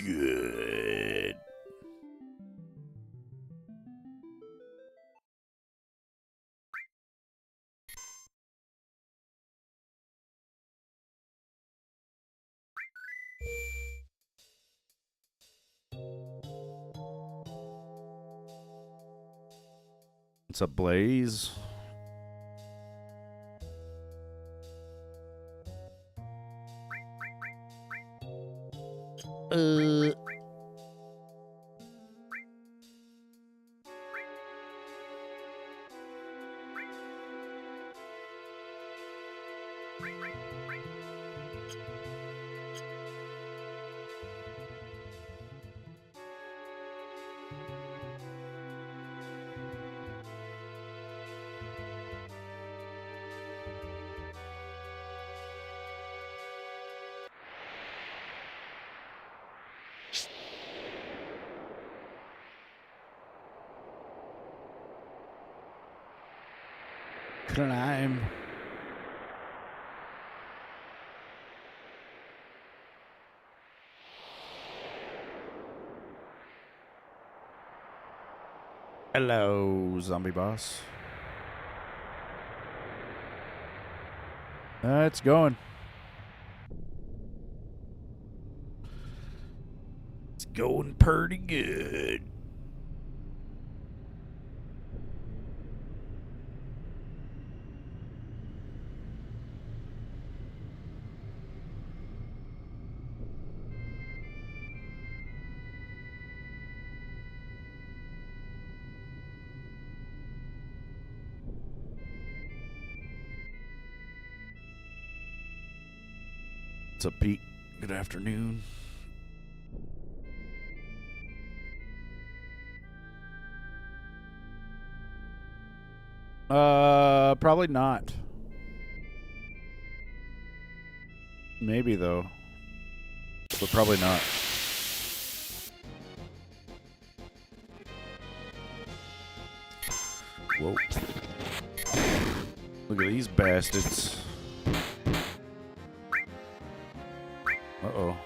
good. What's up, Blaze? Climb. Hello, zombie boss. It's going. It's going pretty good. What's up, Pete? Good afternoon. Probably not. Maybe though, but probably not. Whoa. Look at these bastards. Uh-oh.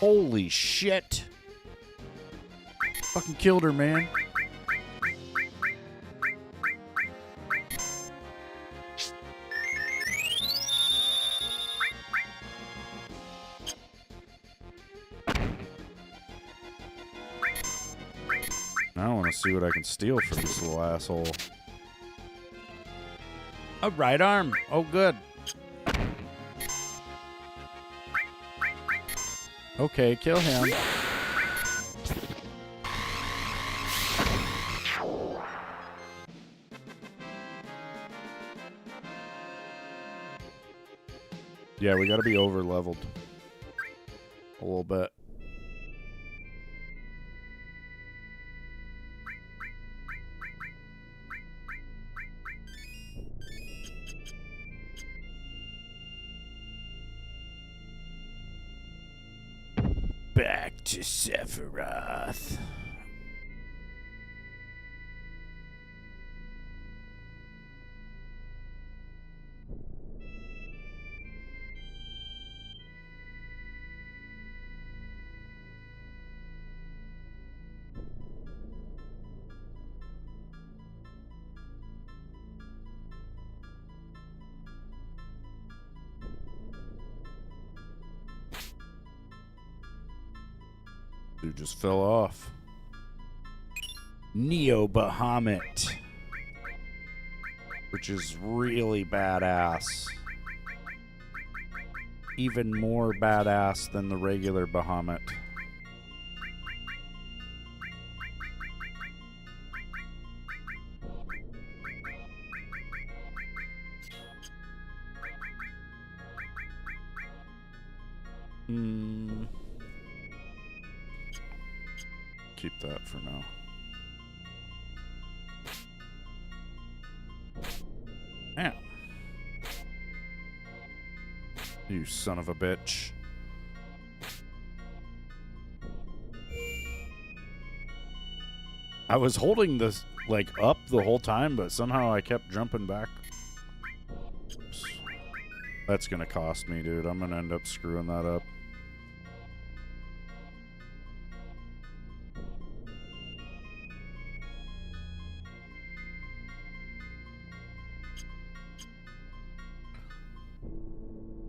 Holy shit. Fucking killed her, man. I want to see what I can steal from this little asshole. A right arm. Oh, good. Okay, kill him. Yeah, we gotta be over leveled a little bit. Back to Sephiroth. Dude just fell off. Neo Bahamut, which is really badass. Even more badass than the regular Bahamut. Keep that for now. Man. You son of a bitch. I was holding this, like, up the whole time, but somehow I kept jumping back. Oops. That's gonna cost me, dude. I'm gonna end up screwing that up.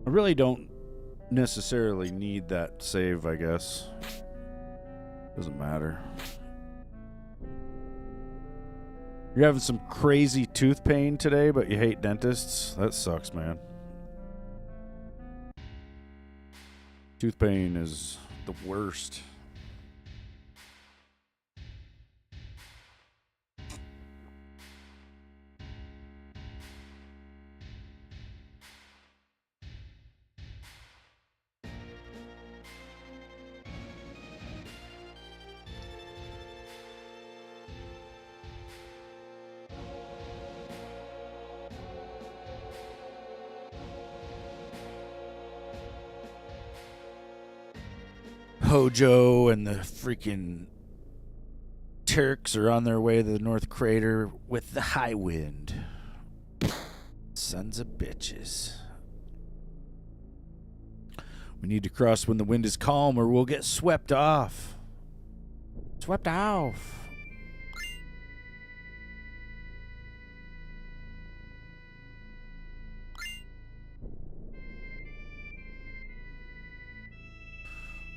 I really don't necessarily need that save, I guess. Doesn't matter. You're having some crazy tooth pain today, but you hate dentists? That sucks, man. Tooth pain is the worst. Hojo and the freaking Turks are on their way to the North Crater with the high wind. Sons of bitches. We need to cross when the wind is calm or we'll get swept off. Swept off.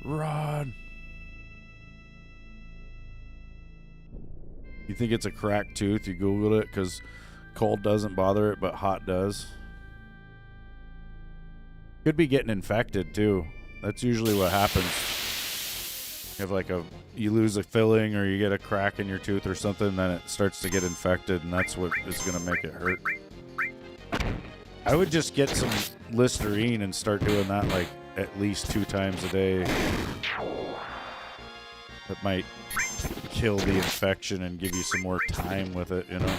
Rod. You think it's a cracked tooth? You Googled it because cold doesn't bother it, but hot does. Could be getting infected too. That's usually what happens. You have like you lose a filling or you get a crack in your tooth or something, then it starts to get infected, and that's what is going to make it hurt. I would just get some Listerine and start doing that like at least 2 times a day. That might kill the infection and give you some more time with it, you know?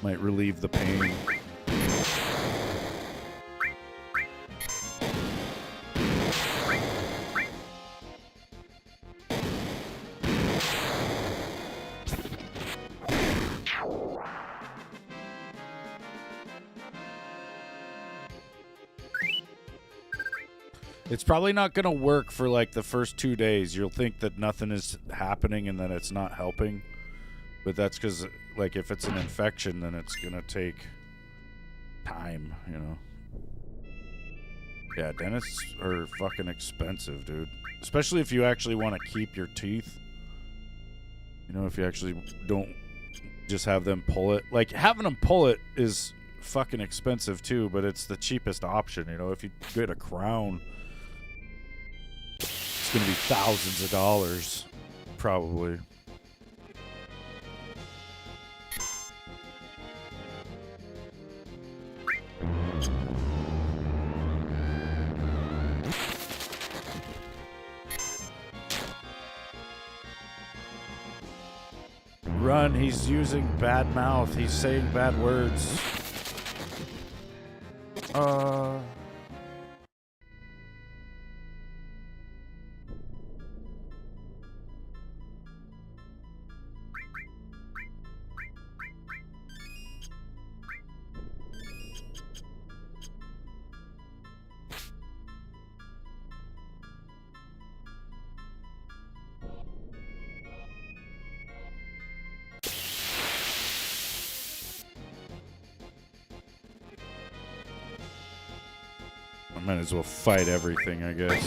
Might relieve the pain. It's probably not going to work for like the first 2 days. You'll think that nothing is happening and that it's not helping. But that's because, like, if it's an infection, then it's going to take time, you know? Yeah, dentists are fucking expensive, dude. Especially if you actually want to keep your teeth. You know, if you actually don't just have them pull it. Like, having them pull it is fucking expensive, too, but it's the cheapest option, you know? If you get a crown, it's going to be thousands of dollars, probably. Run, he's using bad mouth. He's saying bad words. I might as well fight everything, I guess.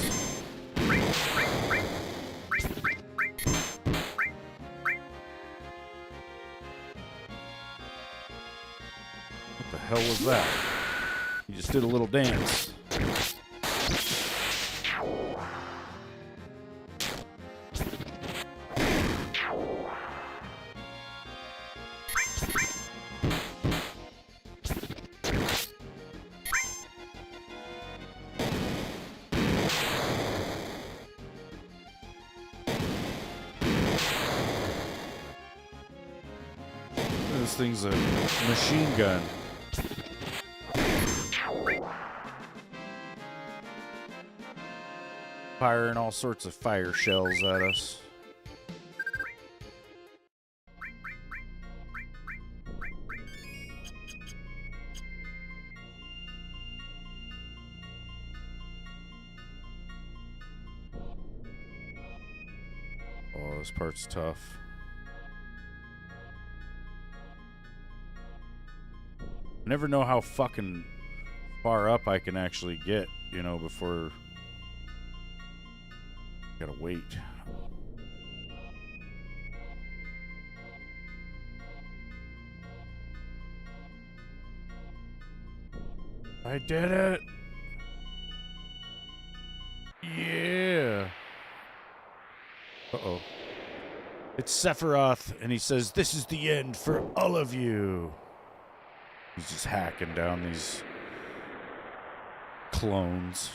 What the hell was that? He just did a little dance. This thing's a machine gun. Firing all sorts of fire shells at us. this part's tough. I never know how fucking far up I can actually get, you know, before... Gotta wait. I did it! Yeah! Uh-oh. It's Sephiroth, and he says, "This is the end for all of you." He's just hacking down these clones.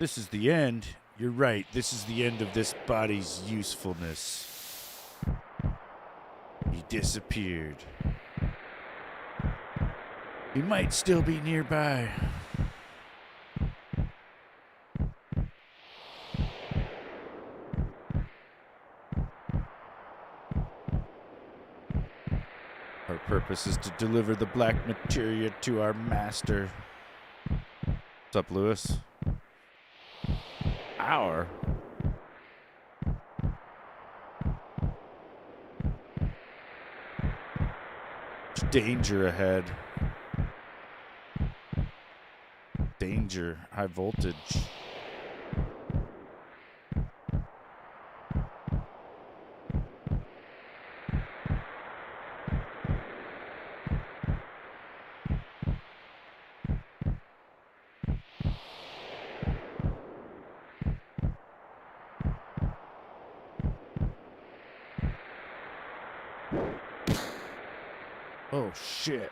This is the end. You're right. This is the end of this body's usefulness. He disappeared. He might still be nearby. Our purpose is to deliver the black materia to our master. What's up, Lewis? Our? There's danger ahead. Danger. High voltage. Oh, shit.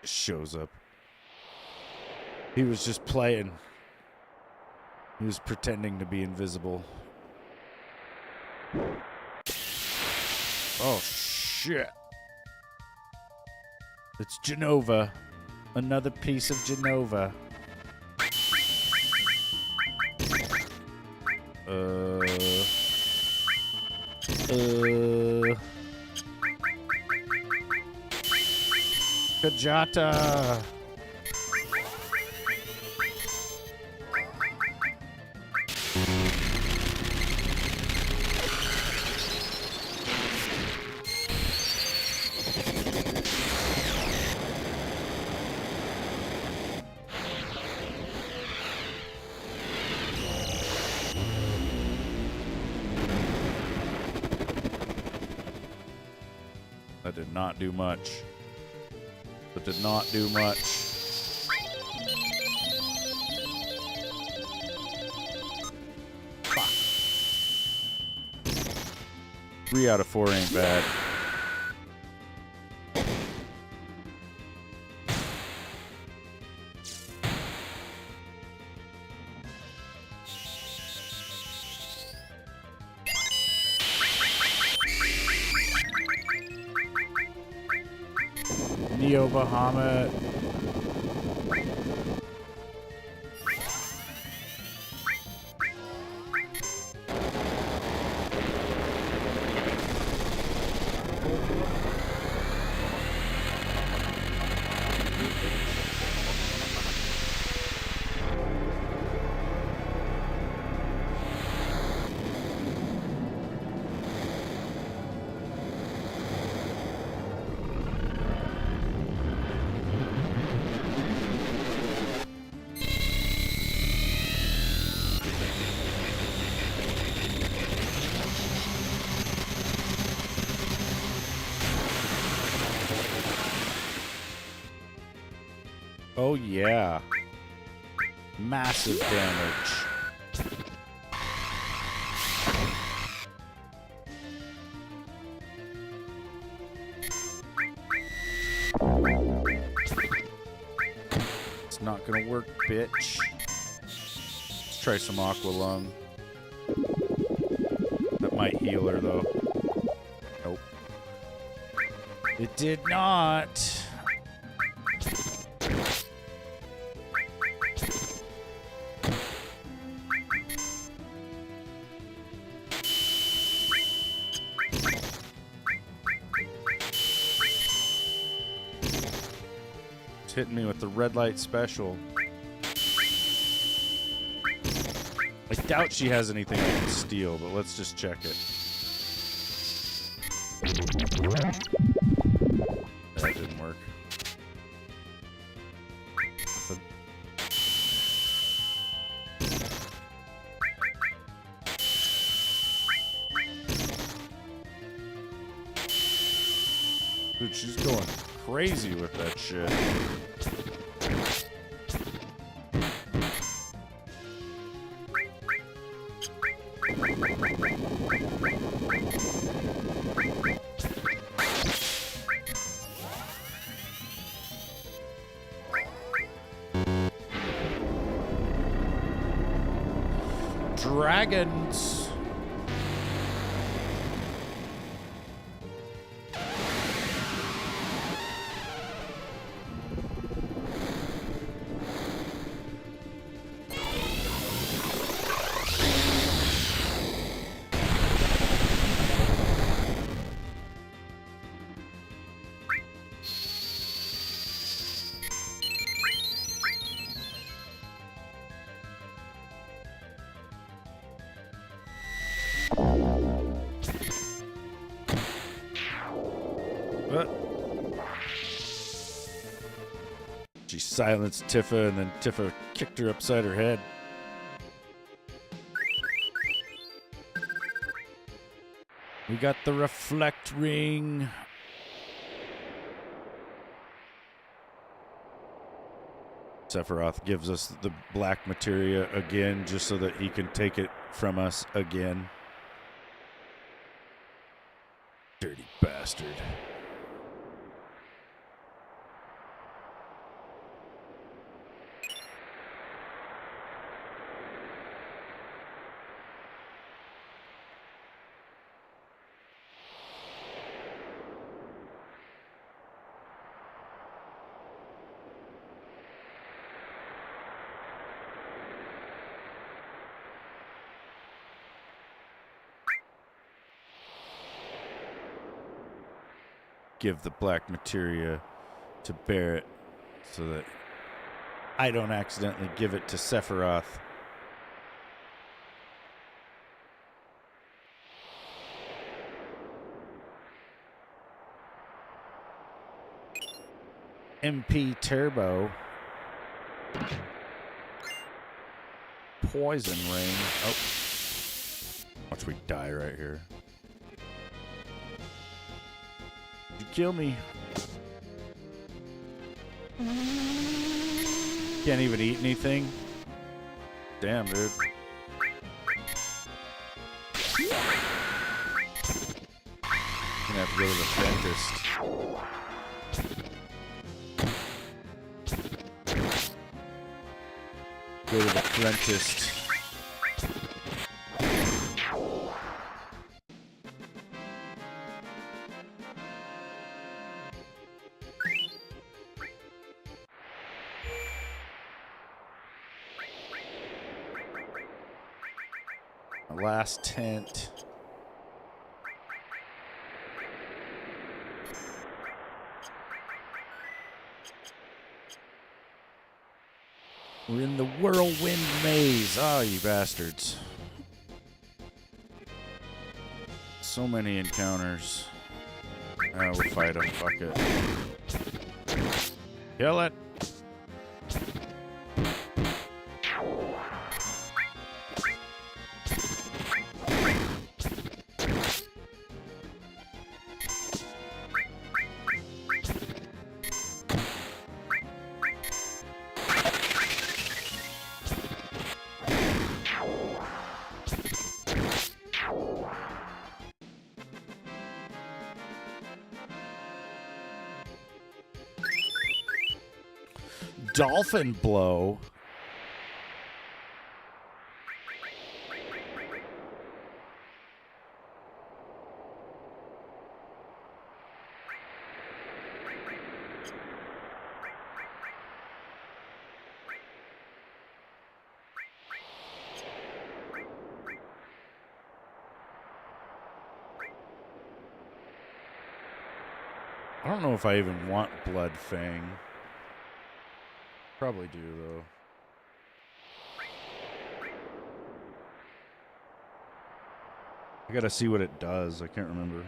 It shows up. He was just playing. He was pretending to be invisible. Oh, shit. It's Genova. Another piece of Genova. Kajata. That did not do much. That did not do much. Fuck. 3 out of 4 ain't bad. Neo Bahamut. Oh yeah. Massive damage. It's not gonna work, bitch. Let's try some Aqua Lung. That might heal her though. Nope. It did not. Hitting me with the red light special. I doubt she has anything I can steal, but let's just check it. That didn't work. Nothing. Dude, she's going crazy with that shit. Dragons. She silenced Tifa, and then Tifa kicked her upside her head. We got the reflect ring. Sephiroth gives us the black materia again, just so that he can take it from us again. Dirty bastard. Give the black materia to Barrett so that I don't accidentally give it to Sephiroth. MP Turbo. Poison ring. Oh. Watch we die right here. You kill me. Can't even eat anything. Damn, dude. Gonna have to go to the dentist. Go to the dentist. Last tent. We're in the whirlwind maze. Oh, you bastards. So many encounters. Oh, we'll fight them. Fuck it. Kill it. Dolphin blow. I don't know if I even want Blood Fang. Probably do, though. I gotta see what it does. I can't remember.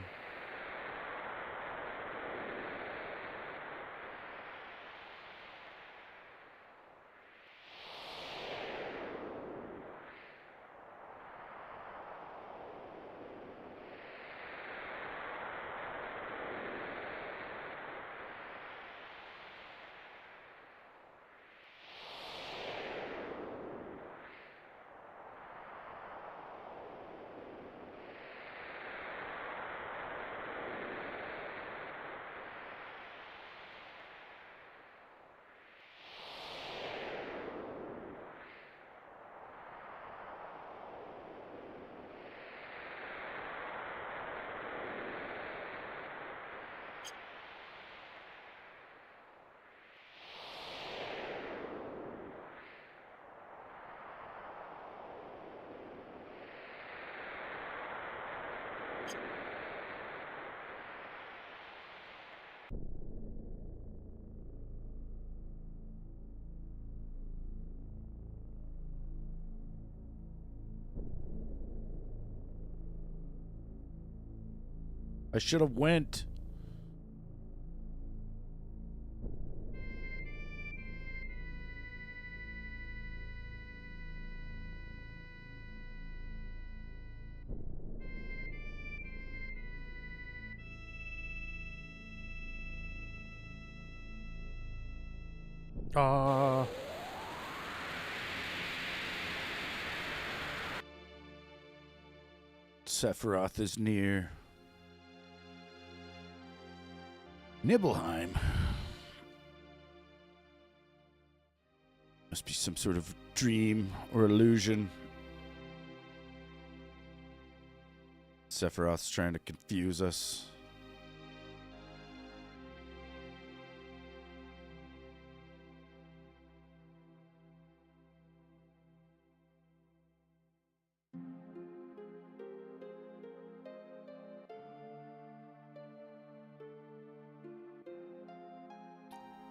I should have went. Sephiroth is near. Nibelheim. Must be some sort of dream or illusion. Sephiroth's trying to confuse us.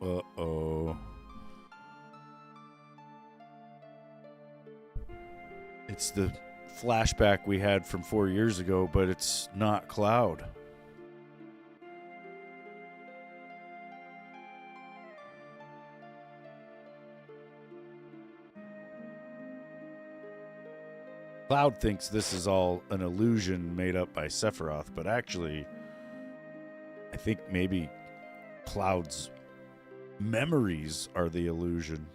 Uh-oh. It's the flashback we had from 4 years ago, but it's not Cloud. Cloud thinks this is all an illusion made up by Sephiroth, but actually, I think maybe Cloud's memories are the illusion.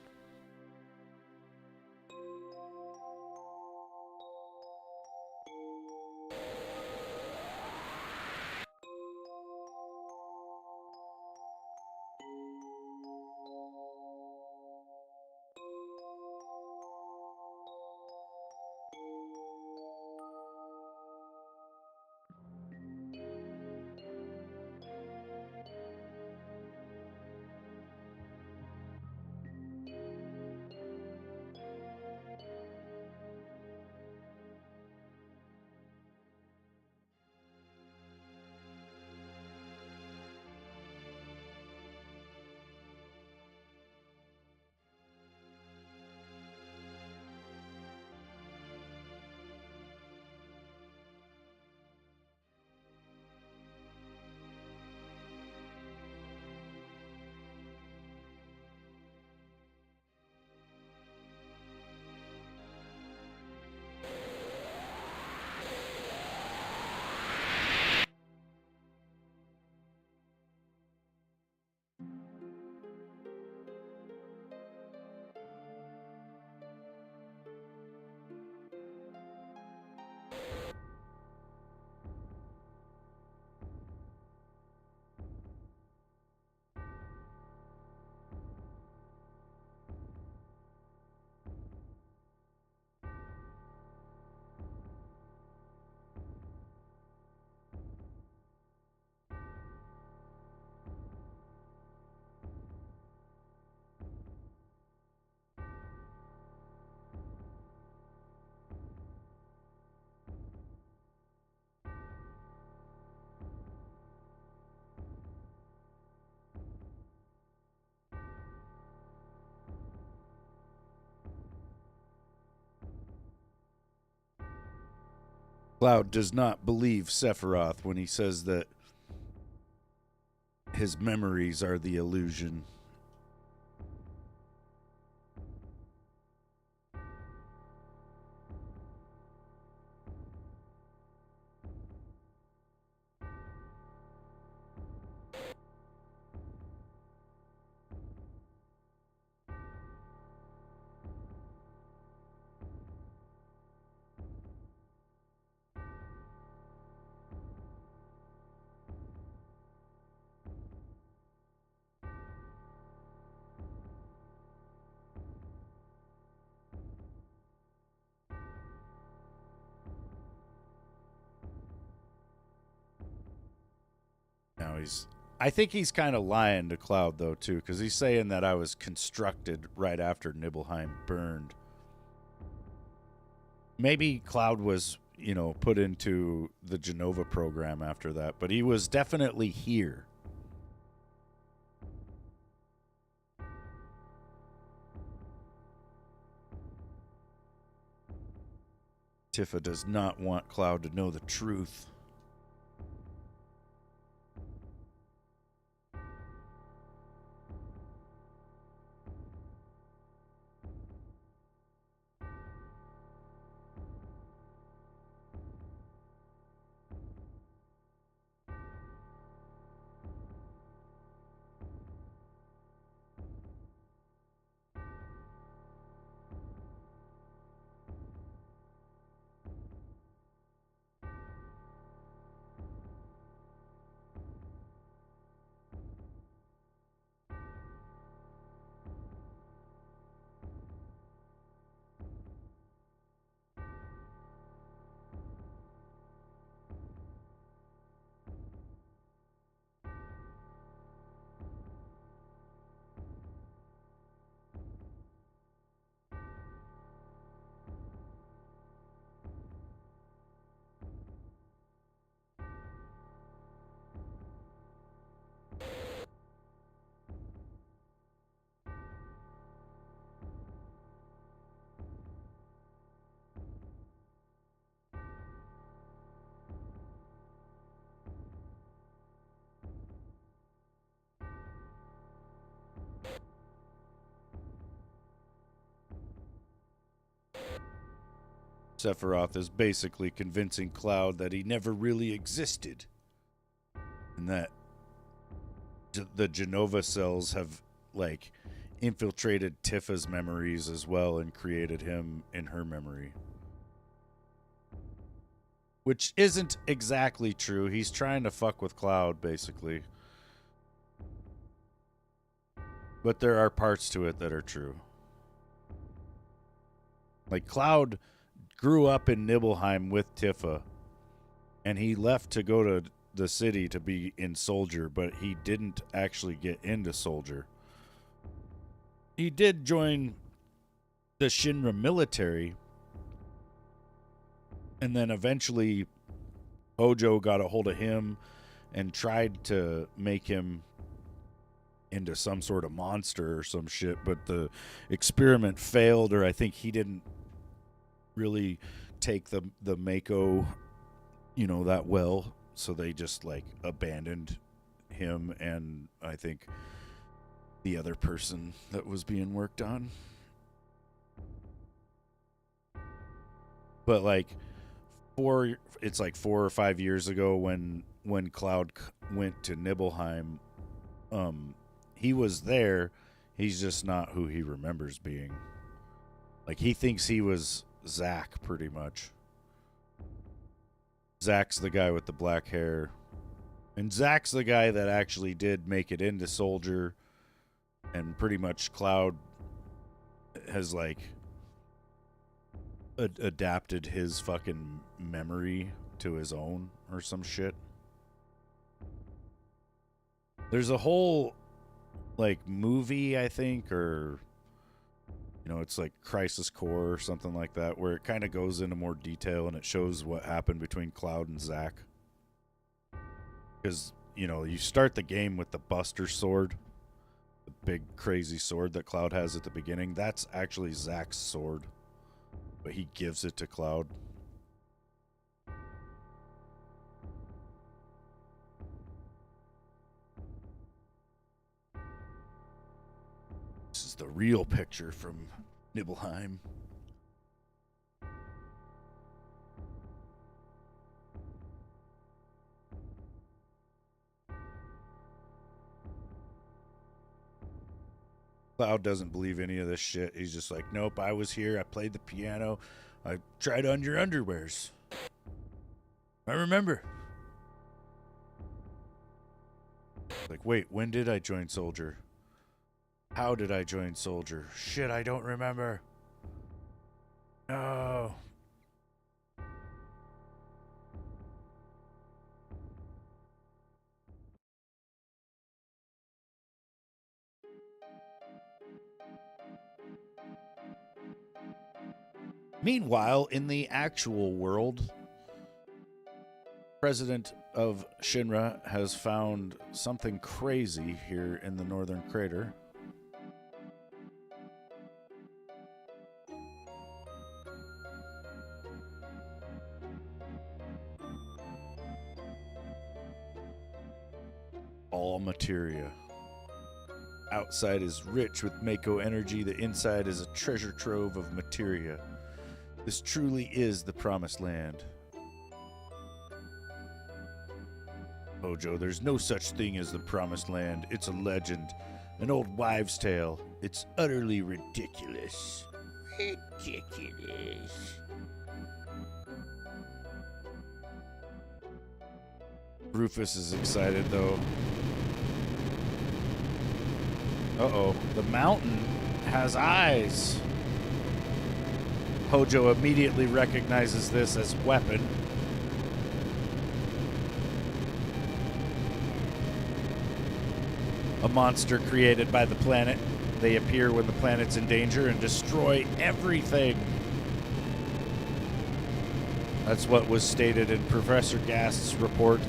Cloud does not believe Sephiroth when he says that his memories are the illusion. Now I think he's kind of lying to Cloud though too, because he's saying that I was constructed right after Nibelheim burned. Maybe Cloud was, put into the Genova program after that, but he was definitely here. Tifa does not want Cloud to know the truth. Sephiroth is basically convincing Cloud that he never really existed, and that the Genova cells have infiltrated Tifa's memories as well and created him in her memory. Which isn't exactly true. He's trying to fuck with Cloud, basically. But there are parts to it that are true. Cloud grew up in Nibelheim with Tifa, and he left to go to the city to be in Soldier, but he didn't actually get into Soldier. He did join the Shinra military, and then eventually Hojo got a hold of him and tried to make him into some sort of monster or some shit, but the experiment failed, or I think he didn't really take the Mako, that well, so they just abandoned him and I think the other person that was being worked on. But it's 4 or 5 years ago when Cloud went to Nibelheim, he was there. He's just not who he remembers being. He thinks he was Zack, pretty much. Zack's the guy with the black hair. And Zack's the guy that actually did make it into Soldier. And pretty much Cloud has, adapted his fucking memory to his own or some shit. There's a whole, movie, I think, or... it's Crisis Core or something like that, where it kind of goes into more detail and it shows what happened between Cloud and Zack. Because, you start the game with the Buster Sword, the big crazy sword that Cloud has at the beginning. That's actually Zack's sword, but he gives it to Cloud. It's the real picture from Nibelheim. Cloud doesn't believe any of this shit. He's just like, nope, I was here. I played the piano. I tried on your underwears. I remember. Like, wait, when did I join Soldier? How did I join Soldier? Shit, I don't remember. No. Meanwhile, in the actual world, President of Shinra has found something crazy here in the northern crater. All materia. Outside is rich with Mako energy. The inside is a treasure trove of materia. This truly is the promised land. Hojo, there's no such thing as the promised land. It's a legend. An old wives' tale. It's utterly ridiculous. Ridiculous. Rufus is excited, though. Uh-oh. The mountain has eyes. Hojo immediately recognizes this as weapon. A monster created by the planet. They appear when the planet's in danger and destroy everything. That's what was stated in Professor Gast's report.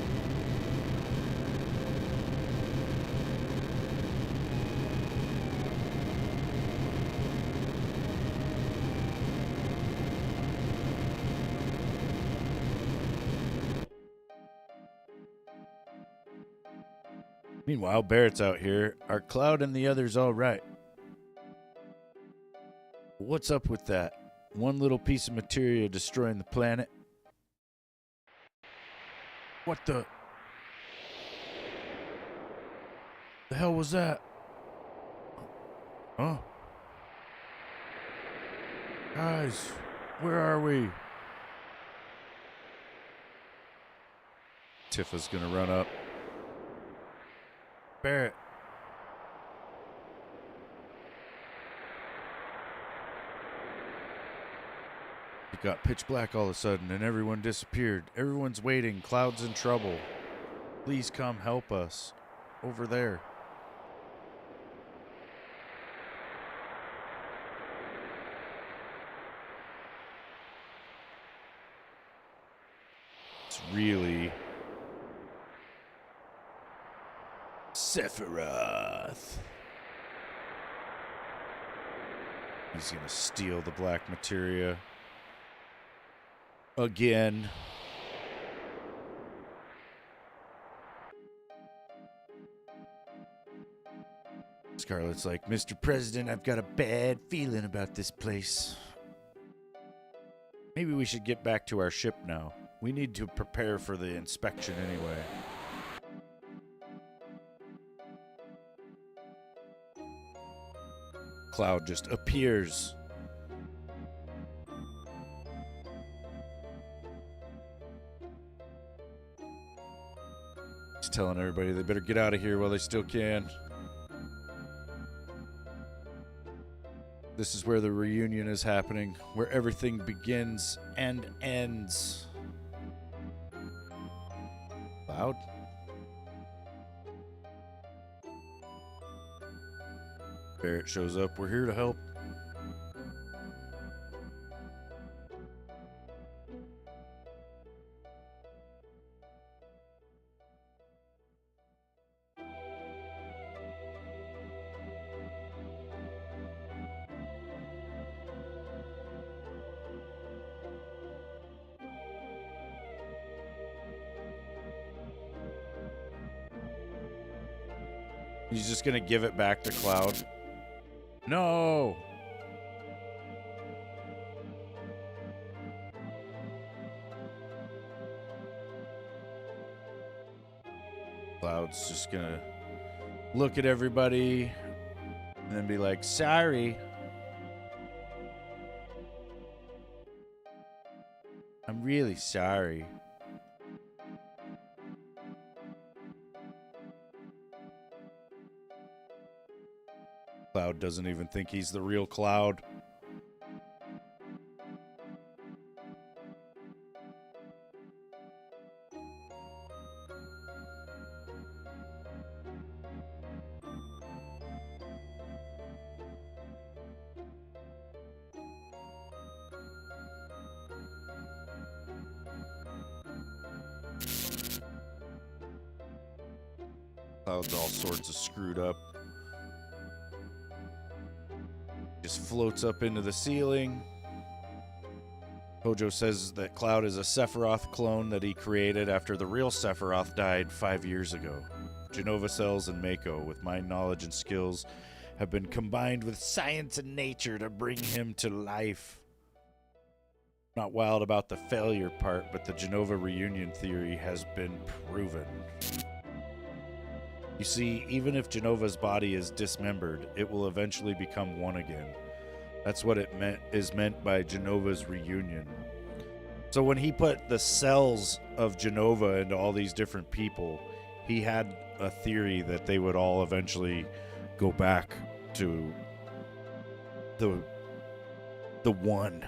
Meanwhile, Barrett's out here. Are Cloud and the others all right? What's up with that? One little piece of materia destroying the planet? What the hell was that? Huh? Guys, where are we? Tifa's gonna run up. Barrett. It got pitch black all of a sudden and everyone disappeared. Everyone's waiting. Cloud's in trouble. Please come help us. Over there. It's really Sephiroth. He's gonna steal the black materia. Again. Scarlet's like, Mr. President, I've got a bad feeling about this place. Maybe we should get back to our ship now. We need to prepare for the inspection anyway. Cloud just appears. He's telling everybody they better get out of here while they still can. This is where the reunion is happening, where everything begins and ends. Cloud? Barrett shows up. We're here to help. He's just gonna give it back to Cloud. No! Cloud's just gonna look at everybody and then be like, sorry. I'm really sorry. Cloud doesn't even think he's the real Cloud. Cloud's all sorts of screwed up. Just floats up into the ceiling. Hojo says that Cloud is a Sephiroth clone that he created after the real Sephiroth died 5 years ago. Genova Cells and Mako, with my knowledge and skills, have been combined with science and nature to bring him to life. Not wild about the failure part, but the Genova reunion theory has been proven. You see, even if Genova's body is dismembered, it will eventually become one again. That's what it is meant by Genova's reunion. So when he put the cells of Genova into all these different people, he had a theory that they would all eventually go back to the one.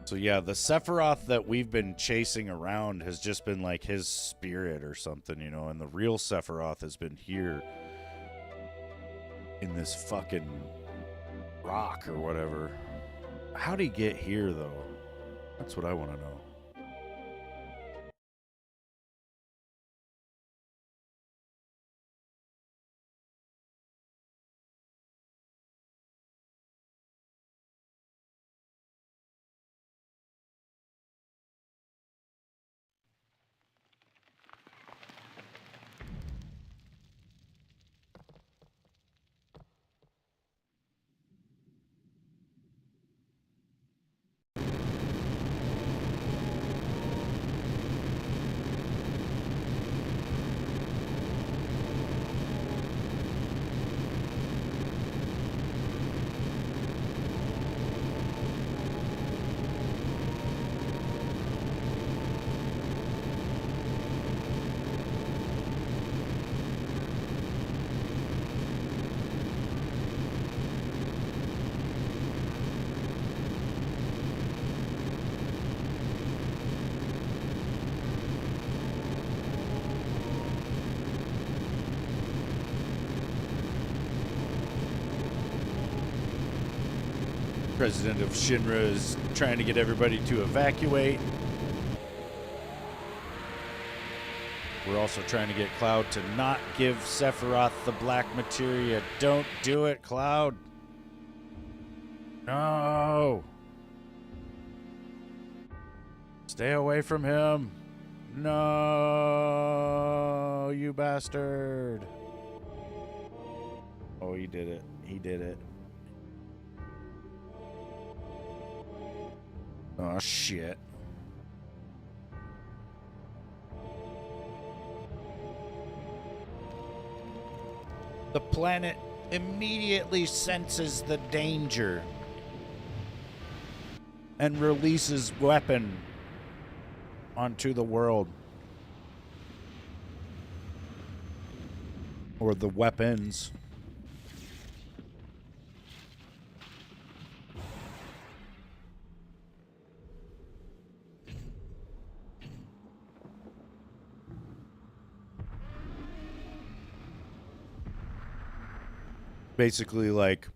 So yeah, the Sephiroth that we've been chasing around has just been like his spirit or something, you know, and the real Sephiroth has been here in this fucking rock or whatever. How'd he get here, though? That's what I want to know. President of Shinra is trying to get everybody to evacuate. We're also trying to get Cloud to not give Sephiroth the black materia. Don't do it, Cloud. No. Stay away from him. No, you bastard. Oh, he did it. He did it. Oh, shit. The planet immediately senses the danger and releases weapon onto the world. Or the weapons. Basically, like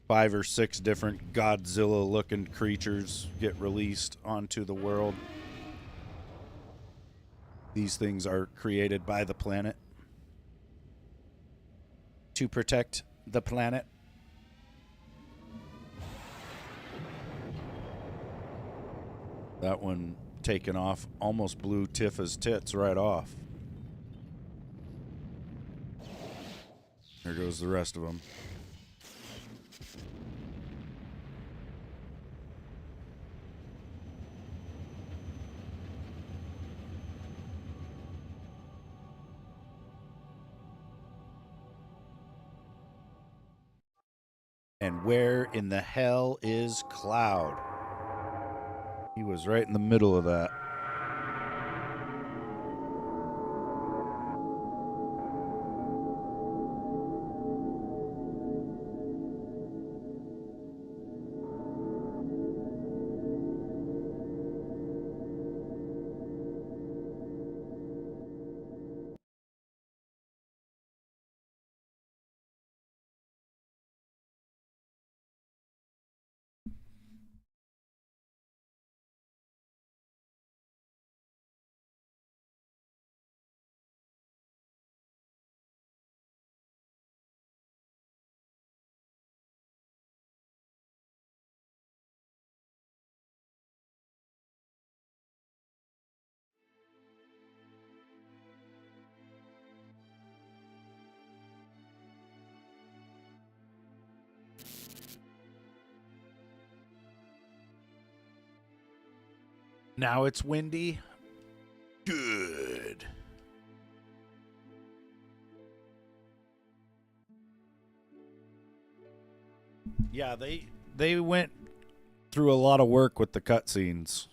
5 or 6 different Godzilla-looking creatures get released onto the world. These things are created by the planet to protect the planet. That one taken off almost blew Tifa's tits right off. There goes the rest of them. And where in the hell is Cloud? He was right in the middle of that. Now it's windy. Good. Yeah, they went through a lot of work with the cutscenes.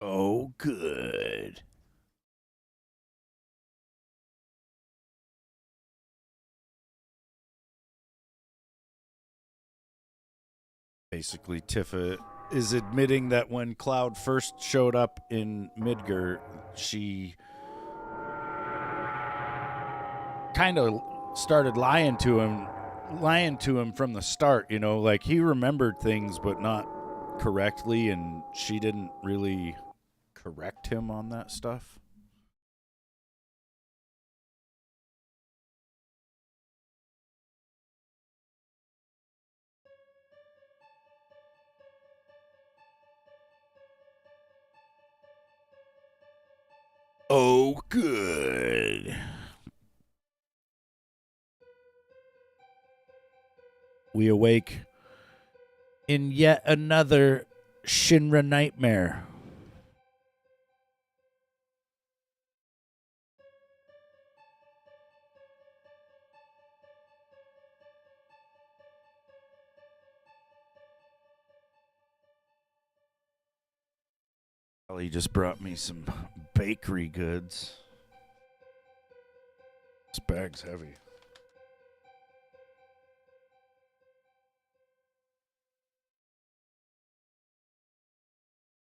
Oh, good. Basically, Tifa is admitting that when Cloud first showed up in Midgar, she kind of started lying to him from the start, you know, like he remembered things but not correctly, and she didn't really correct him on that stuff. Oh, good. We awake in yet another Shinra nightmare. Ellie just brought me some bakery goods. This bag's heavy.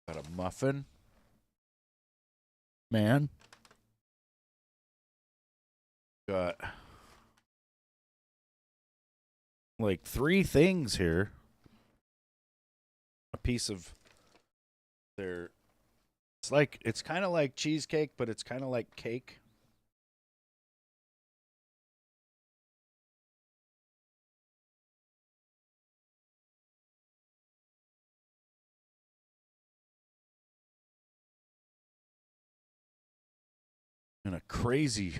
Got a muffin. Man. Got like 3 things here. A piece of their. It's kind of like cheesecake, but it's kind of like cake. And a crazy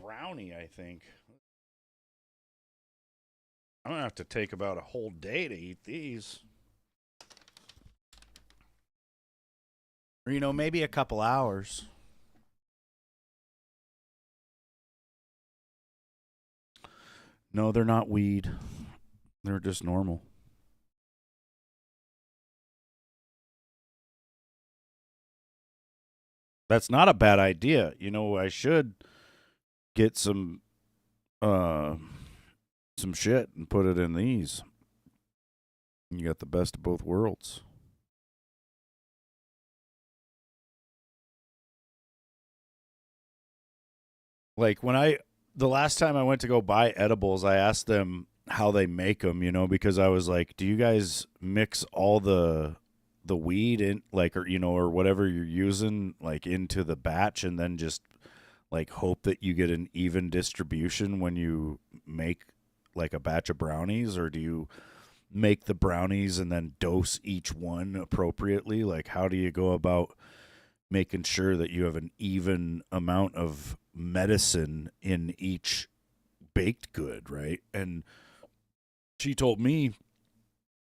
brownie, I think. I'm going to have to take about a whole day to eat these. Or, maybe a couple hours. No, they're not weed. They're just normal. That's not a bad idea. I should get some shit and put it in these. You got the best of both worlds. Like the last time I went to go buy edibles, I asked them how they make them, because I was like, do you guys mix all the weed in, like, or whatever you're using, like, into the batch and then just like hope that you get an even distribution when you make like a batch of brownies, or do you make the brownies and then dose each one appropriately? Like, how do you go about making sure that you have an even amount of medicine in each baked good, right? And she told me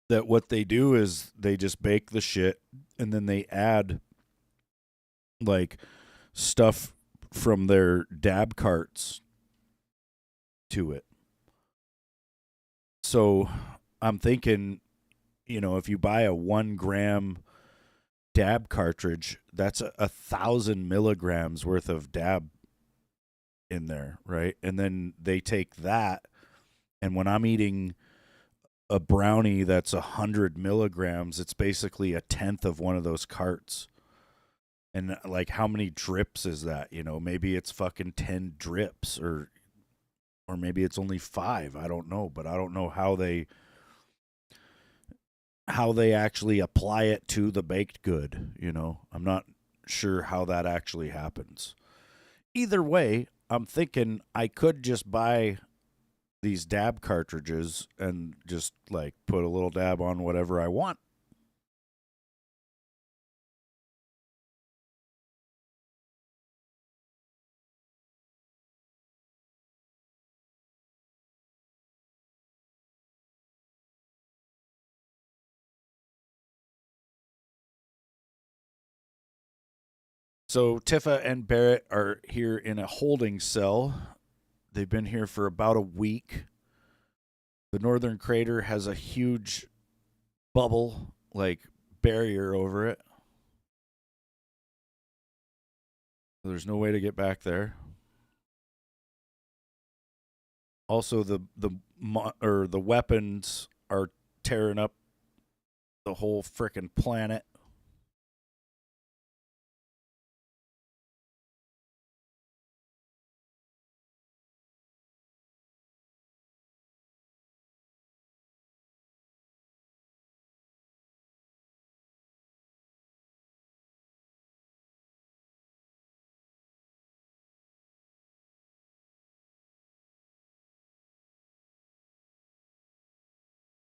that what they do is they just bake the shit and then they add like stuff from their dab carts to it. So I'm thinking, if you buy a 1 gram dab cartridge, that's 1,000 milligrams worth of dab in there, right? And then they take that, and when I'm eating a brownie that's 100 milligrams, it's basically a tenth of one of those carts. And like, how many drips is that? Maybe it's fucking 10 drips, or maybe it's only 5. I don't know, but I don't know how they actually apply it to the baked good. I'm not sure how that actually happens. Either way, I'm thinking I could just buy these dab cartridges and just like put a little dab on whatever I want. So Tifa and Barrett are here in a holding cell. They've been here for about a week. The northern crater has a huge bubble, like, barrier over it. There's no way to get back there. Also, the weapons are tearing up the whole frickin' planet.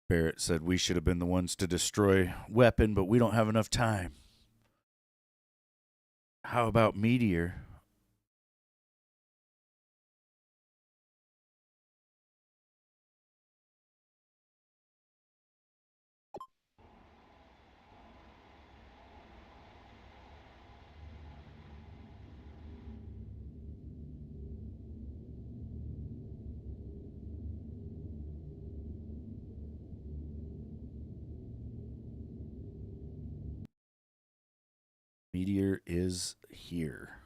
Barrett said we should have been the ones to destroy weapon, but we don't have enough time. How about Meteor? Meteor is here.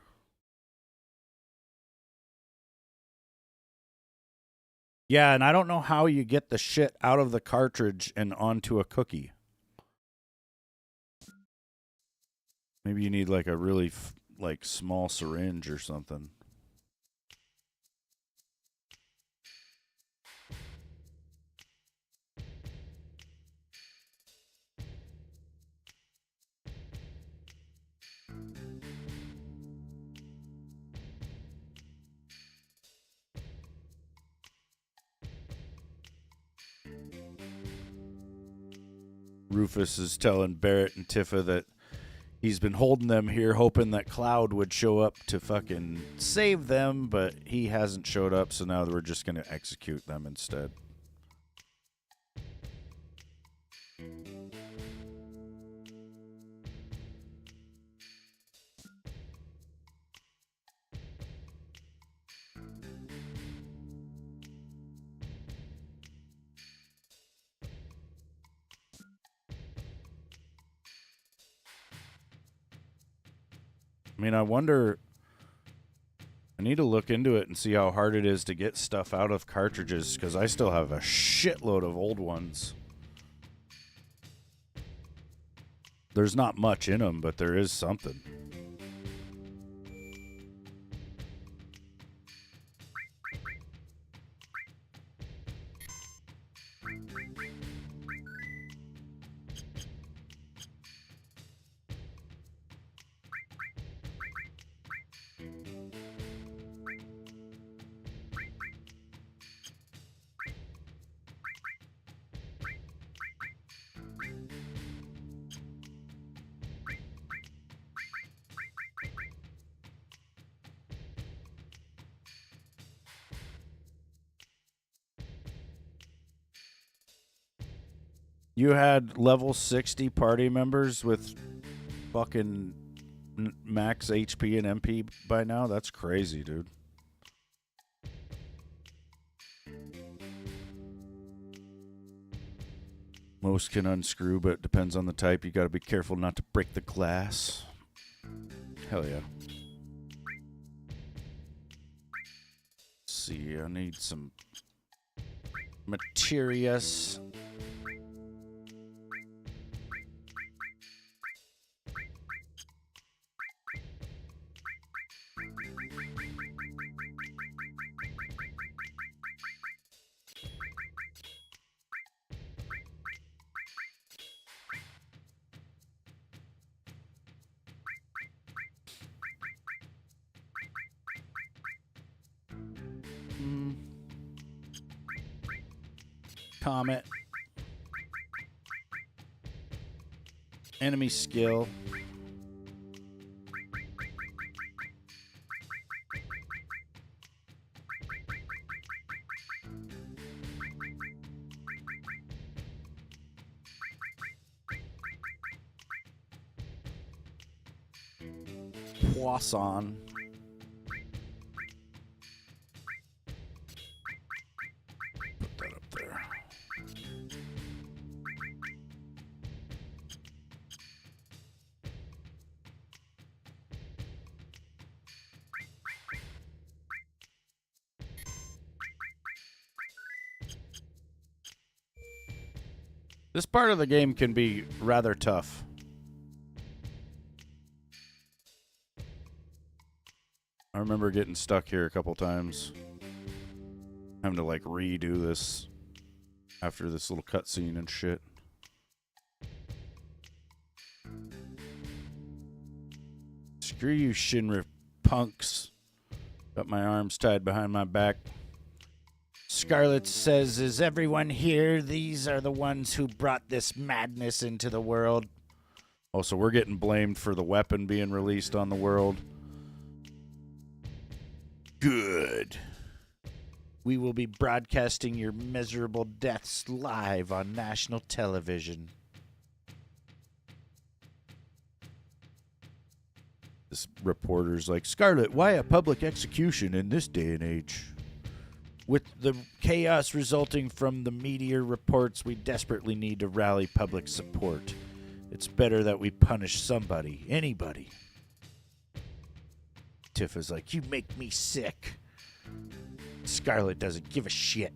Yeah, and I don't know how you get the shit out of the cartridge and onto a cookie. Maybe you need like a really like small syringe or something. Rufus is telling Barrett and Tifa that he's been holding them here hoping that Cloud would show up to fucking save them, but he hasn't showed up, so now we're just going to execute them instead. I mean, I wonder... I need to look into it and see how hard it is to get stuff out of cartridges, because I still have a shitload of old ones. There's not much in them, but there is something. You had level 60 party members with fucking max HP and MP by now? That's crazy, dude. Most can unscrew, but it depends on the type. You gotta be careful not to break the glass. Hell yeah. Let's see, I need some materials. Comet. Enemy skill. Poisson. Put that up there. This part of the game can be rather tough. I remember getting stuck here a couple times. Having to like redo this after this little cutscene and shit. Screw you, Shinra punks. Got my arms tied behind my back. Scarlet says, is everyone here? These are the ones who brought this madness into the world. Oh, so we're getting blamed for the weapon being released on the world. Good. We will be broadcasting your miserable deaths live on national television. This reporter's like, Scarlet, why a public execution in this day and age? With the chaos resulting from the meteor reports, we desperately need to rally public support. It's better that we punish somebody, anybody. Tifa's like, you make me sick. Scarlet doesn't give a shit.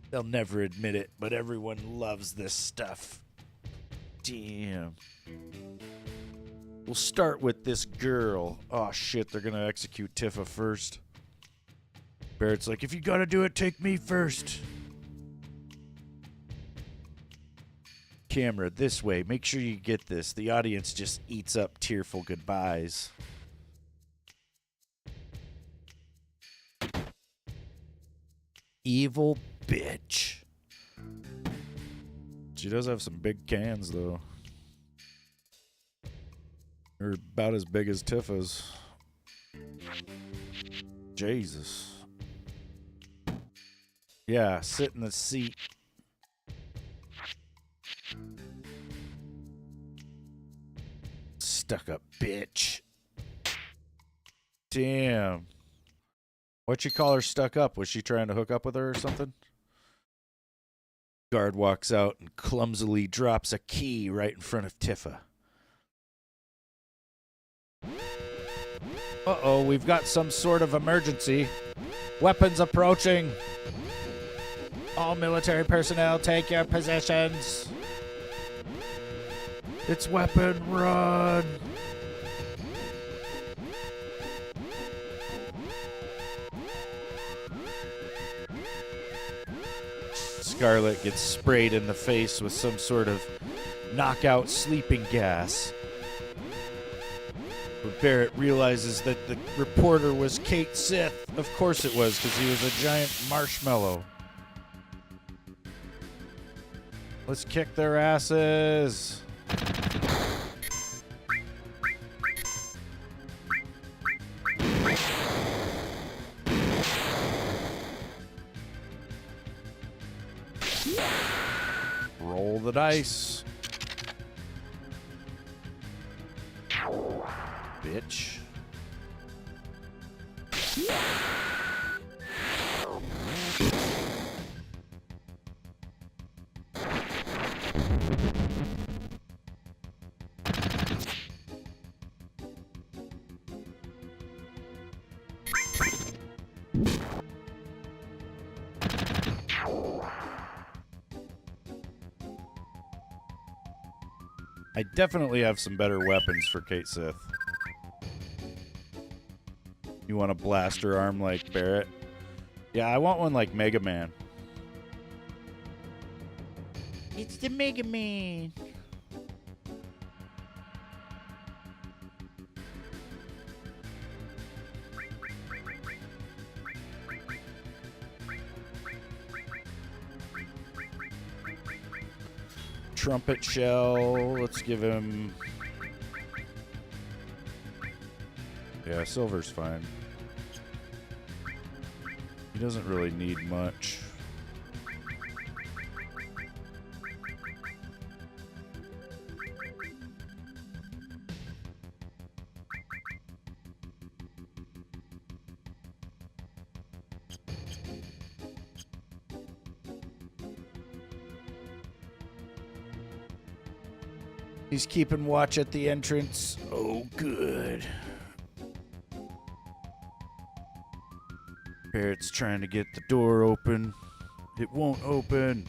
They'll never admit it, but everyone loves this stuff. Damn. We'll start with this girl. Oh shit, they're gonna execute Tifa first. Barrett's like, if you gotta do it, take me first. Camera, this way. Make sure you get this. The audience just eats up tearful goodbyes. Evil bitch. She does have some big cans, though. They're about as big as Tifa's. Jesus. Yeah, sit in the seat. Stuck up bitch. Damn. What'd you call her stuck up? Was she trying to hook up with her or something? Guard walks out and clumsily drops a key right in front of Tifa. Uh-oh, we've got some sort of emergency. Weapons approaching. All military personnel, take your positions. It's weapon run. Scarlet gets sprayed in the face with some sort of knockout sleeping gas. But Barrett realizes that the reporter was Kate Sith. Of course it was, because he was a giant marshmallow. Let's kick their asses. Roll the dice. Bitch. I definitely have some better weapons for Kate Sith. You want a blaster arm like Barrett? Yeah, I want one like Mega Man. It's the Mega Man. Trumpet shell. Let's give him... Yeah, silver's fine. He doesn't really need much. He's keeping watch at the entrance. Oh, good. Barrett's trying to get the door open. It won't open.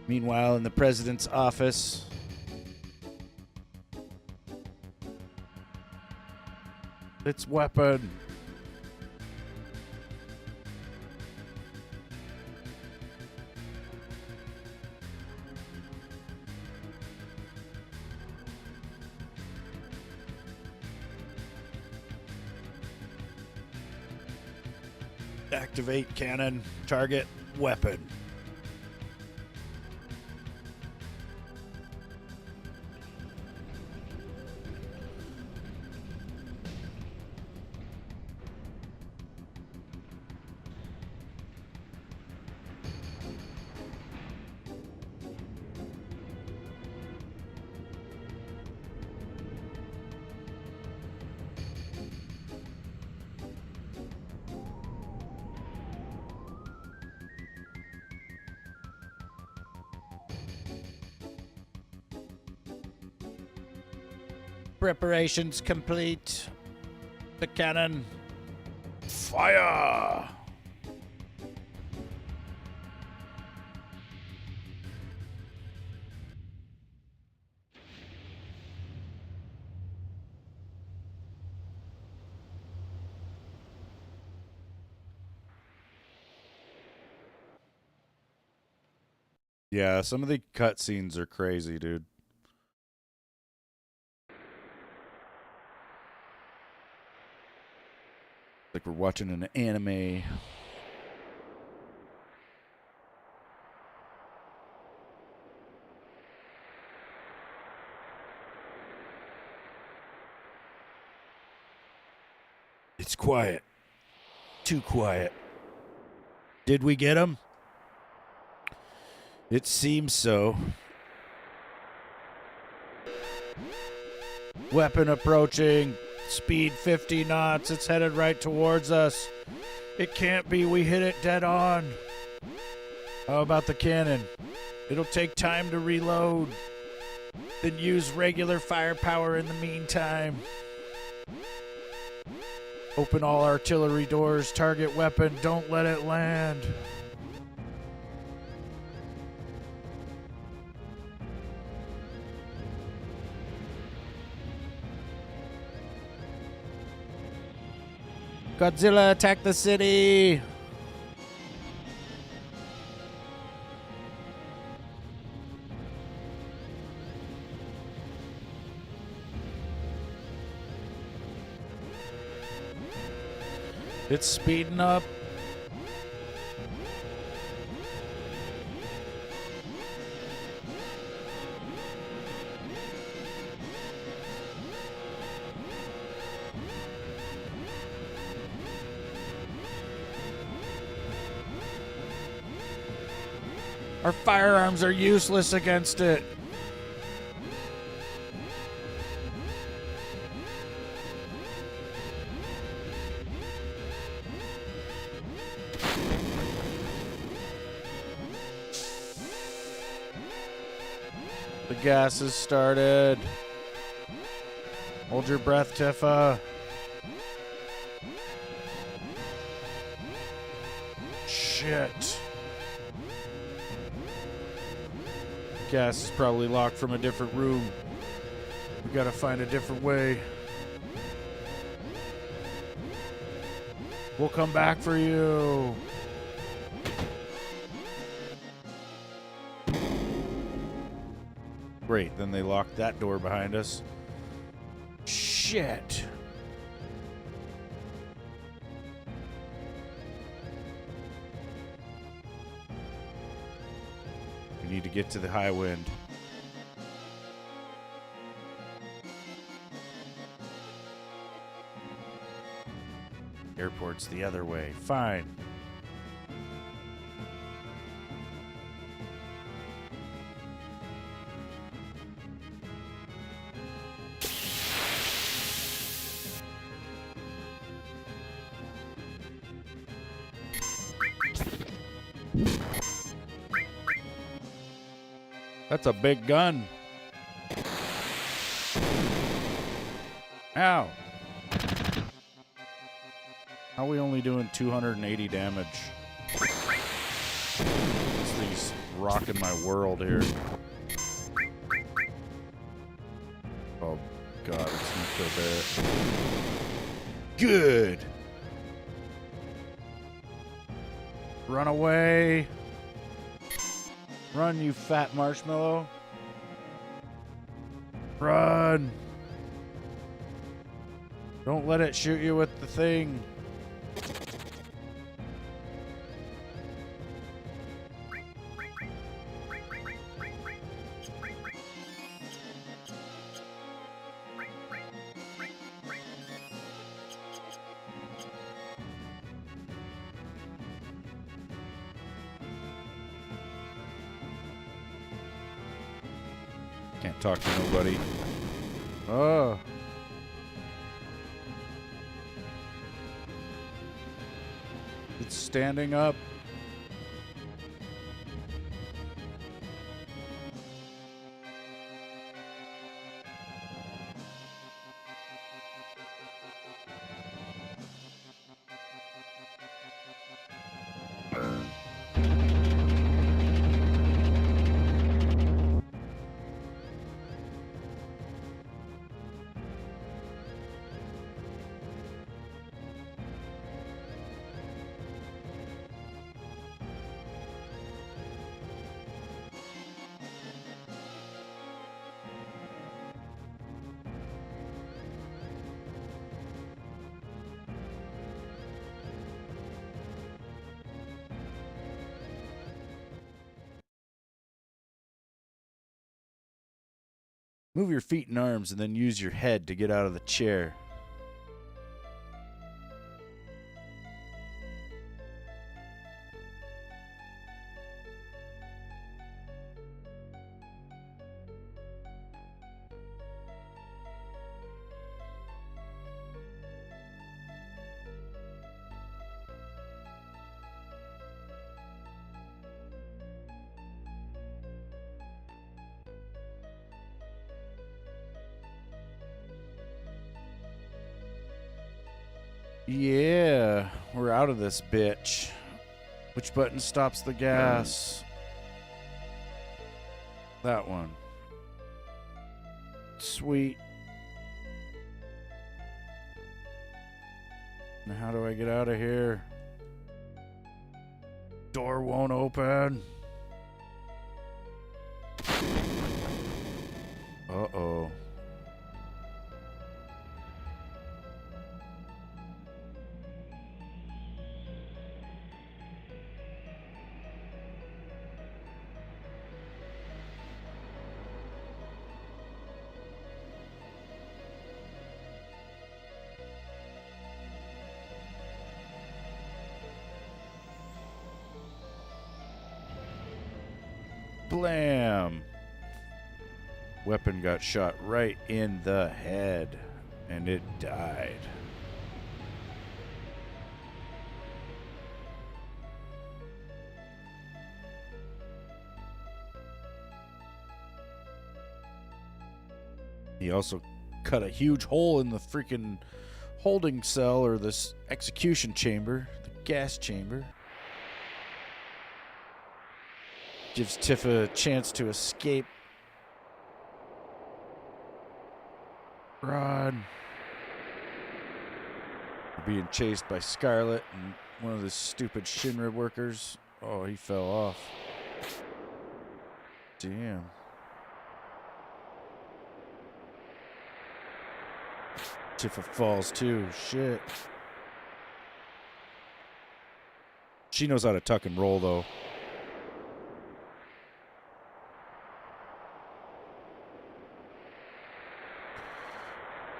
Meanwhile, in the president's office, it's weapon. Activate cannon, target, weapon. Preparations complete. The cannon. Fire! Yeah, some of the cutscenes are crazy, dude. Like we're watching an anime. It's quiet. Too quiet. Did we get him? It seems so. Weapon approaching. Speed 50 knots. It's headed right towards us. It can't be. We hit it dead on. How about the cannon? It'll take time to reload. Then use regular firepower in the meantime. Open all artillery doors. Target weapon. Don't let it land. Godzilla, attack the city! It's speeding up. Our firearms are useless against it. The gas has started. Hold your breath, Tifa. Shit. Gas is probably locked from a different room. We gotta find a different way. We'll come back for you. Great, then they locked that door behind us. Shit. We need to get to the high wind. Airport's the other way. Fine. That's a big gun. Ow. How are we only doing 280 damage? This thing's rocking my world here. Oh, God, it's nuclear bear. Good. Run away. Run, you fat marshmallow. Run. Don't let it shoot you with the thing. Can't talk to nobody. Oh. It's standing up. Move your feet and arms and then use your head to get out of the chair. Yeah, we're out of this bitch. Which button stops the gas? That one. Sweet. Now how do I get out of here? Door won't open. Uh-oh. Blam! Weapon got shot right in the head, and it died. He also cut a huge hole in the freaking holding cell, or this execution chamber, the gas chamber. Gives Tiff a chance to escape. Run. We're being chased by Scarlet and one of the stupid Shinra workers. Oh, he fell off. Damn. Tifa falls too. Shit. She knows how to tuck and roll, though.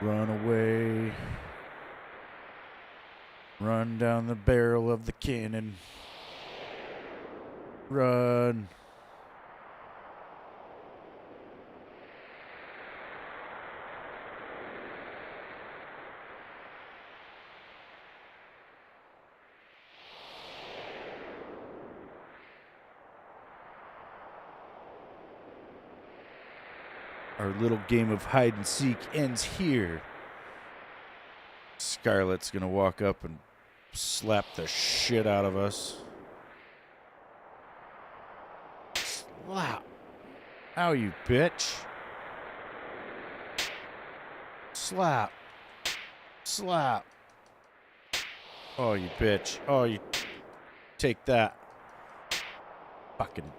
Run away. Run down the barrel of the cannon. Run. Our little game of hide and seek ends here. Scarlet's gonna walk up and slap the shit out of us. Slap. Ow, you bitch. Slap. Slap. Oh, you bitch. Oh, you take that. Fucking.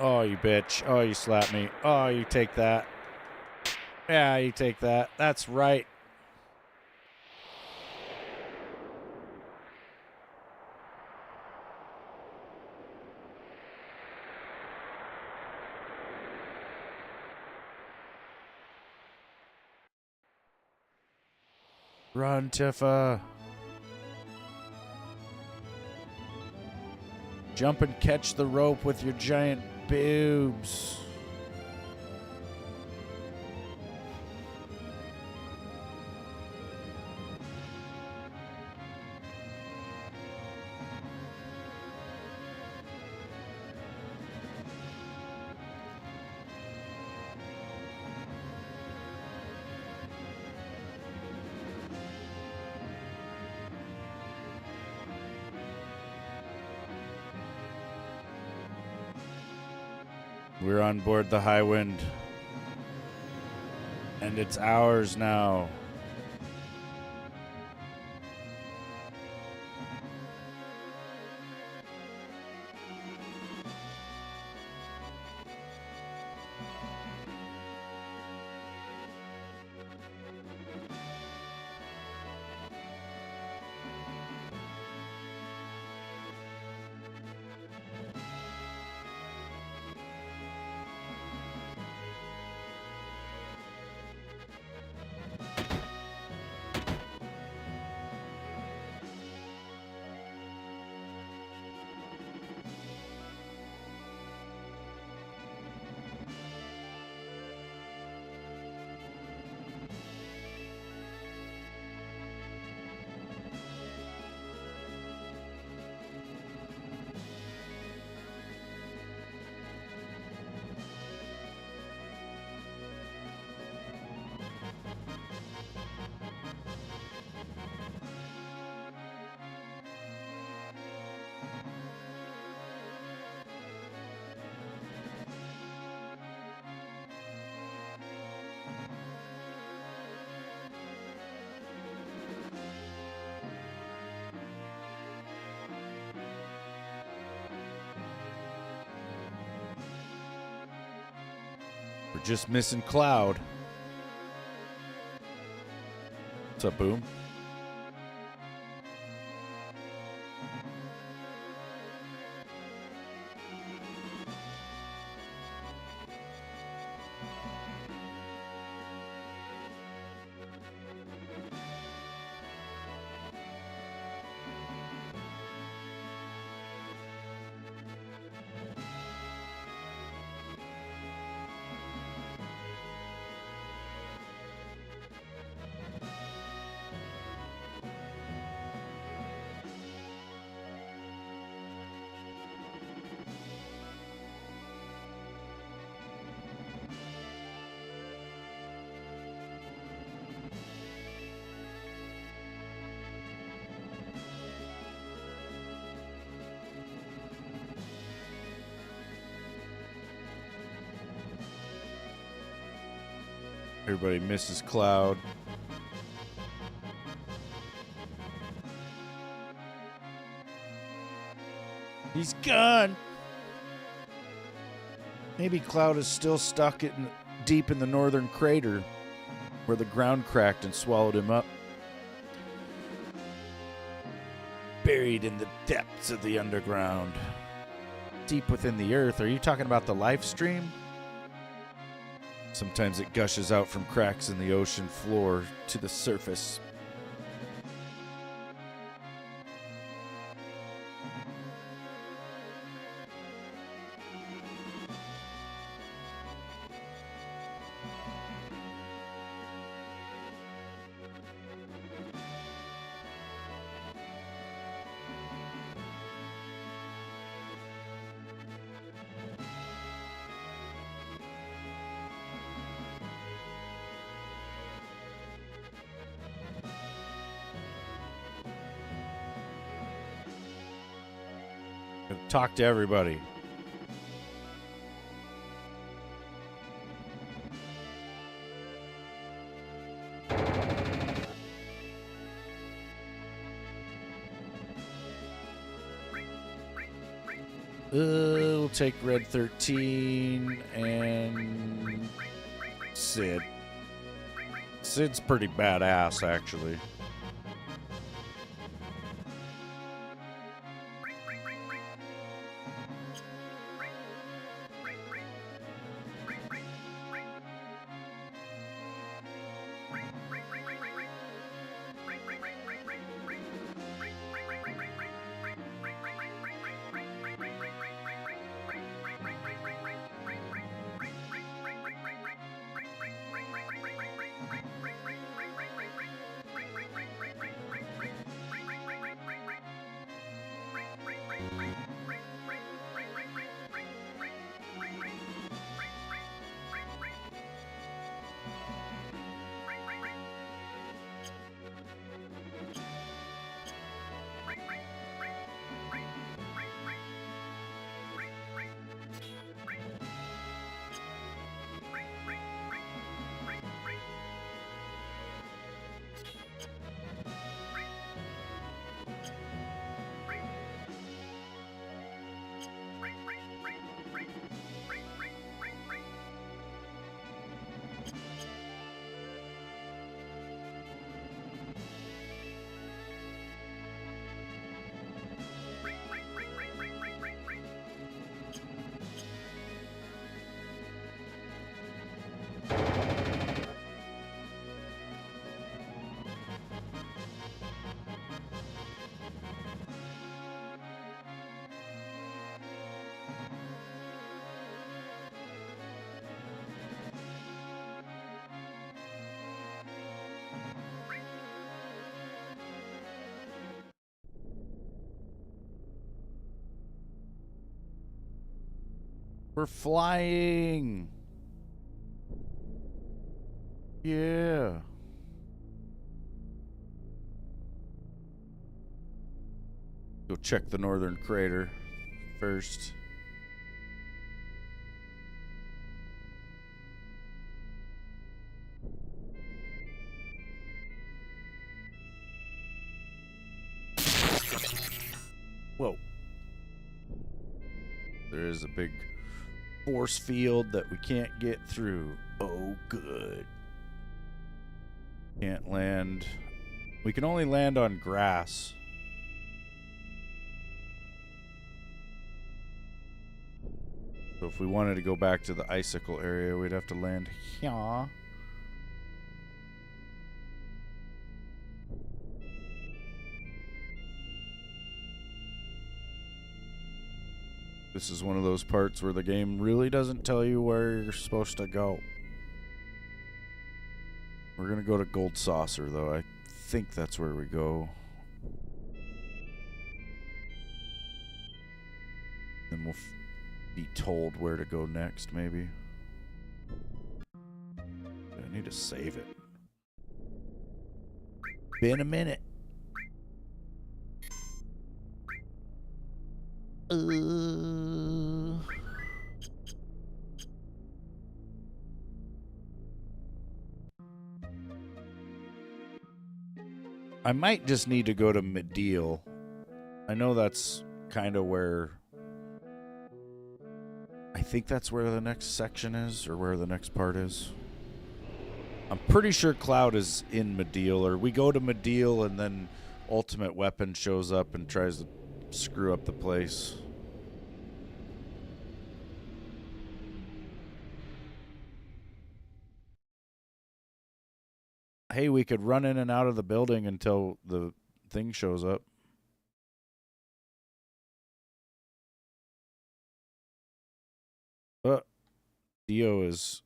Oh, you bitch. Oh, you slap me. Oh, you take that. Yeah, you take that. That's right. Run, Tifa. Jump and catch the rope with your giant boobs. We're on board the High Wind. And it's ours now. We're just missing Cloud. What's up, Boom? Everybody misses Cloud. He's gone. Maybe Cloud is still stuck deep in the northern crater where the ground cracked and swallowed him up. Buried in the depths of the underground. Deep within the earth. Are you talking about the live stream? Sometimes it gushes out from cracks in the ocean floor to the surface. Talk to everybody. We'll take Red 13 and Sid. Sid's pretty badass, actually. We're flying. Yeah. Go check the northern crater first. Whoa. There is a big force field that we can't get through. Oh, good. Can't land. We can only land on grass. So if we wanted to go back to the icicle area, we'd have to land here. This is one of those parts where the game really doesn't tell you where you're supposed to go. We're going to go to Gold Saucer, though. I think that's where we go. Then we'll be told where to go next, maybe. I need to save it. Been a minute. I might just need to go to Mediel. I know that's kind of where... I think that's where the next section is, or where the next part is. I'm pretty sure Cloud is in Mediel, or we go to Mediel and then Ultimate Weapon shows up and tries to screw up the place. Hey, we could run in and out of the building until the thing shows up. Dio is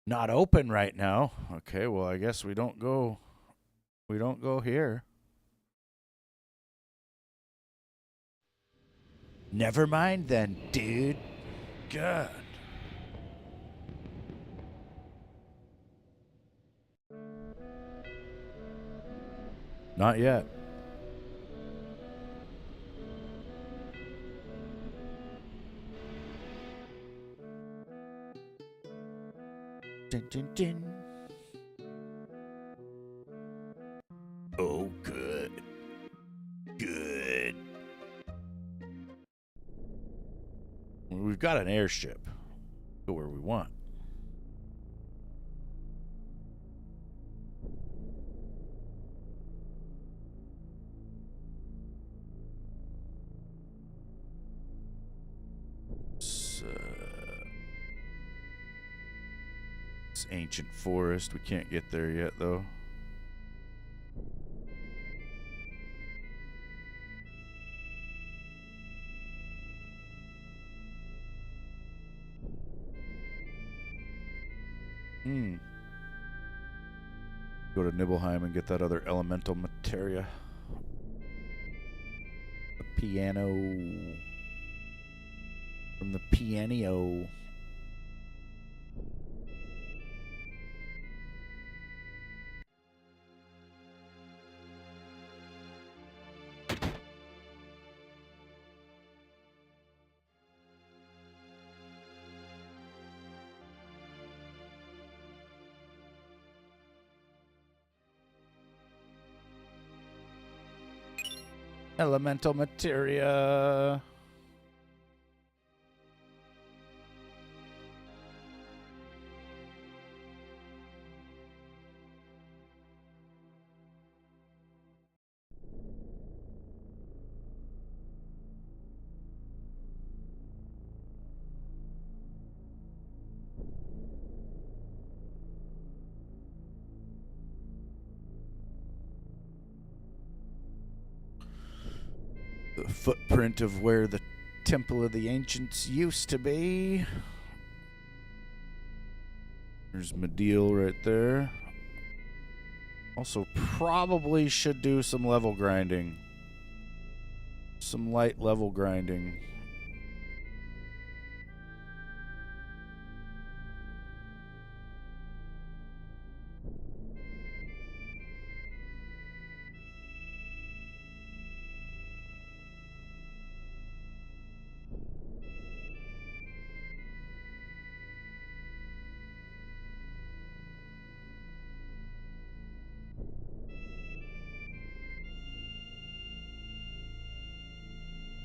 not open right now. Okay, well, I guess we don't go here. Never mind then, dude. God. Not yet. Dun, dun, dun. Oh, good. Good. We've got an airship. Go where we want. This ancient forest. We can't get there yet, though. Go to Nibelheim and get that other elemental materia. The piano. From the piano. Elemental materia. The footprint of where the Temple of the Ancients used to be. There's Mediel right there. Also, probably should do some level grinding. Some light level grinding.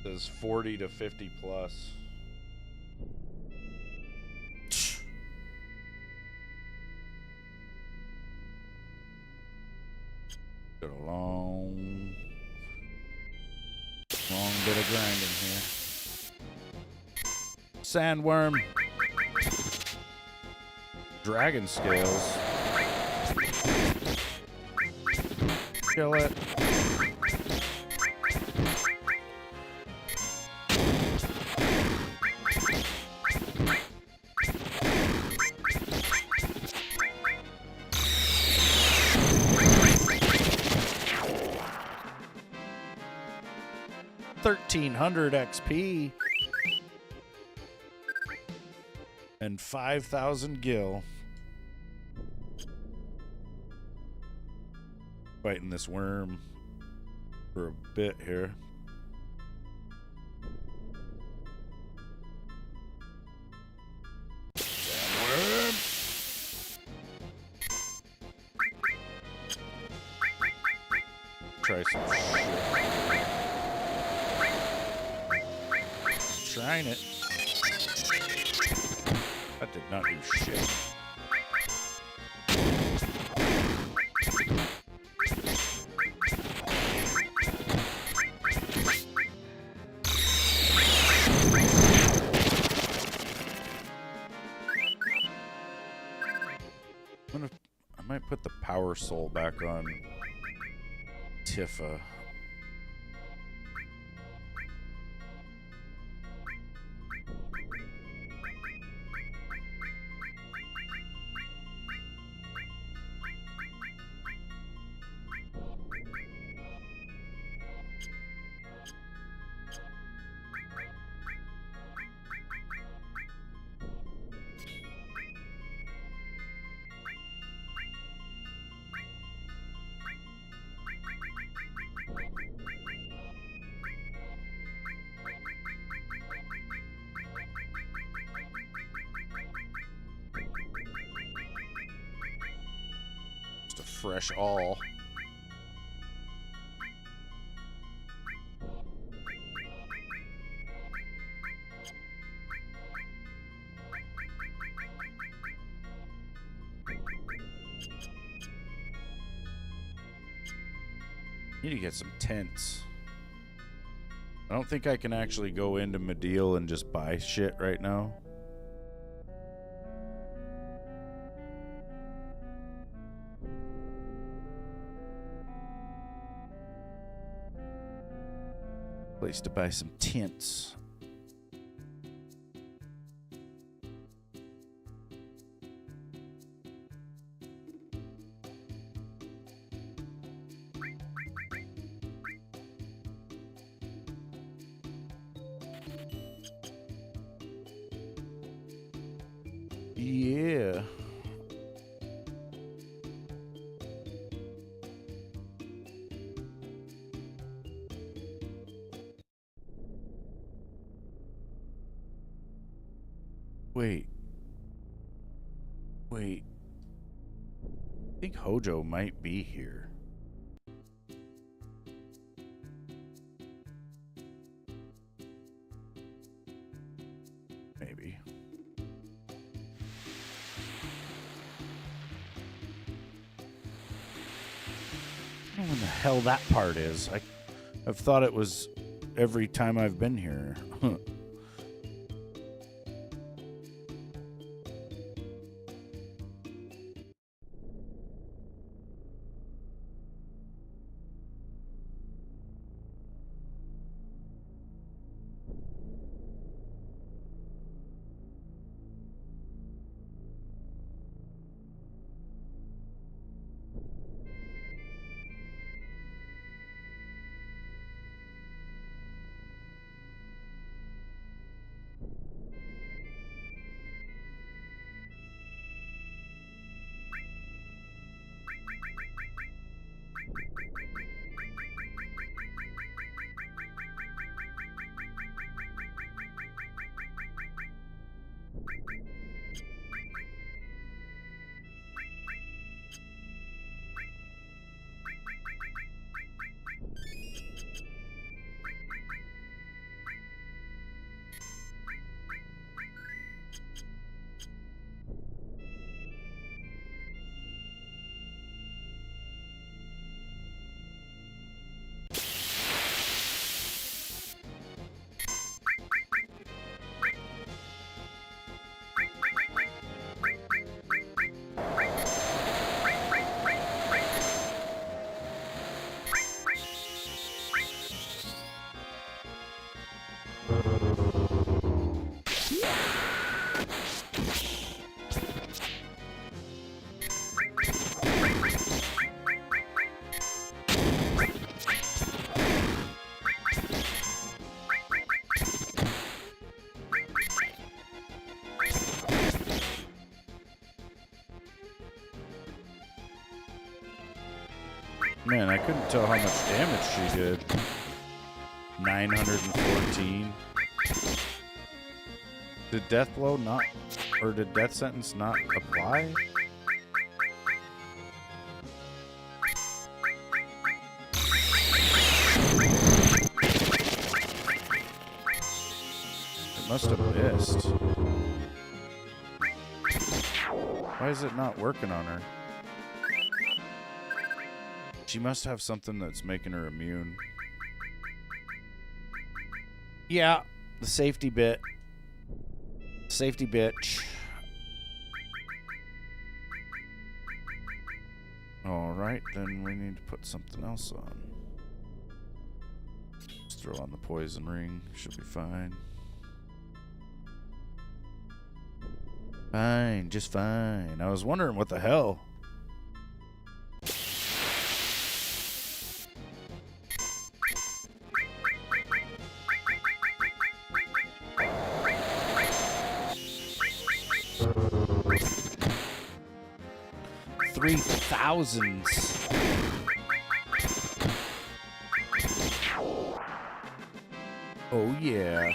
Says 40 to 50 plus. bit of grinding here. Sandworm. Dragon scales. Kill it. $1,300 XP and 5,000 gil. Fighting this worm for a bit here. Worm. Try some shit. Trying it. That did not do shit. I might put the power soul back on Tifa. Just a fresh all. Need to get some tents. I don't think I can actually go into Mediel and just buy shit right now. Place to buy some tents. Yeah. Wait. I think Hojo might be here. Maybe. I don't know when the hell that part is. I've thought it was every time I've been here. Man, I couldn't tell how much damage she did. 914. Did death blow not, or did death sentence not apply? It must have missed. Why is it not working on her? She must have something that's making her immune. Yeah, the safety bit. Safety bitch. Alright, then we need to put something else on. Just throw on the poison ring. Should be fine. Fine, just fine. I was wondering what the hell. Thousands. Oh yeah.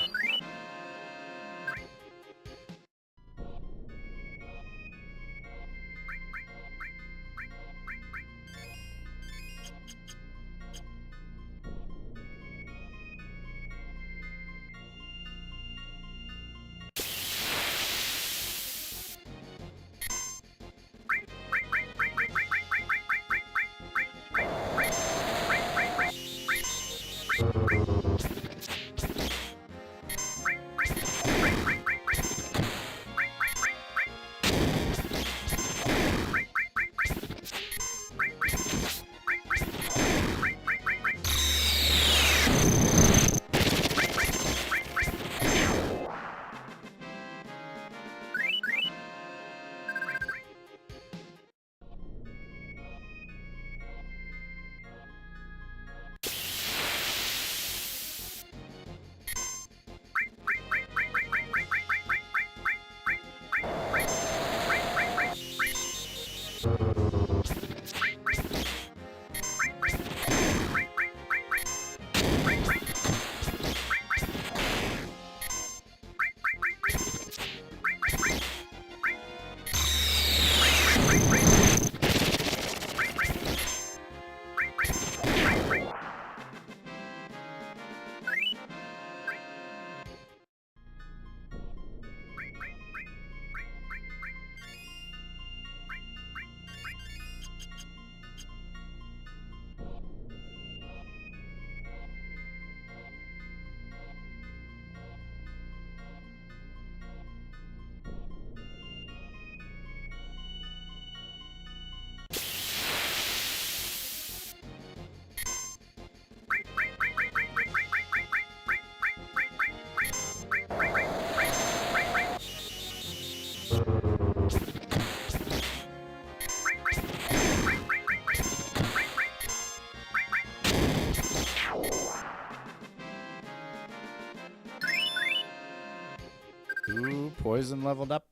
Ooh, poison leveled up.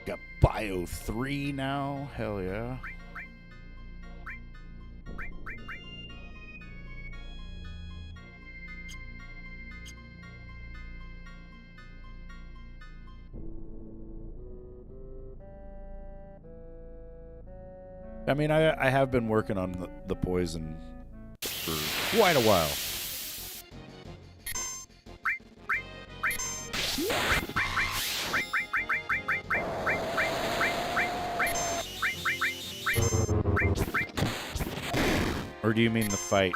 Got Bio 3 now. Hell yeah. I mean, I have been working on the poison for quite a while. Or do you mean the fight?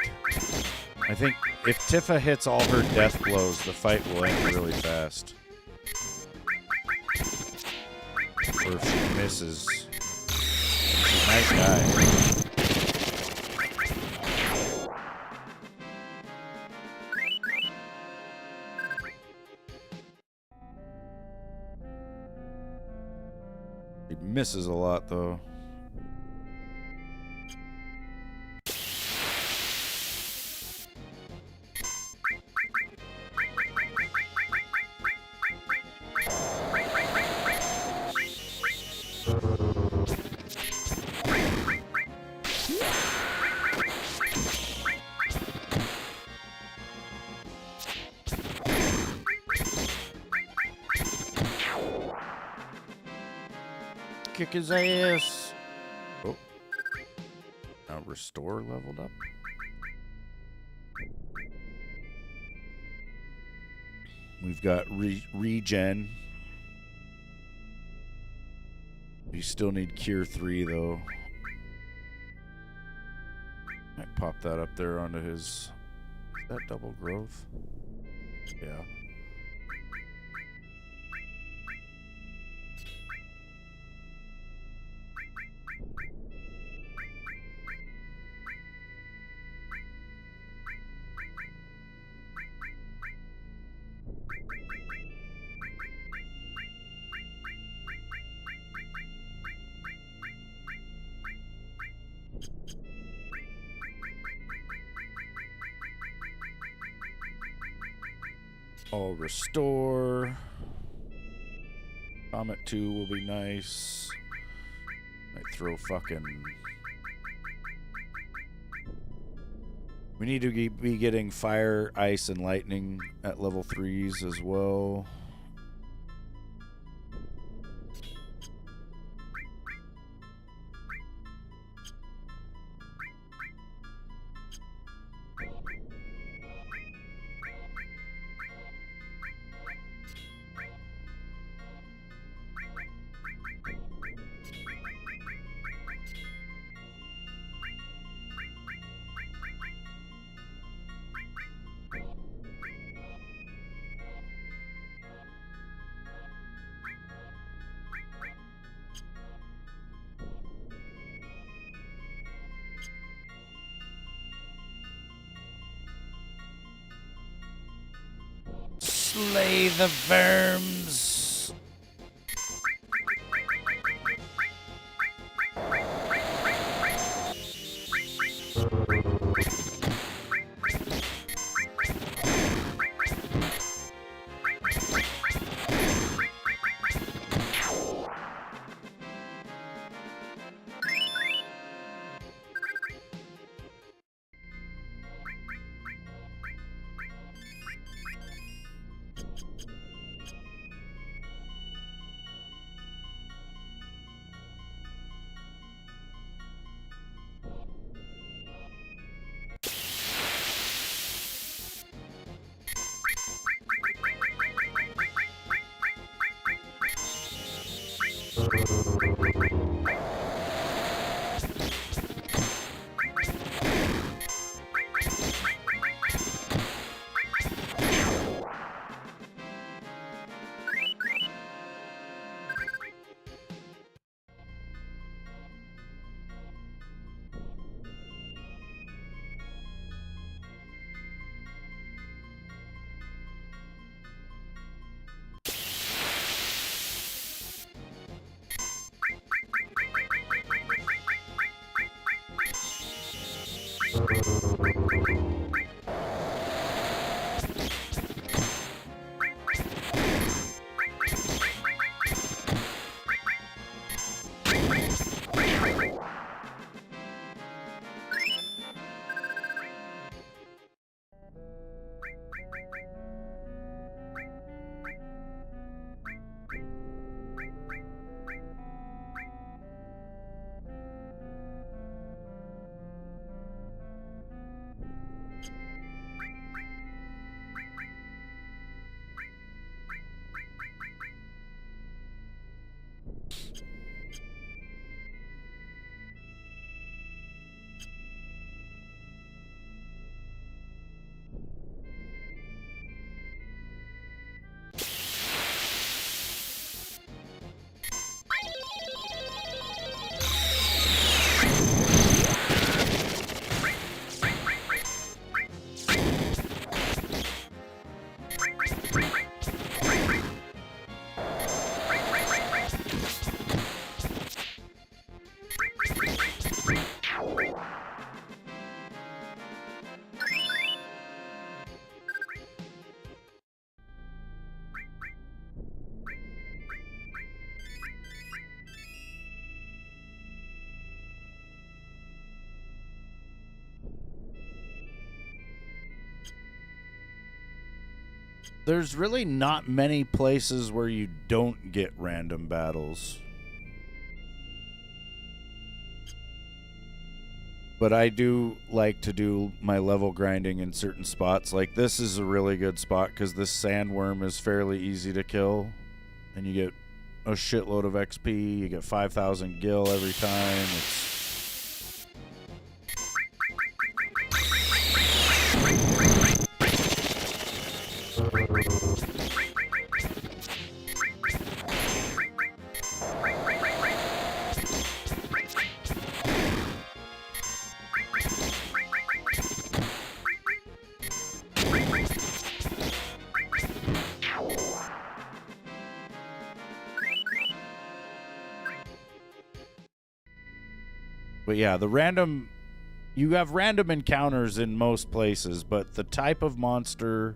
I think if Tifa hits all her death blows, the fight will end really fast. Or if she misses, she might die. misses a lot, though. Kick his ass. Oh. Now restore leveled up. We've got regen. We still need cure 3 though. Might pop that up there onto his. Is that double growth? Yeah. I'll restore. Comet 2 will be nice. Might throw fucking... We need to be getting fire, ice, and lightning at level 3s as well. Slay the verms. There's really not many places where you don't get random battles. But I do like to do my level grinding in certain spots. Like this is a really good spot because this sandworm is fairly easy to kill. And you get a shitload of XP. You get 5,000 gil every time. But yeah, you have random encounters in most places, but the type of monster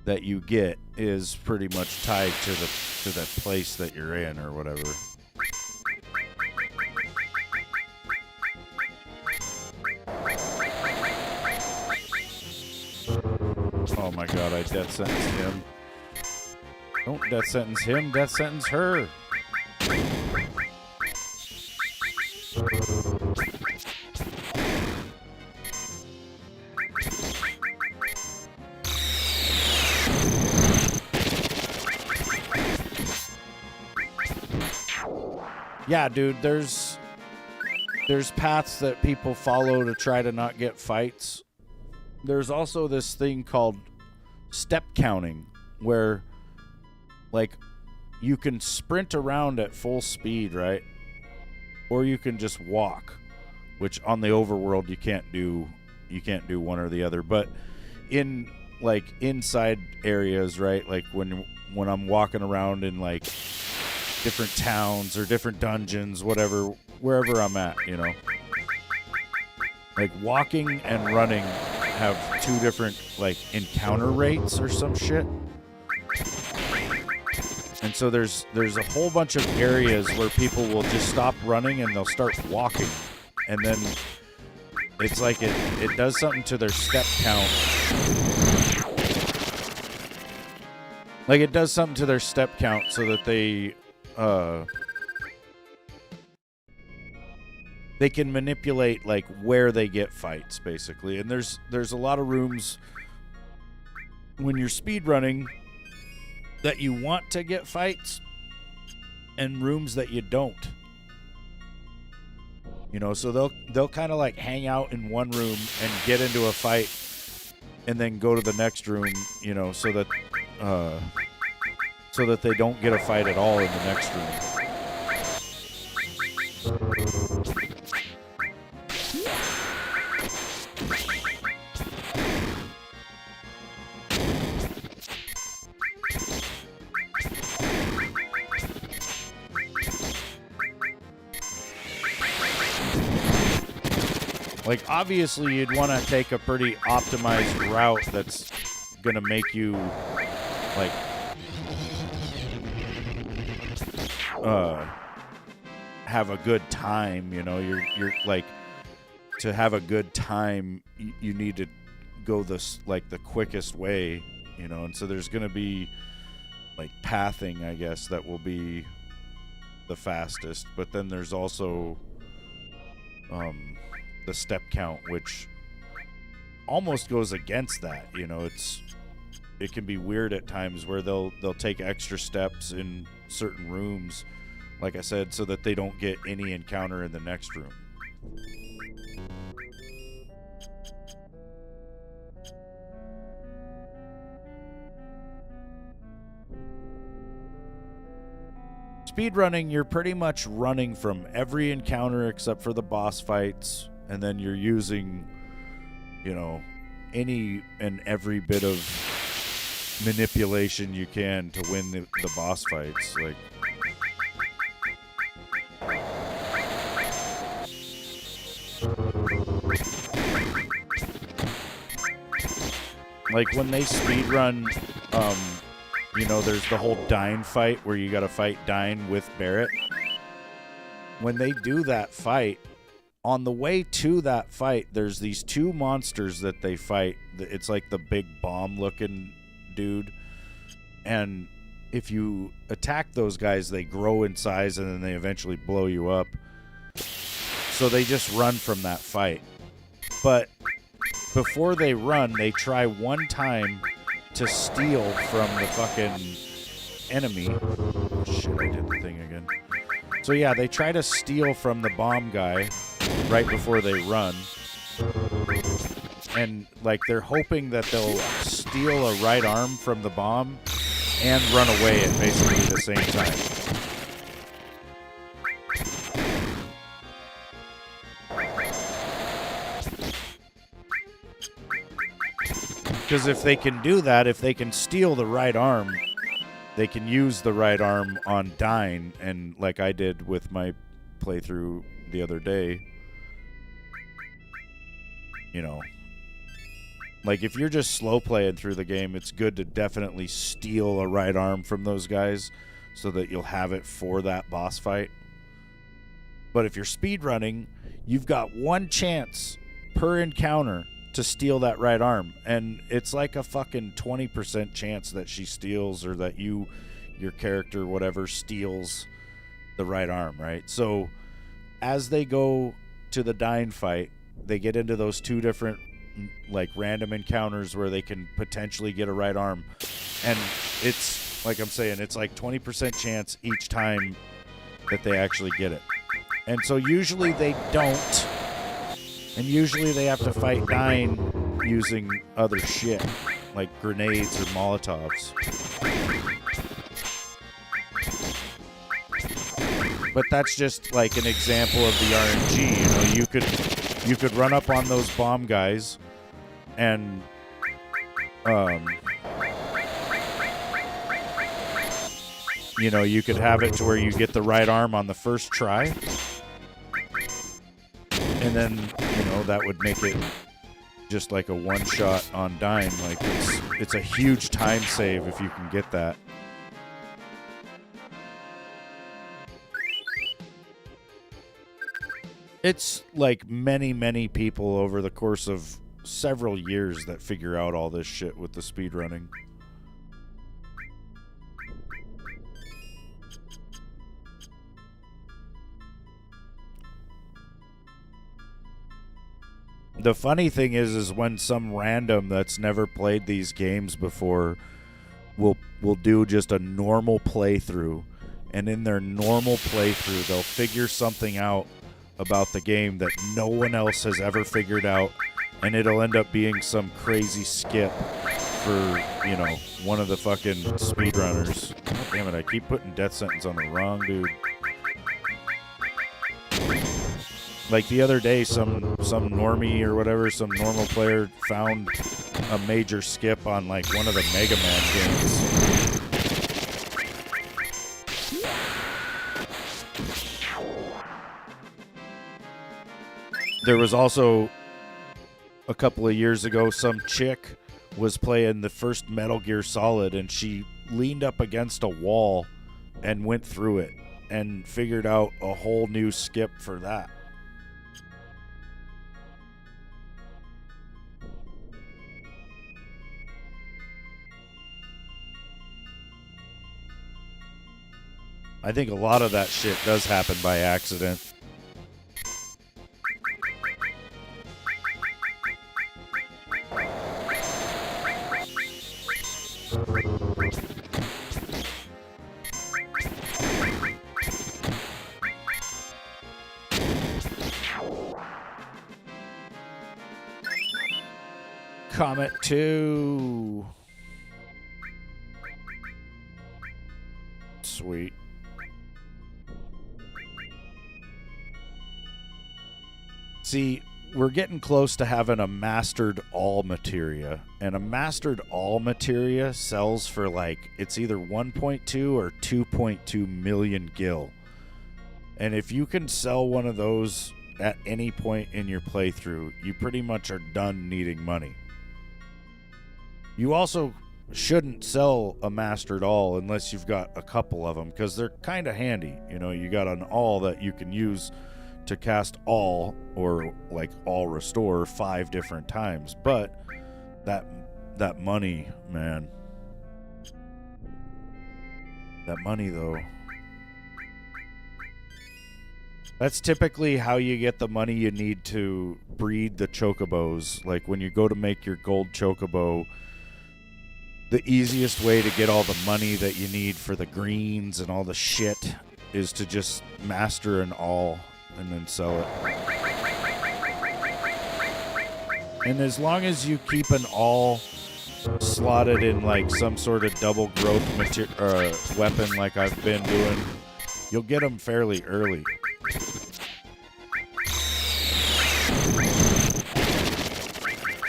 that you get is pretty much tied to the place that you're in or whatever. Oh my god, I death sentenced him. Don't death sentence him, death sentence her. Yeah, dude, there's paths that people follow to try to not get fights. There's also this thing called step counting where like you can sprint around at full speed, right? Or you can just walk, which on the overworld you can't do one or the other. But in like inside areas, right? Like when I'm walking around in like different towns or different dungeons, whatever, wherever I'm at, you know. Like walking and running have two different like encounter rates or some shit. And so there's a whole bunch of areas where people will just stop running and they'll start walking. And then it's like it does something to their step count. Like it does something to their step count so that they can manipulate like where they get fights basically. And there's a lot of rooms when you're speedrunning that you want to get fights and rooms that you don't. You know, so they'll kind of like hang out in one room and get into a fight and then go to the next room, you know, so that they don't get a fight at all in the next room. Like, obviously, you'd want to take a pretty optimized route that's going to make you, like, have a good time, you know. You're like, to have a good time, you need to go the quickest way, you know. And so there's going to be, like, pathing, I guess, that will be the fastest. But then there's also, the step count, which almost goes against that, you know. It can be weird at times where they'll take extra steps in certain rooms, like I said, so that they don't get any encounter in the next room. Speedrunning, you're pretty much running from every encounter except for the boss fights. And then you're using, you know, any and every bit of manipulation you can to win the boss fights. Like when they speedrun, you know, there's the whole Dine fight where you gotta fight Dine with Barrett. When they do that fight, on the way to that fight, there's these two monsters that they fight. It's like the big bomb-looking dude. And if you attack those guys, they grow in size and then they eventually blow you up. So they just run from that fight. But before they run, they try one time to steal from the fucking enemy. Oh, shit, I did the thing again. So yeah, they try to steal from the bomb guy right before they run. And like they're hoping that they'll steal a right arm from the bomb and run away at basically the same time. Because if they can do that, if they can steal the right arm, they can use the right arm on dying, and like I did with my playthrough the other day, you know, like if you're just slow playing through the game, it's good to definitely steal a right arm from those guys so that you'll have it for that boss fight. But if you're speedrunning, you've got one chance per encounter to steal that right arm, and it's like a fucking 20% chance that she steals, or that your character, whatever, steals the right arm, right? So as they go to the dying fight, they get into those two different like random encounters where they can potentially get a right arm, and it's like I'm saying, it's like 20% chance each time that they actually get it. And so usually they don't. And usually they have to fight dying using other shit, like grenades or Molotovs. But that's just like an example of the RNG. You know, you could run up on those bomb guys and you know, you could have it to where you get the right arm on the first try. And then, you know, that would make it just like a one-shot on dying. Like, it's a huge time save if you can get that. It's like many, many people over the course of several years that figure out all this shit with the speedrunning. The funny thing is when some random that's never played these games before will do just a normal playthrough, and in their normal playthrough they'll figure something out about the game that no one else has ever figured out, and it'll end up being some crazy skip for, you know, one of the fucking speedrunners. God damn it, I keep putting death sentence on the wrong dude. Like the other day, some normie or whatever, some normal player found a major skip on like one of the Mega Man games. There was also a couple of years ago, some chick was playing the first Metal Gear Solid, and she leaned up against a wall and went through it and figured out a whole new skip for that. I think a lot of that shit does happen by accident. Comet 2. Sweet. See, we're getting close to having a mastered all materia, and a mastered all materia sells for like, it's either 1.2 or 2.2 million gil. And if you can sell one of those at any point in your playthrough, you pretty much are done needing money. You also shouldn't sell a mastered all unless you've got a couple of them, because they're kind of handy. You know, you got an all that you can use to cast all, or like all restore 5 different times. But that money, man, That money, though. That's typically how you get the money you need to breed the chocobos. Like when you go to make your gold chocobo, the easiest way to get all the money that you need for the greens and all the shit is to just master an all and then sell it. And as long as you keep an all slotted in like some sort of double growth weapon like I've been doing, you'll get them fairly early.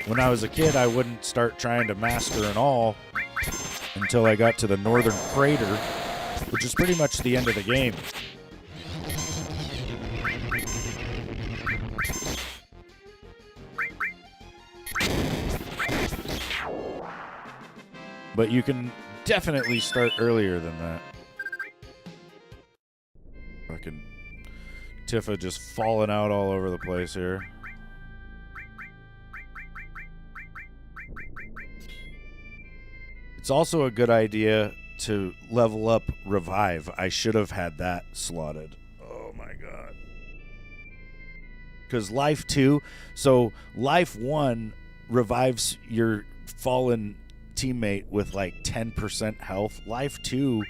When I was a kid, I wouldn't start trying to master an all until I got to the northern crater, which is pretty much the end of the game. But you can definitely start earlier than that. Fucking Tifa just falling out all over the place here. It's also a good idea to level up Revive. I should have had that slotted. Oh my god. Because Life 2, so Life 1 revives your fallen teammate with like 10% health. Life 2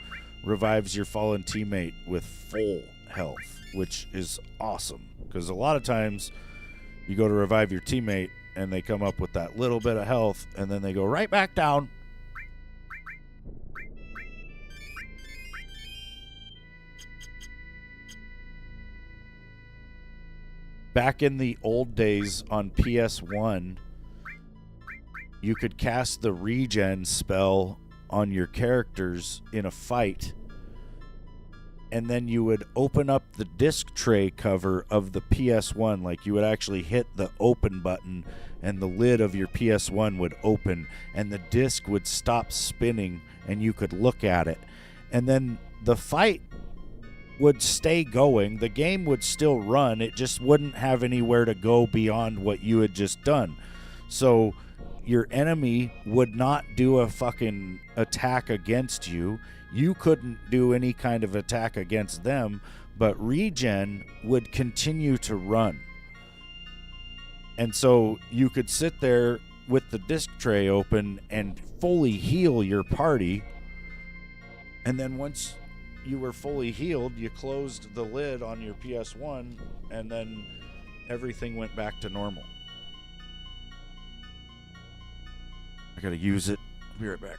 revives your fallen teammate with full health, which is awesome. Because a lot of times you go to revive your teammate and they come up with that little bit of health and then they go right back down. Back in the old days on PS1, you could cast the regen spell on your characters in a fight, and then you would open up the disc tray cover of the PS1. Like you would actually hit the open button and the lid of your PS1 would open and the disc would stop spinning and you could look at it. And then the fight would stay going. The game would still run. It just wouldn't have anywhere to go beyond what you had just done. So your enemy would not do a fucking attack against you. You couldn't do any kind of attack against them, but regen would continue to run. And so you could sit there with the disc tray open and fully heal your party. And then once you were fully healed, you closed the lid on your PS1, and then everything went back to normal. I gotta use it. I'll be right back.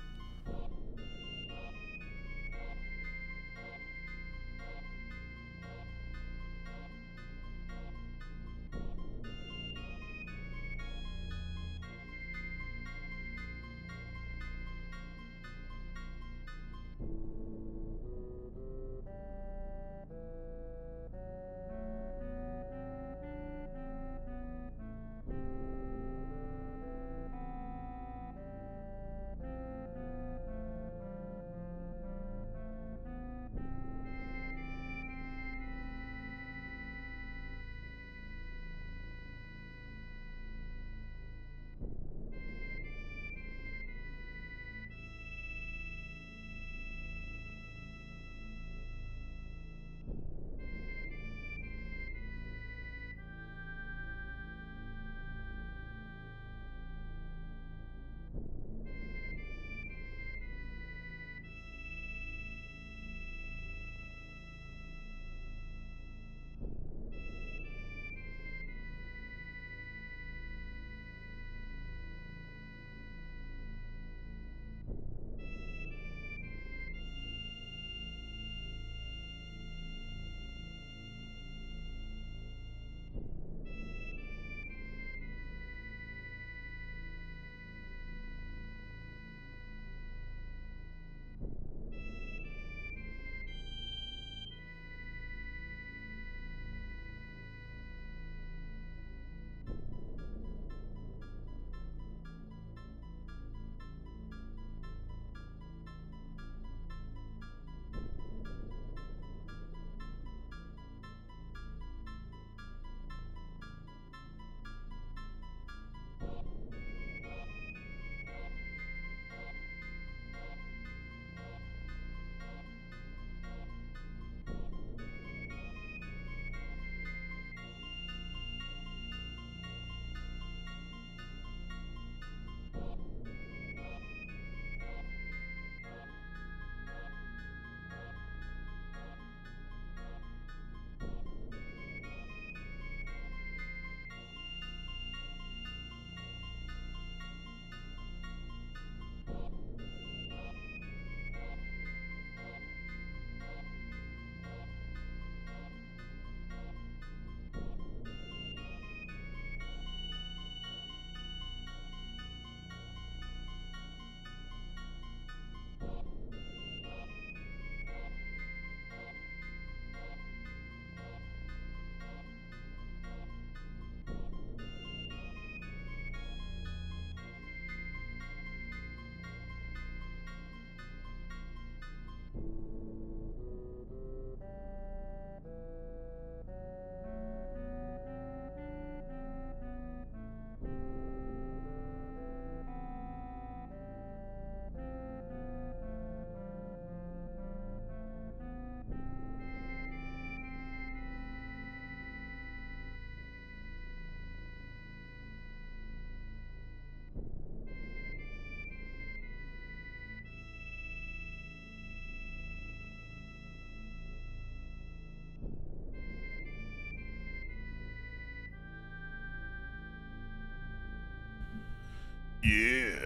Yeah.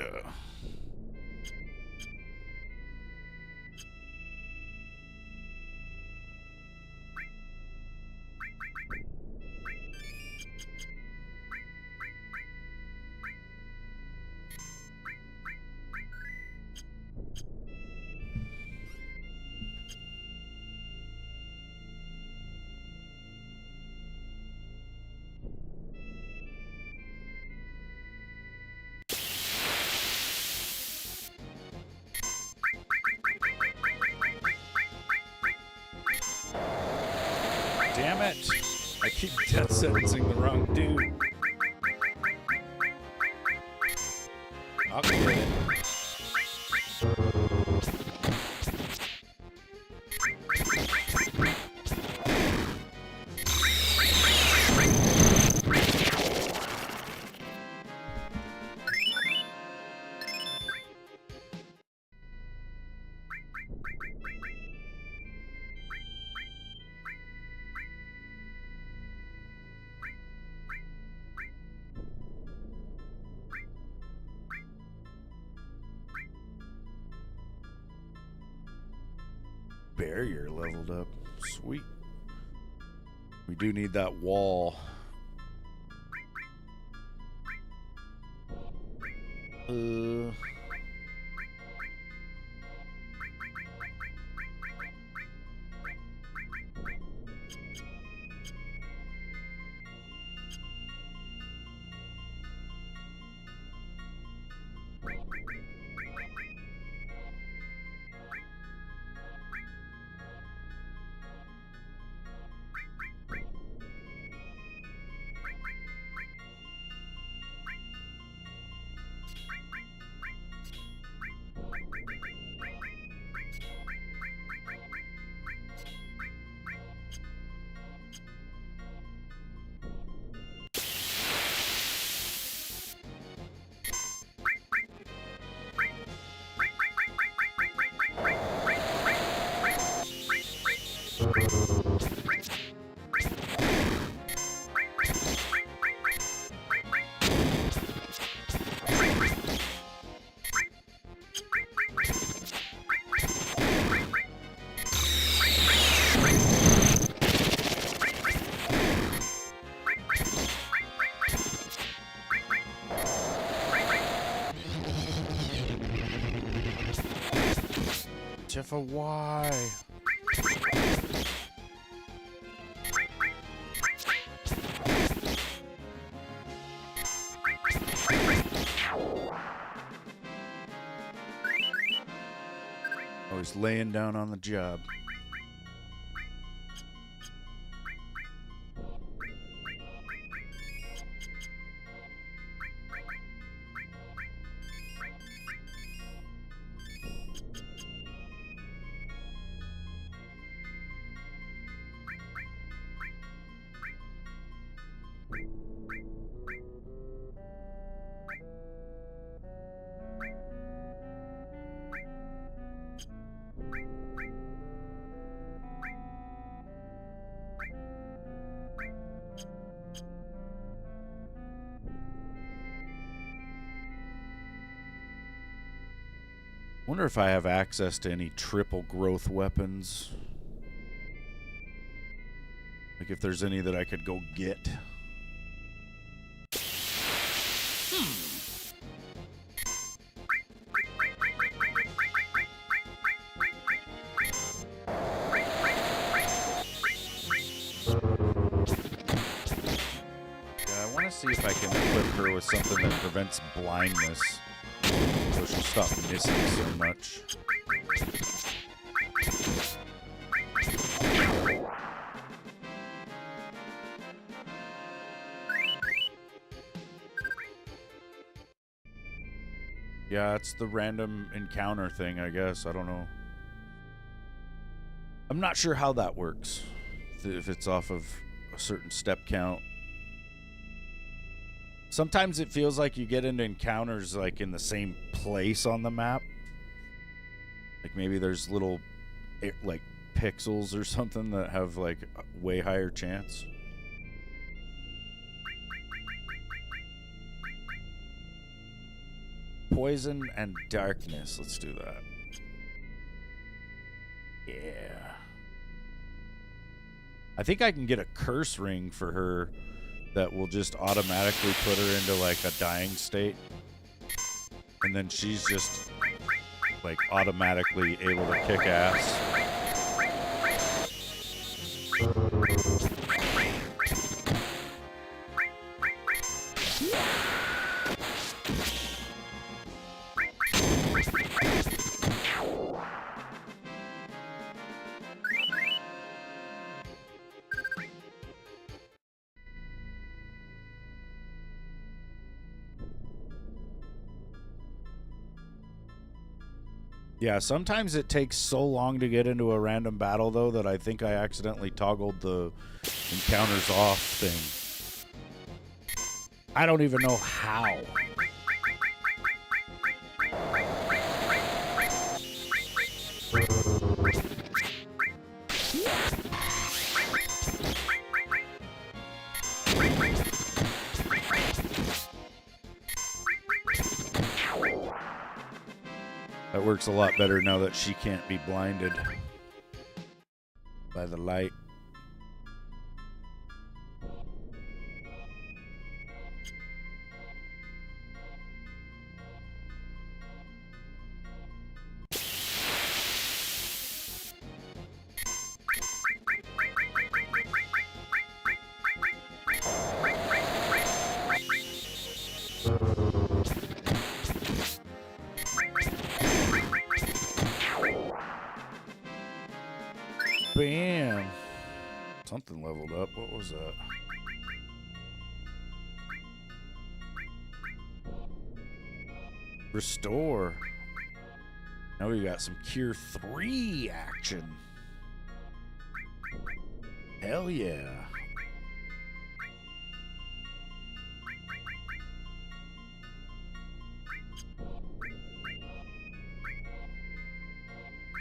Damn it! I keep death sentencing the wrong dude. I'll get it. Barrier leveled up. Sweet. We do need that wall. Jeffa, why? Oh, he's laying down on the job. Wonder if I have access to any triple growth weapons. Like if there's any that I could go get. Yeah, I want to see if I can equip her with something that prevents blindness. So she'll stop missing so much. Yeah, it's the random encounter thing, I guess. I don't know. I'm not sure how that works. If it's off of a certain step count. Sometimes it feels like you get into encounters like in the same place on the map. Like maybe there's little like pixels or something that have like a way higher chance. poison, and darkness. Let's do that. Yeah. I think I can get a curse ring for her that will just automatically put her into like a dying state. And then she's just like automatically able to kick ass. Yeah, sometimes it takes so long to get into a random battle, though, that I think I accidentally toggled the encounters off thing. I don't even know how. That works a lot better now that she can't be blinded by the light. Bam! Something leveled up. What was that? Restore. Now we got some Cure 3 action. Hell yeah.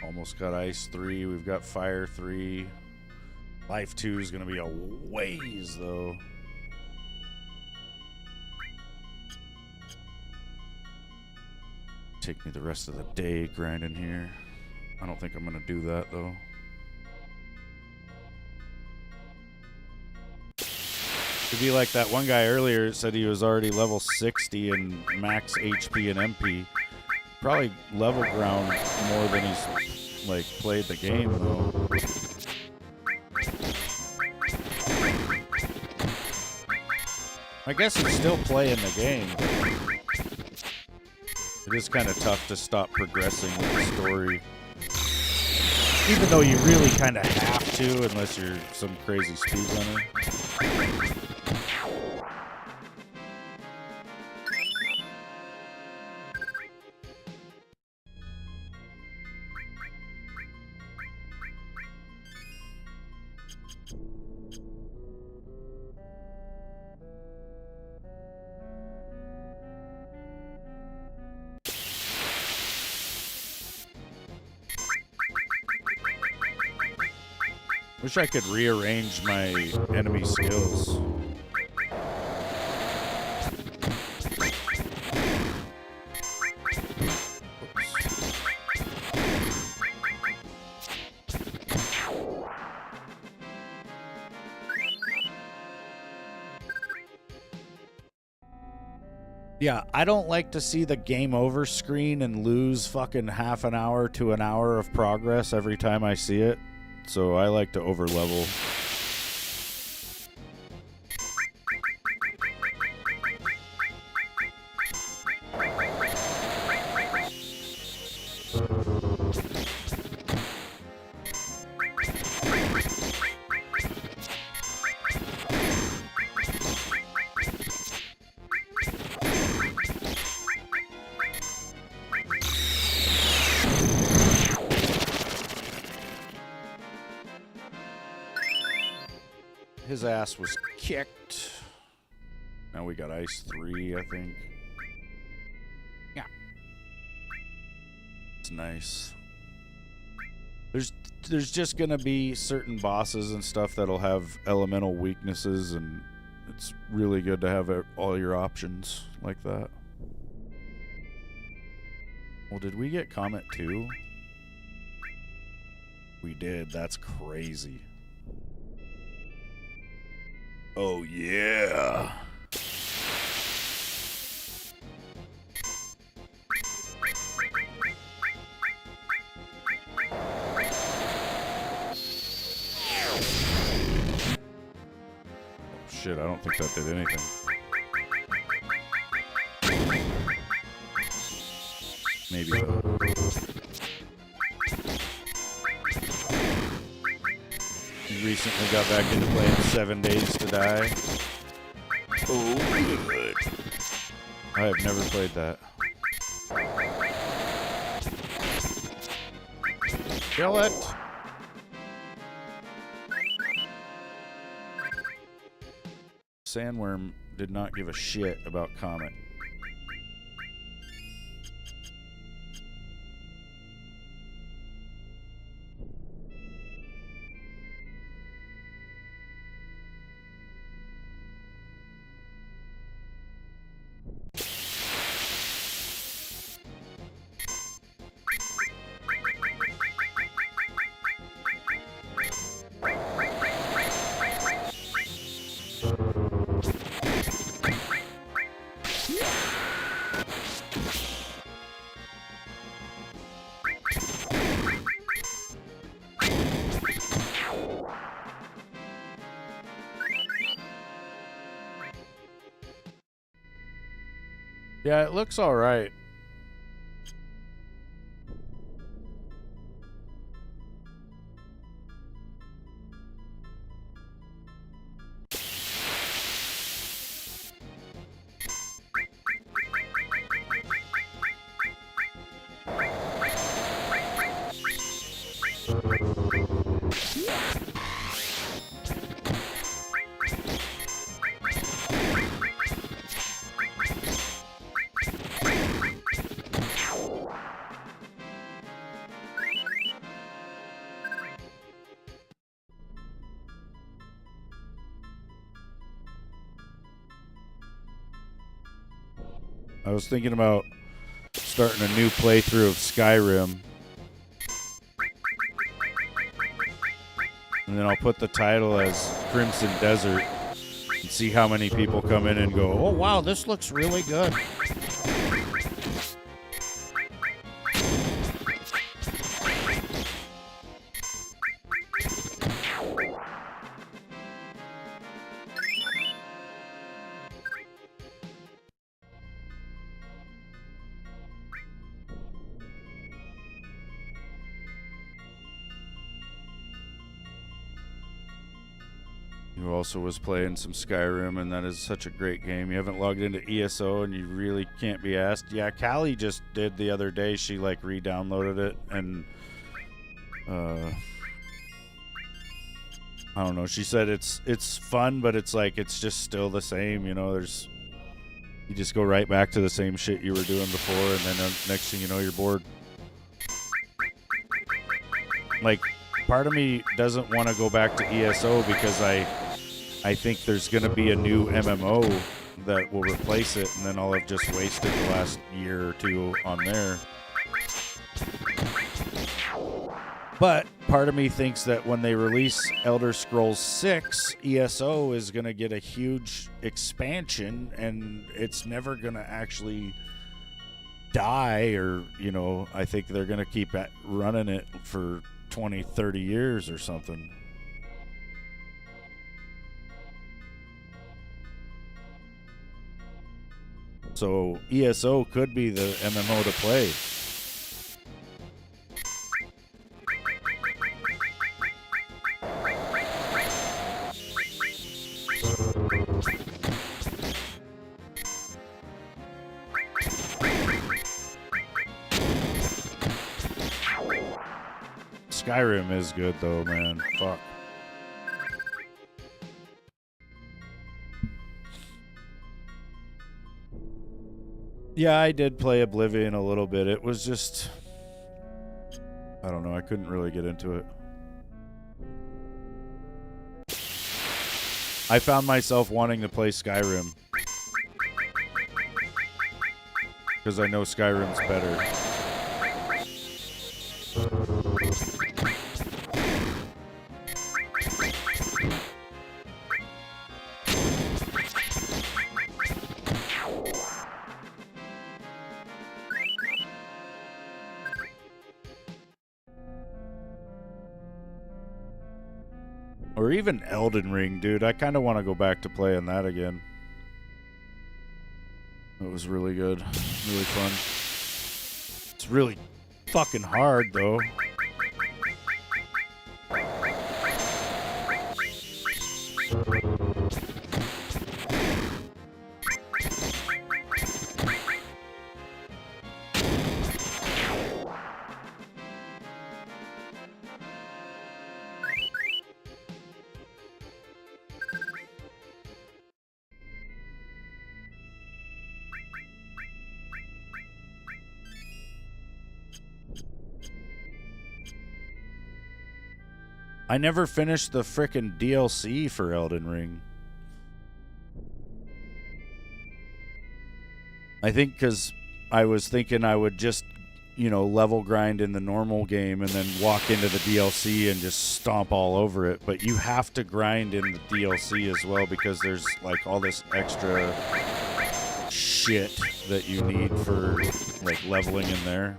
Almost got Ice 3. We've got Fire 3. Life 2 is going to be a ways, though. Take me the rest of the day grinding here. I don't think I'm going to do that, though. It'd be like that one guy earlier said he was already level 60 and max HP and MP. Probably level ground more than he's like played the game though. I guess he's still playing the game. It is kind of tough to stop progressing with the story. Even though you really kind of have to, unless you're some crazy speedrunner. Wish I could rearrange my enemy skills. Yeah, I don't like to see the game over screen and lose fucking half an hour to an hour of progress every time I see it. So I like to over level. His ass was kicked. Now we got Ice 3, I think. Yeah. It's nice. There's just gonna be certain bosses and stuff that'll have elemental weaknesses, and it's really good to have all your options like that. Well, did we get Comet 2? We did. That's crazy. Oh, yeah. Shit, I don't think that did anything. Maybe though. Recently got back into playing 7 Days to Die. Oh, good. I have never played that. Kill it! Sandworm did not give a shit about Comet. Yeah, it looks all right. I was thinking about starting a new playthrough of Skyrim. And then I'll put the title as Crimson Desert and see how many people come in and go, oh, wow, this looks really good. Who also was playing some Skyrim, and that is such a great game. You haven't logged into ESO, and you really can't be asked. Yeah, Callie just did the other day. She like re-downloaded it, and I don't know. She said it's fun, but it's like it's just still the same. You know, you just go right back to the same shit you were doing before, and then next thing you know, you're bored. Like, part of me doesn't want to go back to ESO because I think there's going to be a new MMO that will replace it, and then I'll have just wasted the last year or two on there. But part of me thinks that when they release Elder Scrolls 6, ESO is going to get a huge expansion, and it's never going to actually die, or, you know, I think they're going to keep running it for 20, 30 years or something. So ESO could be the MMO to play. Skyrim is good though, man. Fuck. Yeah, I did play Oblivion a little bit. It was just, I don't know, I couldn't really get into it. I found myself wanting to play Skyrim because I know Skyrim's better. Or even Elden Ring, dude. I kind of want to go back to playing that again. It was really good. Really fun. It's really fucking hard, though. I never finished the frickin' DLC for Elden Ring. I think because I was thinking I would just, you know, level grind in the normal game and then walk into the DLC and just stomp all over it. But you have to grind in the DLC as well because there's like all this extra shit that you need for like leveling in there.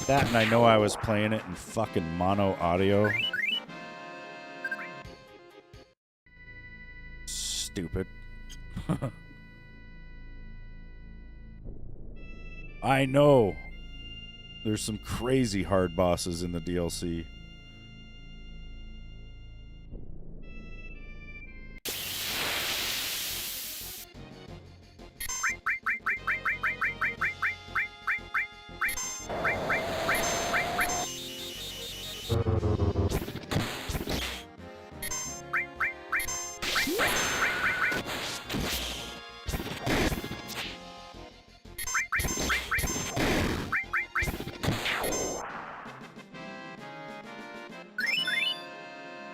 That, and I know I was playing it in fucking mono audio. Stupid. I know. There's some crazy hard bosses in the DLC.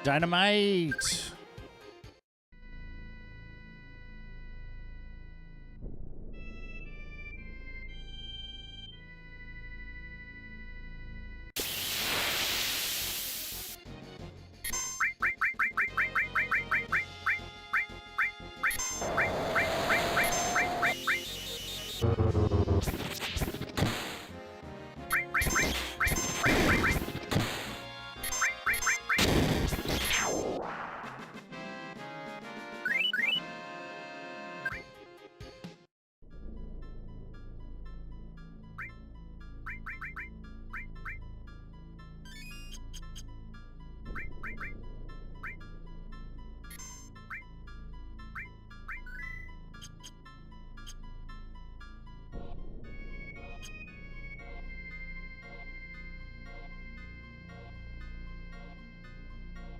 Dynamite!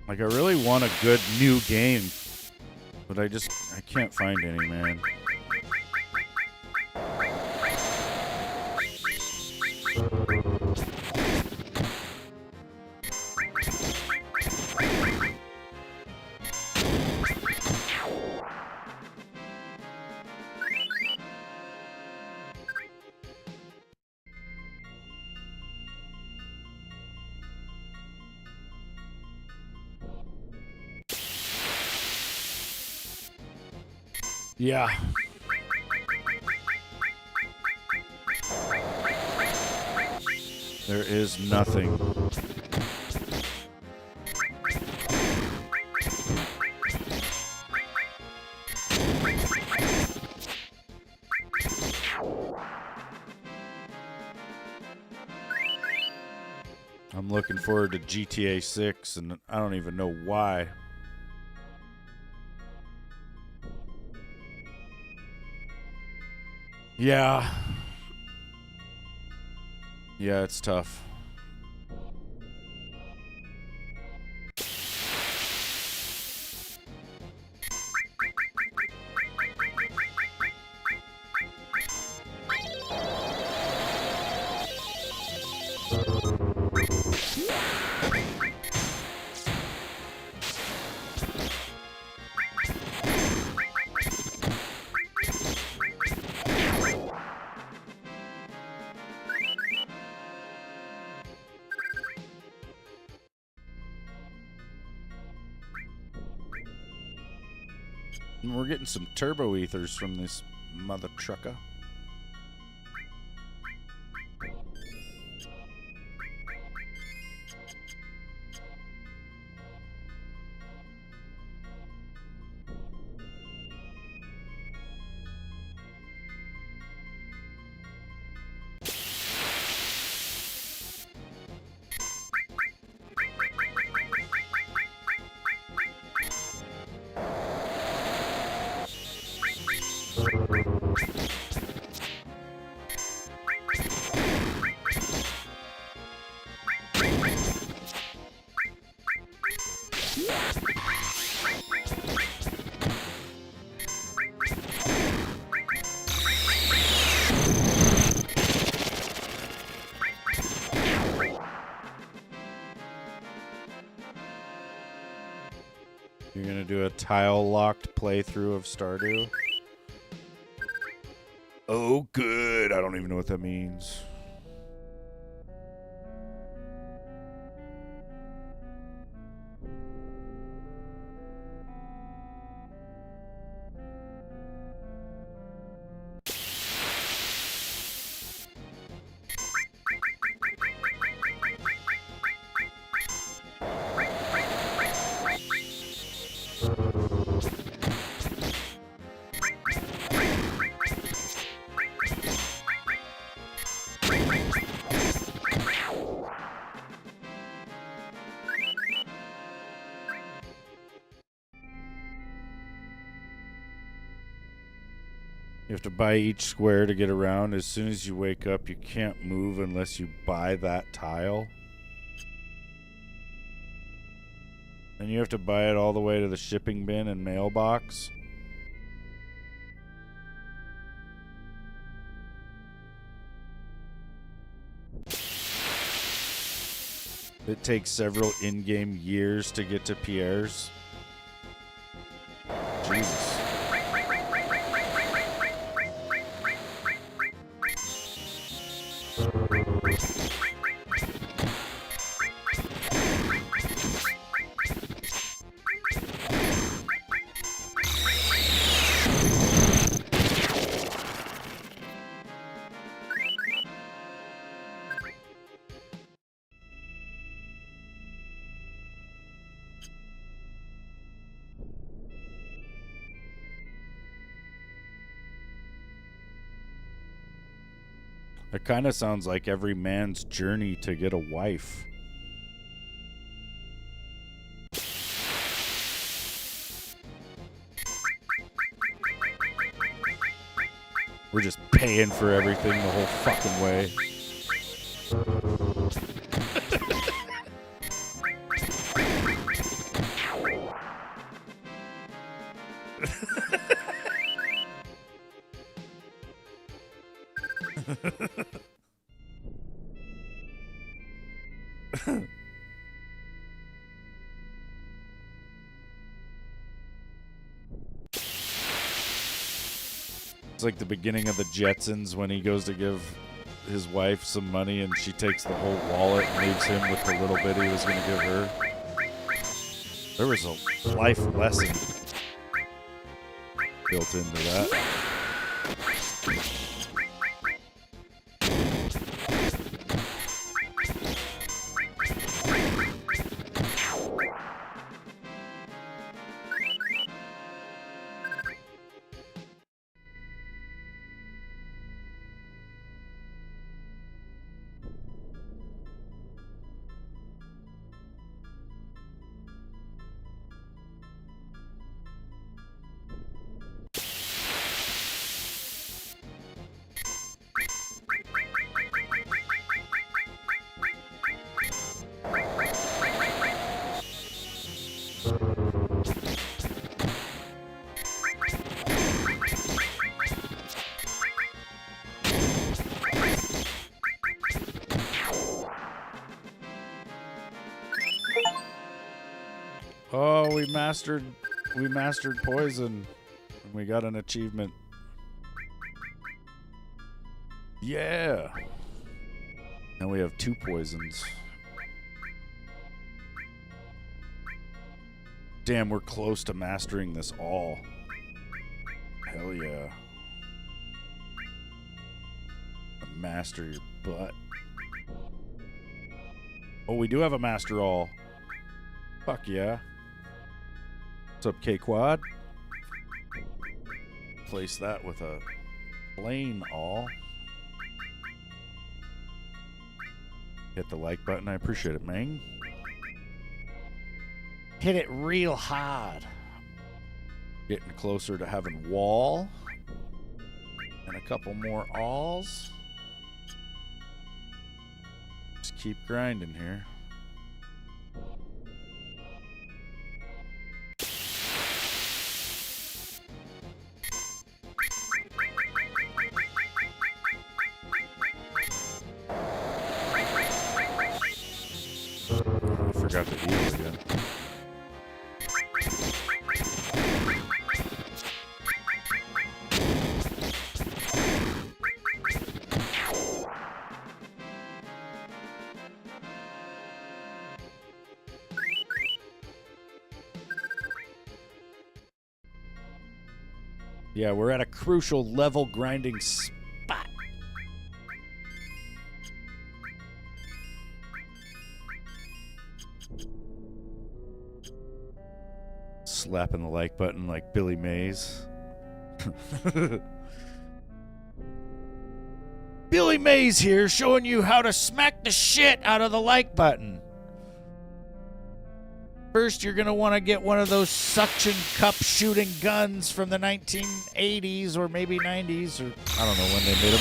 Like, I really want a good new game, but I can't find any, man. Yeah. There is nothing. I'm looking forward to GTA 6, and I don't even know why. Yeah. Yeah, it's tough. And we're getting some turbo ethers from this mother trucker. do a tile-locked playthrough of Stardew. Oh, good. I don't even know what that means. You have to buy each square to get around. As soon as you wake up, you can't move unless you buy that tile. And you have to buy it all the way to the shipping bin and mailbox. It takes several in-game years to get to Pierre's. Jesus. It kind of sounds like every man's journey to get a wife. We're just paying for everything the whole fucking way. It's like the beginning of the Jetsons when he goes to give his wife some money and she takes the whole wallet and leaves him with the little bit he was going to give her. There was a life lesson built into that. Oh, we mastered poison, and we got an achievement. Yeah. Now we have 2 poisons. Damn, we're close to mastering this all. Hell yeah. Master your butt. Oh, we do have a master all. Fuck yeah. What's up, K-Quad? Place that with a plain all. Hit the like button. I appreciate it, man. Hit it real hard. Getting closer to having wall. And a couple more alls. Just keep grinding here. I forgot to heal again. Yeah, we're at a crucial level grinding spot. Slapping the like button like Billy Mays. Billy Mays here, showing you how to smack the shit out of the like button. First, you're going to want to get one of those suction cup shooting guns from the 1980s or maybe 90s, or I don't know when they made them.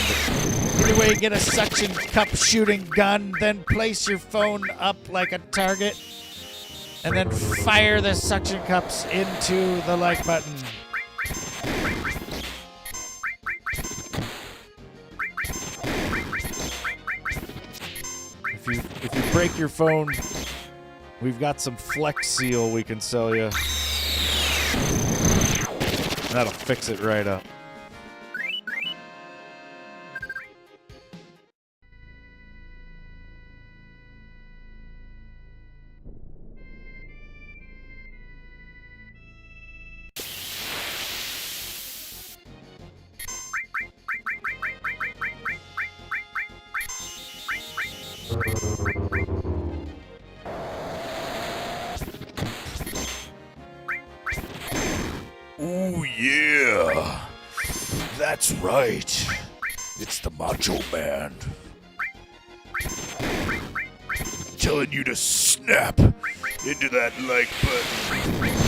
But either way, get a suction cup shooting gun, then place your phone up like a target, and then fire the suction cups into the like button. If you break your phone, we've got some Flex Seal we can sell you. That'll fix it right up. Oh yeah, that's right. It's the Macho Man. Telling you to snap into that like button.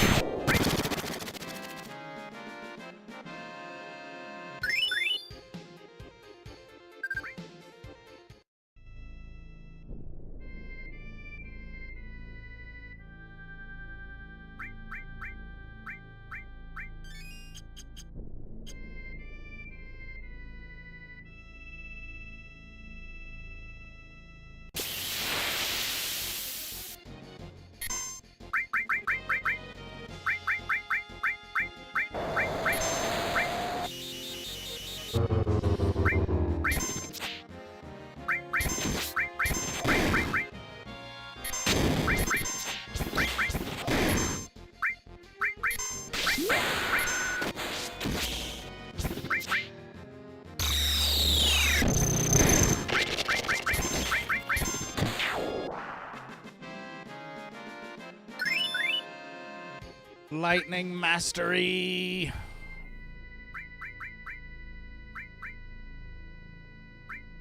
Lightning mastery.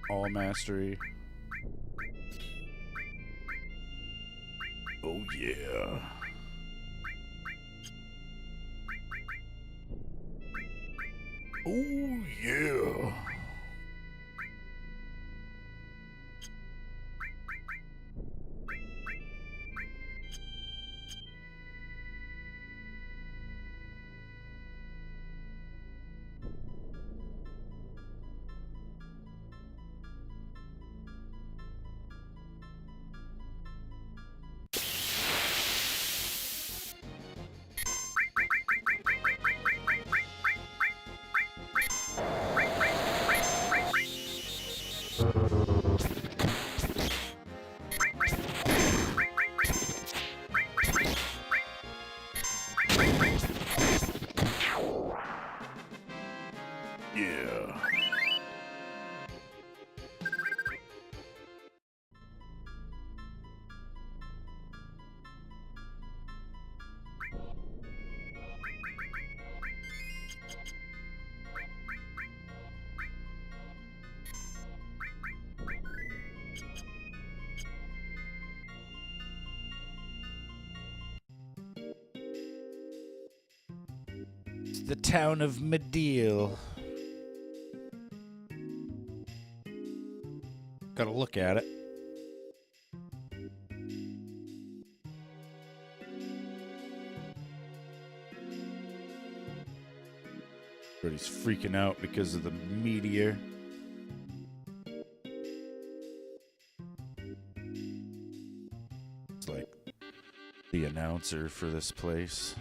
All mastery. Oh yeah. Oh yeah. Yeah. It's the town of Medill. Gotta look at it. Everybody's freaking out because of the meteor. It's like the announcer for this place.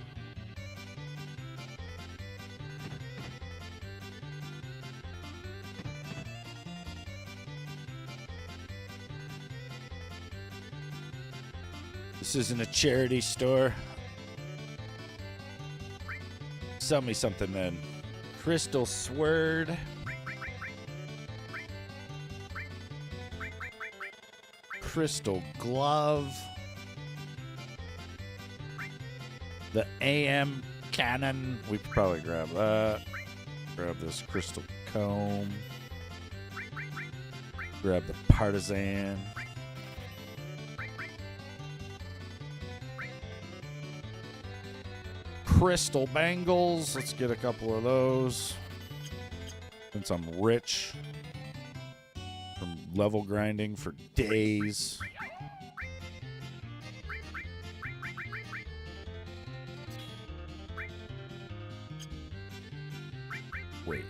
This isn't a charity store. Sell me something then. Crystal sword. Crystal glove. The AM cannon. We could probably grab that. Grab this crystal comb. Grab the partisan. Crystal bangles. Let's get a couple of those. Since I'm rich from level grinding for days. Wait.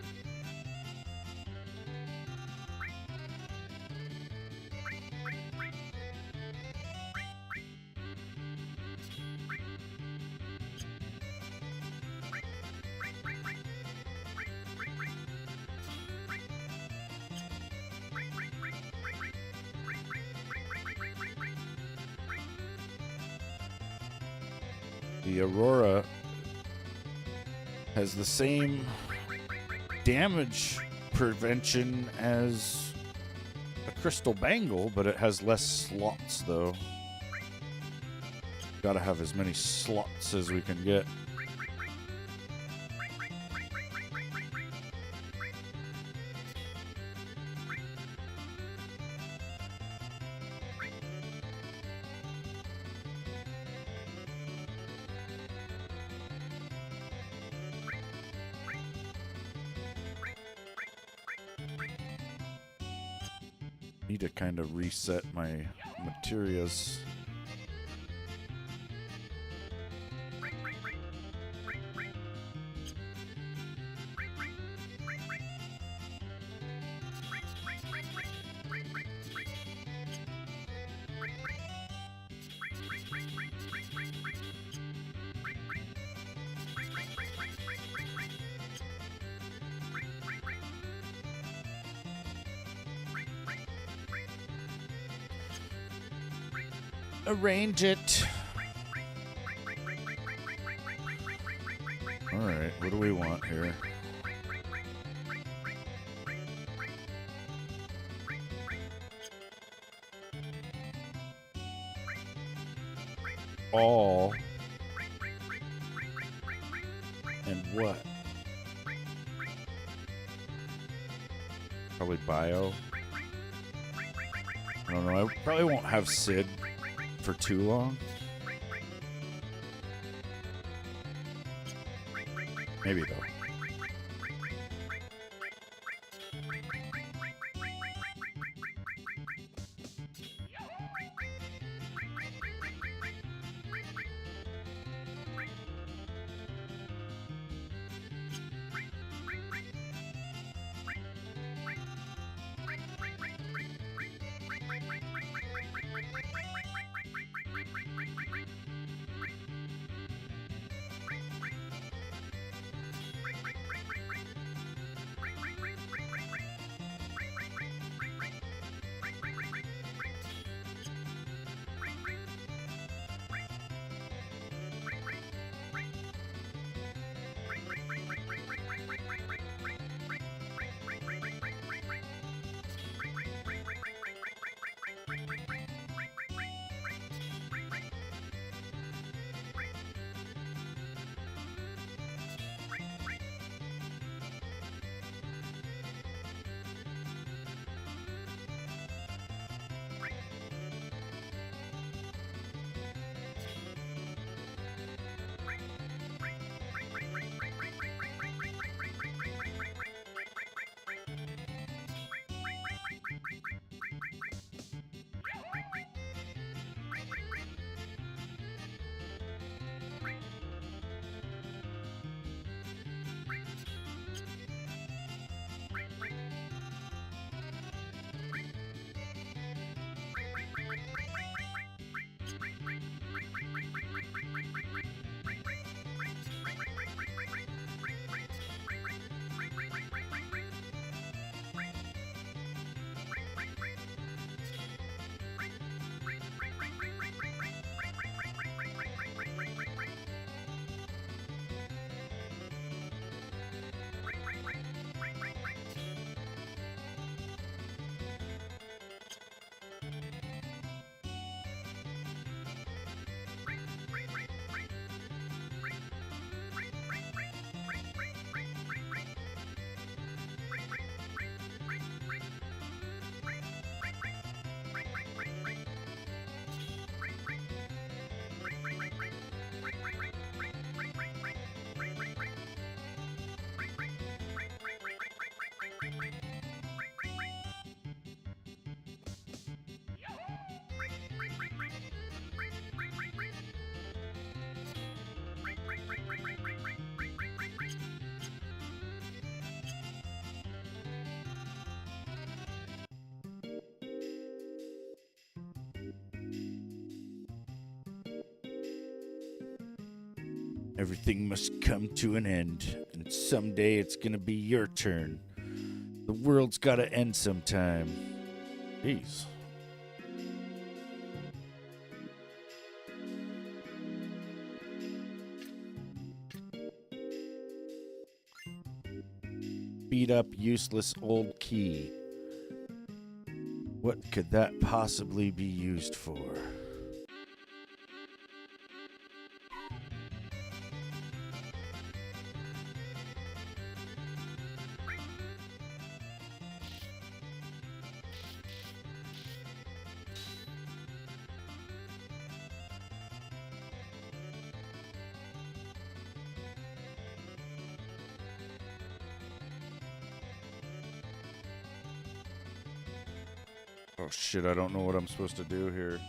The Aurora has the same damage prevention as a crystal bangle, but it has less slots though. Gotta have as many slots as we can get. Need to kind of reset my materials. Arrange it. All right, what do we want here? All and what? Probably bio. I don't know. I probably won't have Sid for too long. Maybe though. Everything must come to an end, and someday it's gonna be your turn. The world's gotta end sometime. Jeez. Beat up useless old key. What could that possibly be used for? Oh shit, I don't know what I'm supposed to do here.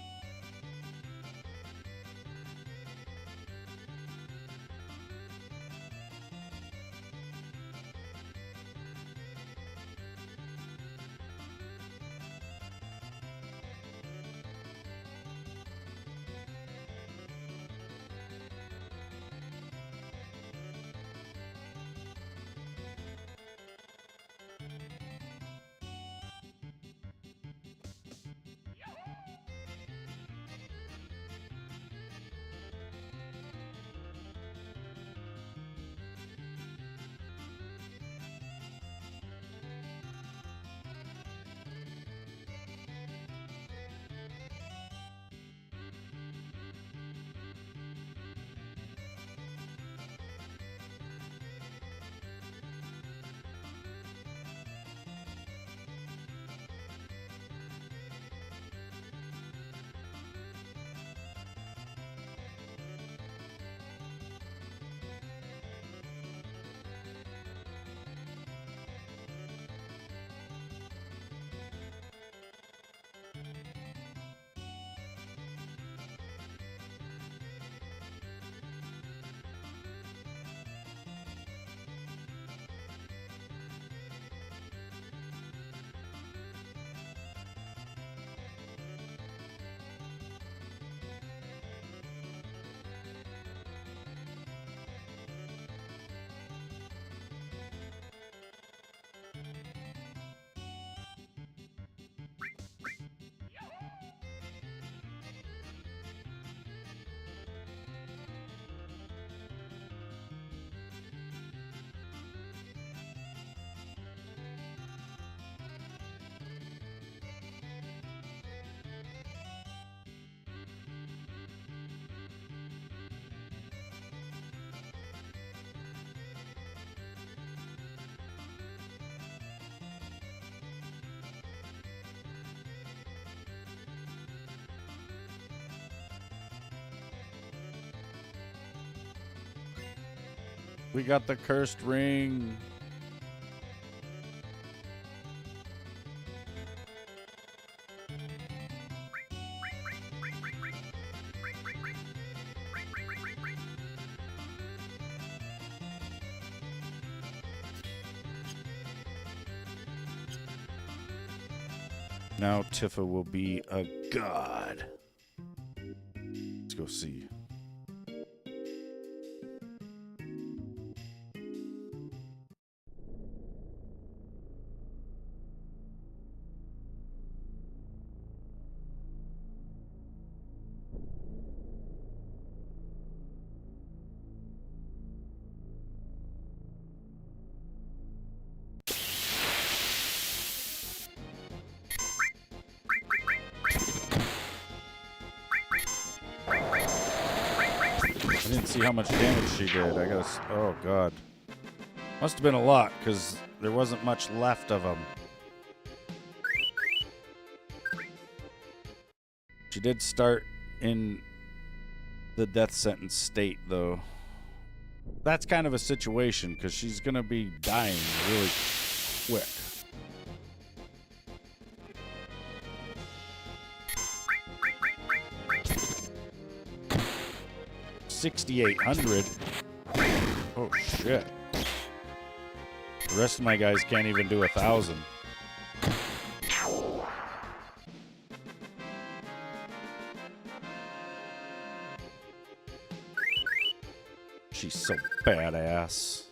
We got the cursed ring. Now Tifa will be a god. Let's go see. I didn't see how much damage she did. I guess. Oh, God. Must have been a lot, because there wasn't much left of them. She did start in the death sentence state, though. That's kind of a situation, because she's going to be dying really quick. $6,800. Oh shit! The rest of my guys can't even do 1,000. She's so badass.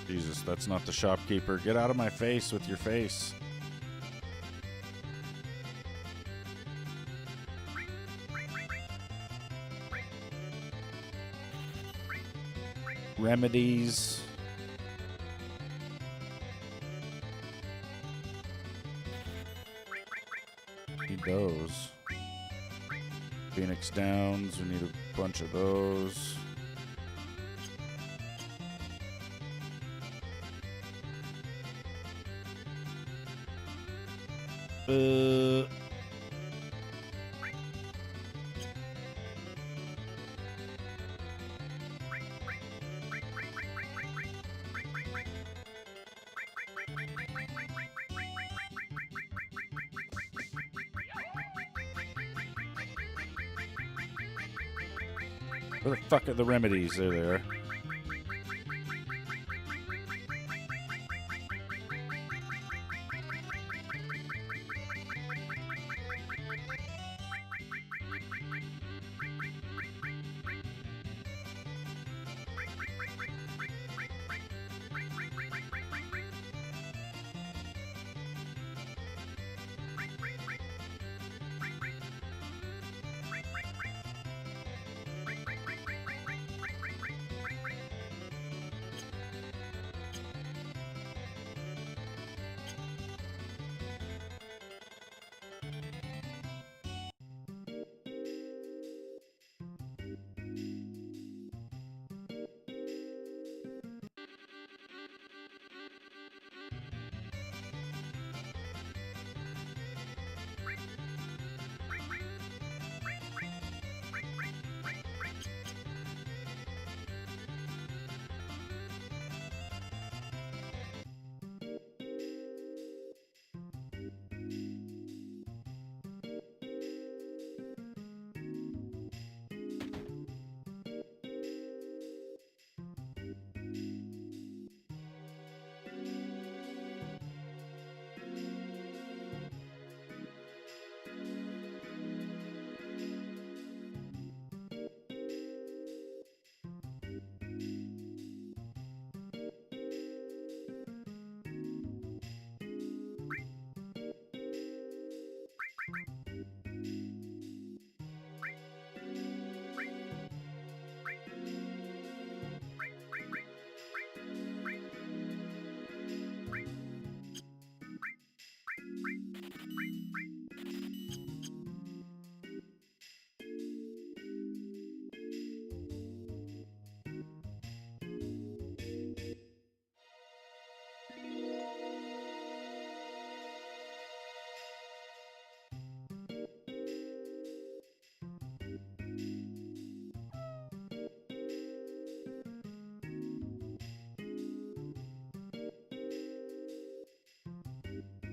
Jesus, that's not the shopkeeper. Get out of my face with your face. Remedies. Need those. Phoenix Downs, we need a bunch of those. Where the fuck are the remedies? There they are.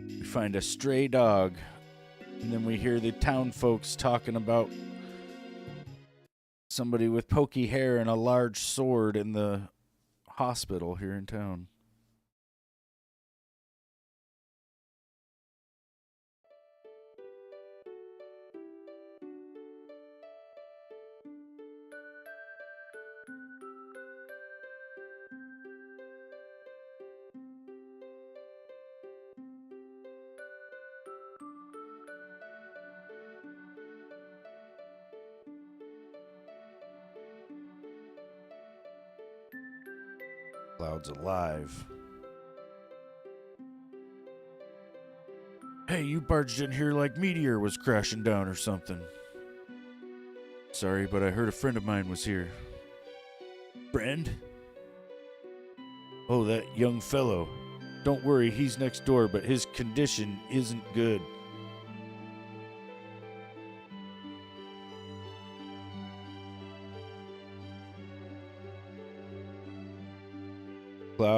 We find a stray dog, and then we hear the town folks talking about somebody with pokey hair and a large sword in the hospital here in town. Cloud's alive. Hey, you barged in here like meteor was crashing down or something. Sorry, but I heard a friend of mine was here. Friend? Oh, that young fellow. Don't worry, he's next door, but his condition isn't good.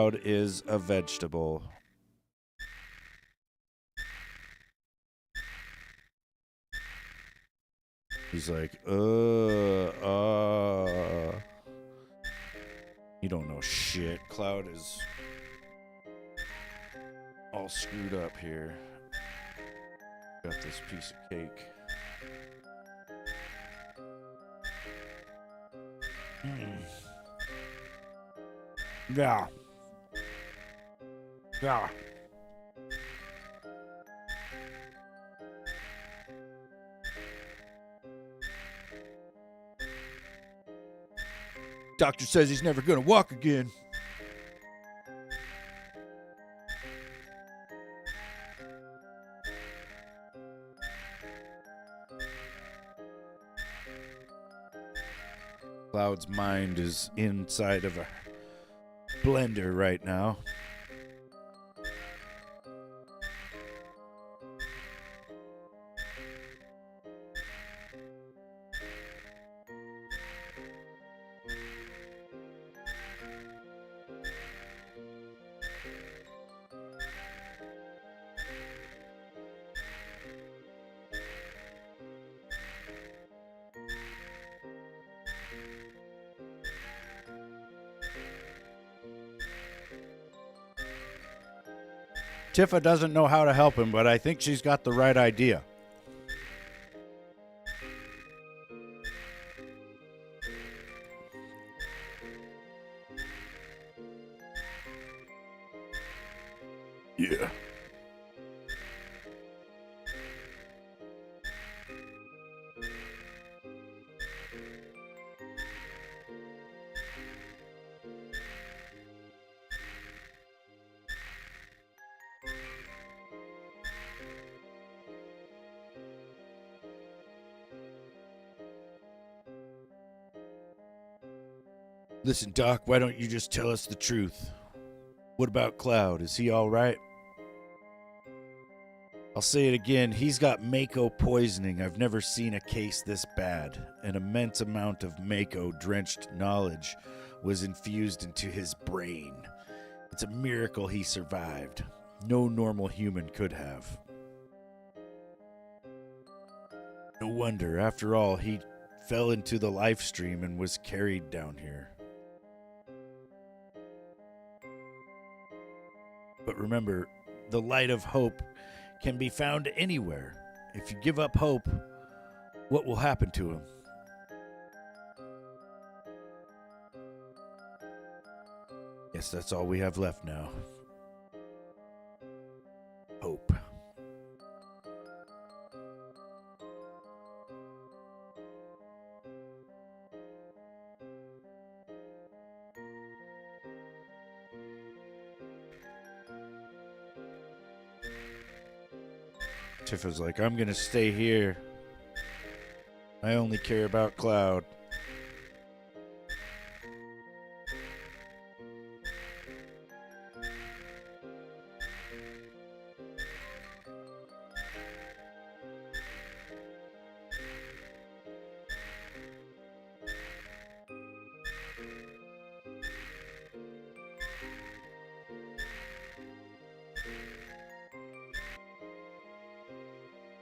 Cloud is a vegetable. He's like, You don't know shit. Cloud is all screwed up here. Got this piece of cake. Yeah. Yeah. Doctor says he's never gonna walk again. Cloud's mind is inside of a blender right now. Tifa doesn't know how to help him, but I think she's got the right idea. Yeah. Listen, Doc, why don't you just tell us the truth? What about Cloud? Is he all right? I'll say it again. He's got Mako poisoning. I've never seen a case this bad. An immense amount of Mako-drenched knowledge was infused into his brain. It's a miracle he survived. No normal human could have. No wonder. After all, he fell into the life stream and was carried down here. But remember, the light of hope can be found anywhere. If you give up hope, what will happen to him? Yes, that's all we have left now. Hope. Tifa's like, I'm gonna stay here. I only care about Cloud.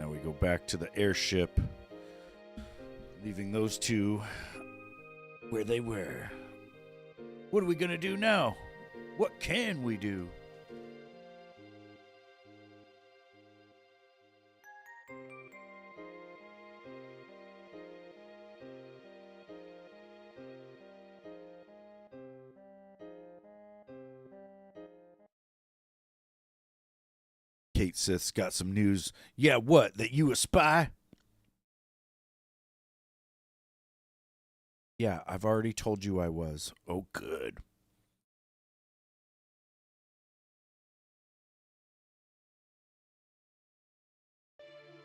Now we go back to the airship, leaving those two where they were. What are we gonna do now? What can we do? Kate Sith's got some news. Yeah, what? That you a spy? Yeah, I've already told you I was. Oh, good.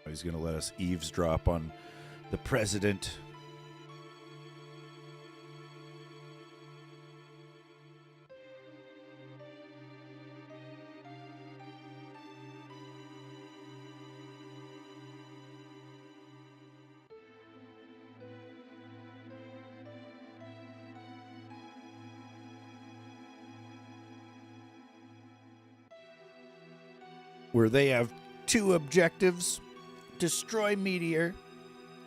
He's going to let us eavesdrop on the president. where they have two objectives: destroy Meteor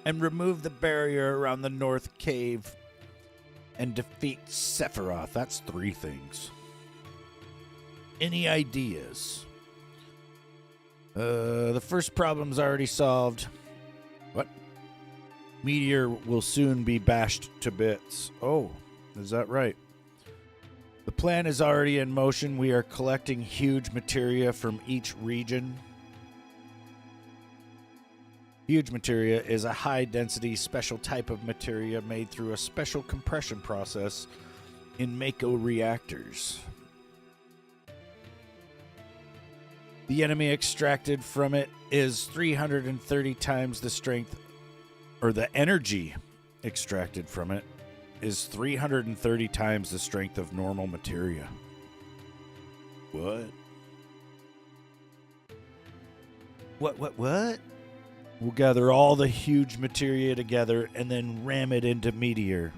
and remove the barrier around the North Cave and defeat Sephiroth. That's 3 things. Any ideas? The first problem's already solved. What? Meteor will soon be bashed to bits. Oh, is that right? The plan is already in motion. We are collecting huge materia from each region. Huge materia is a high-density special type of materia made through a special compression process in Mako reactors. The enemy extracted from it is 330 times the strength, or the energy extracted from it is 330 times the strength of normal materia. What? What? We'll gather all the huge materia together and then ram it into Meteor.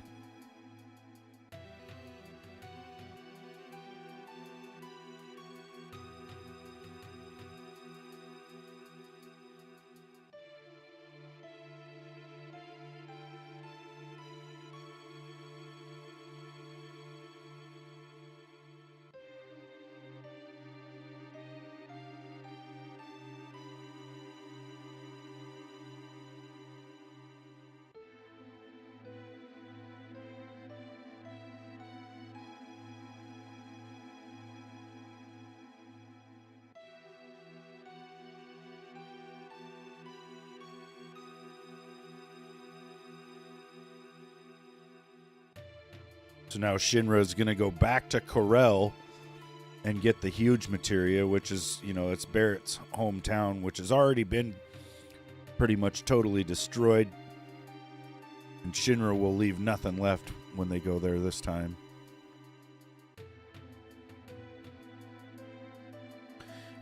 So now Shinra's going to go back to Corel and get the huge materia, which is, it's Barrett's hometown, which has already been pretty much totally destroyed. And Shinra will leave nothing left when they go there this time.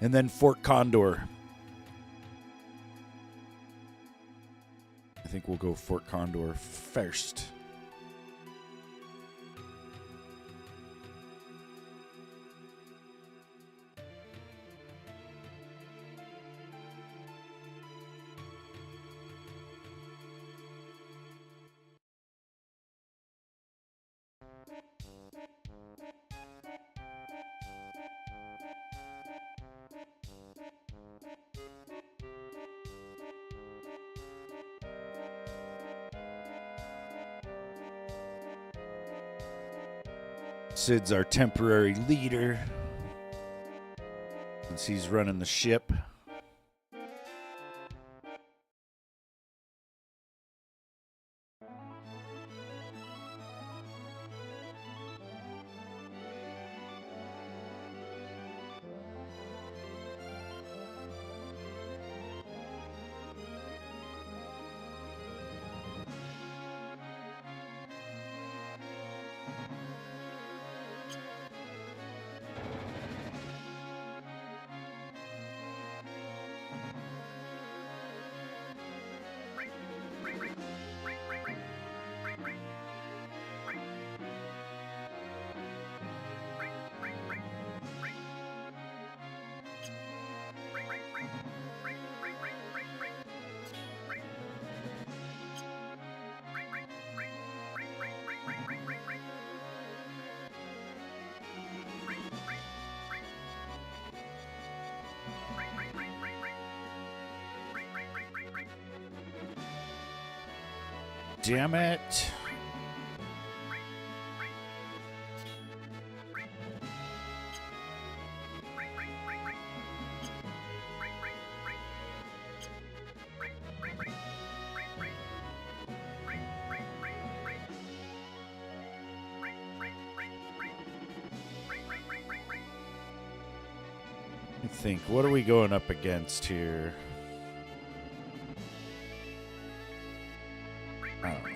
And then Fort Condor. I think we'll go Fort Condor first. Sid's our temporary leader, since he's running the ship. Damn it. I think, what are we going up against here? I don't know.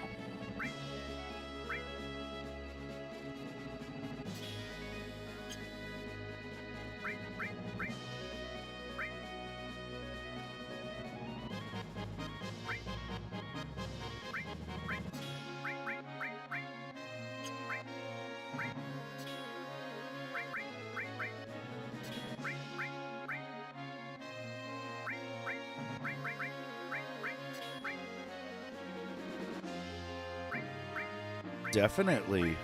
definitely.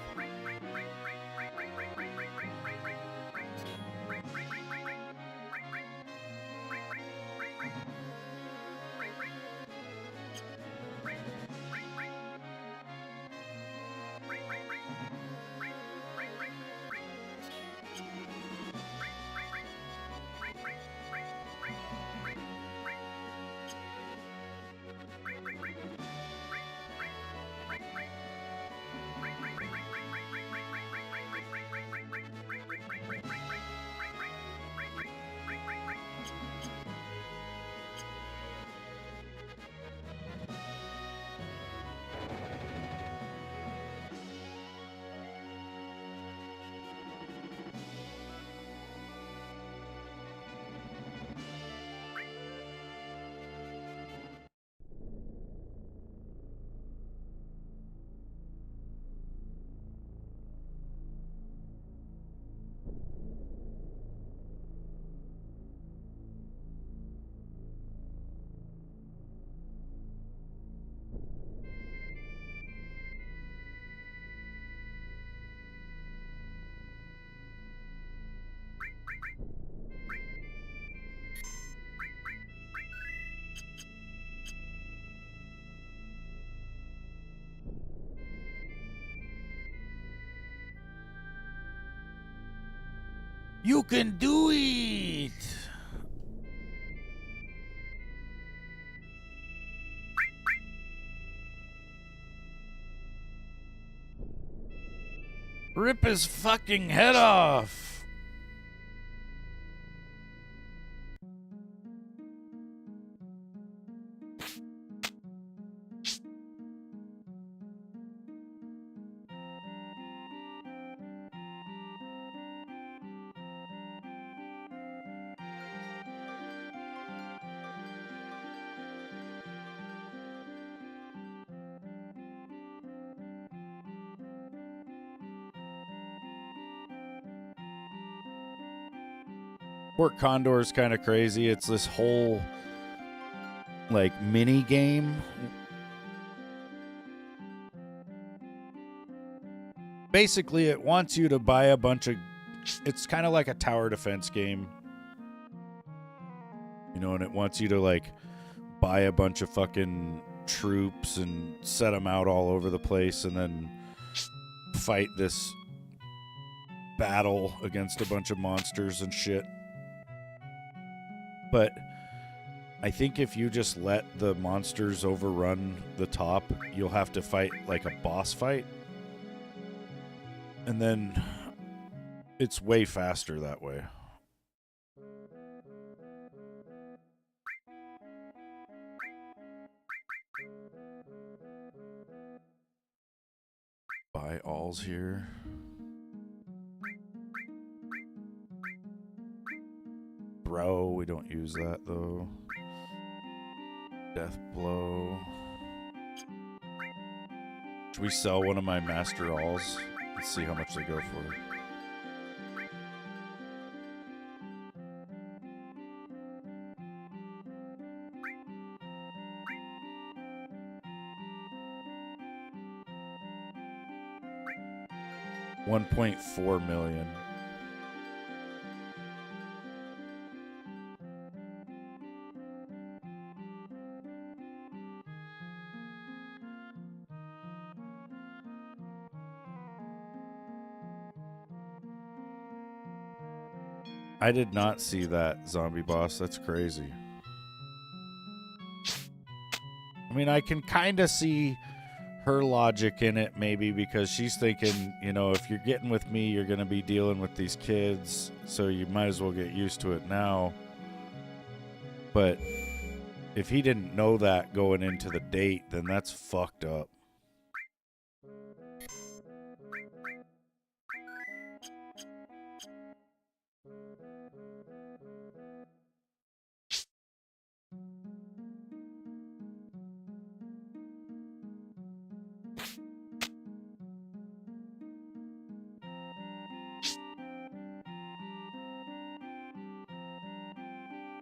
You can do it! Rip his fucking head off! Port Condor is kind of crazy. It's this whole like mini game. Basically, it wants you to buy a bunch of. It's kind of like a tower defense game, you know, and it wants you to like buy a bunch of fucking troops and set them out all over the place, and then fight this battle against a bunch of monsters and shit. But I think if you just let the monsters overrun the top, you'll have to fight like a boss fight. And then it's way faster that way. Buy alls here. Bro, we don't use that though. Death blow. Should we sell one of my master alls? Let's see how much they go for. $1.4 million. I did not see that zombie boss. That's crazy. I mean, I can kind of see her logic in it, maybe, because she's thinking, you know, if you're getting with me, you're going to be dealing with these kids, so you might as well get used to it now. But if he didn't know that going into the date, then that's fucked up.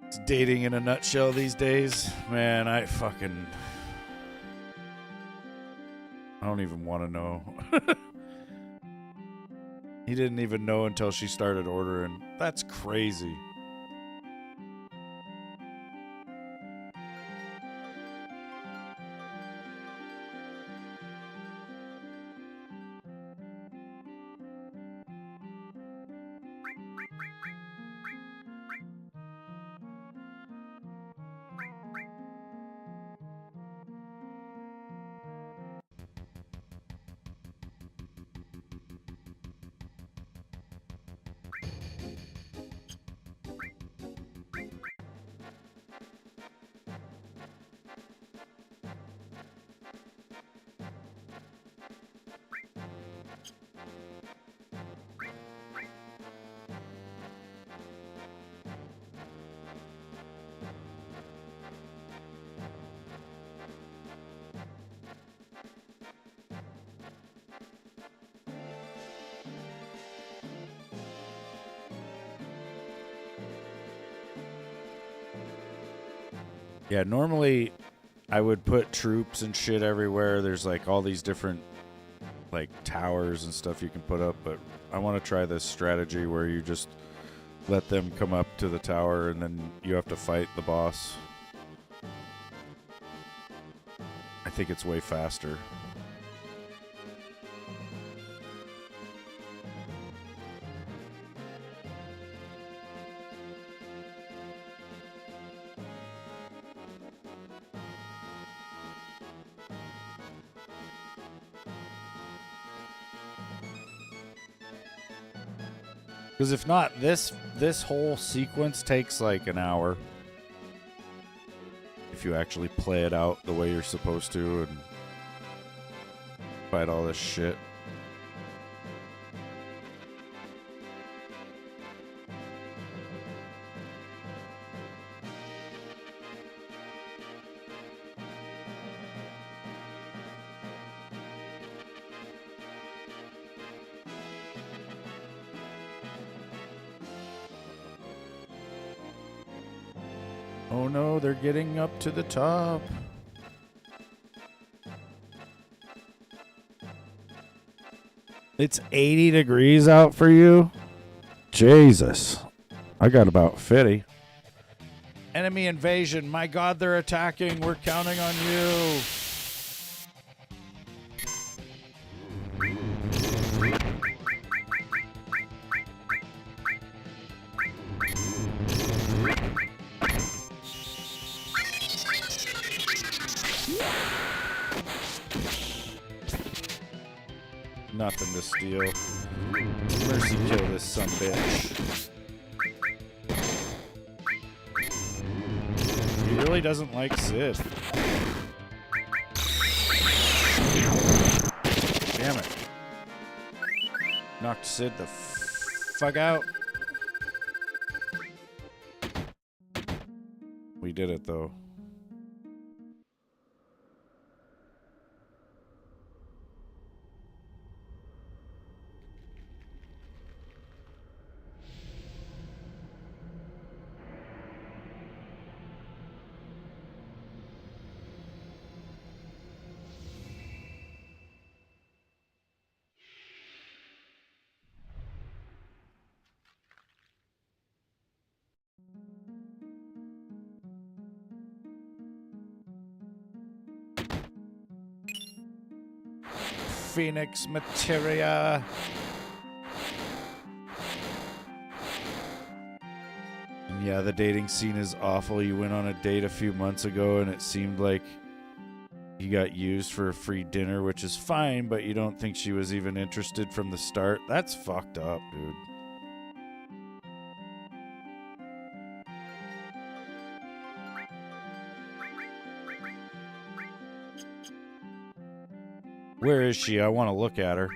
It's dating in a nutshell these days. Man, I fucking... I don't even want to know. He didn't even know until she started ordering. That's crazy. Yeah, normally I would put troops and shit everywhere. There's like all these different like towers and stuff you can put up, but I want to try this strategy where you just let them come up to the tower and then you have to fight the boss. I think it's way faster. Because if not, this whole sequence takes like an hour. If you actually play it out the way you're supposed to and fight all this shit. Oh no, they're getting up to the top. It's 80 degrees out for you? Jesus. I got about 50. Enemy invasion. My God, they're attacking. We're counting on you. Nothing to steal. Mercy kill this sumbitch. He really doesn't like Sid. Damn it. Knocked Sid the fuck out. We did it though. Phoenix materia. And yeah, the dating scene is awful. You went on a date a few months ago and it seemed like you got used for a free dinner, which is fine, but you don't think she was even interested from the start. That's fucked up, dude. Where is she? I want to look at her.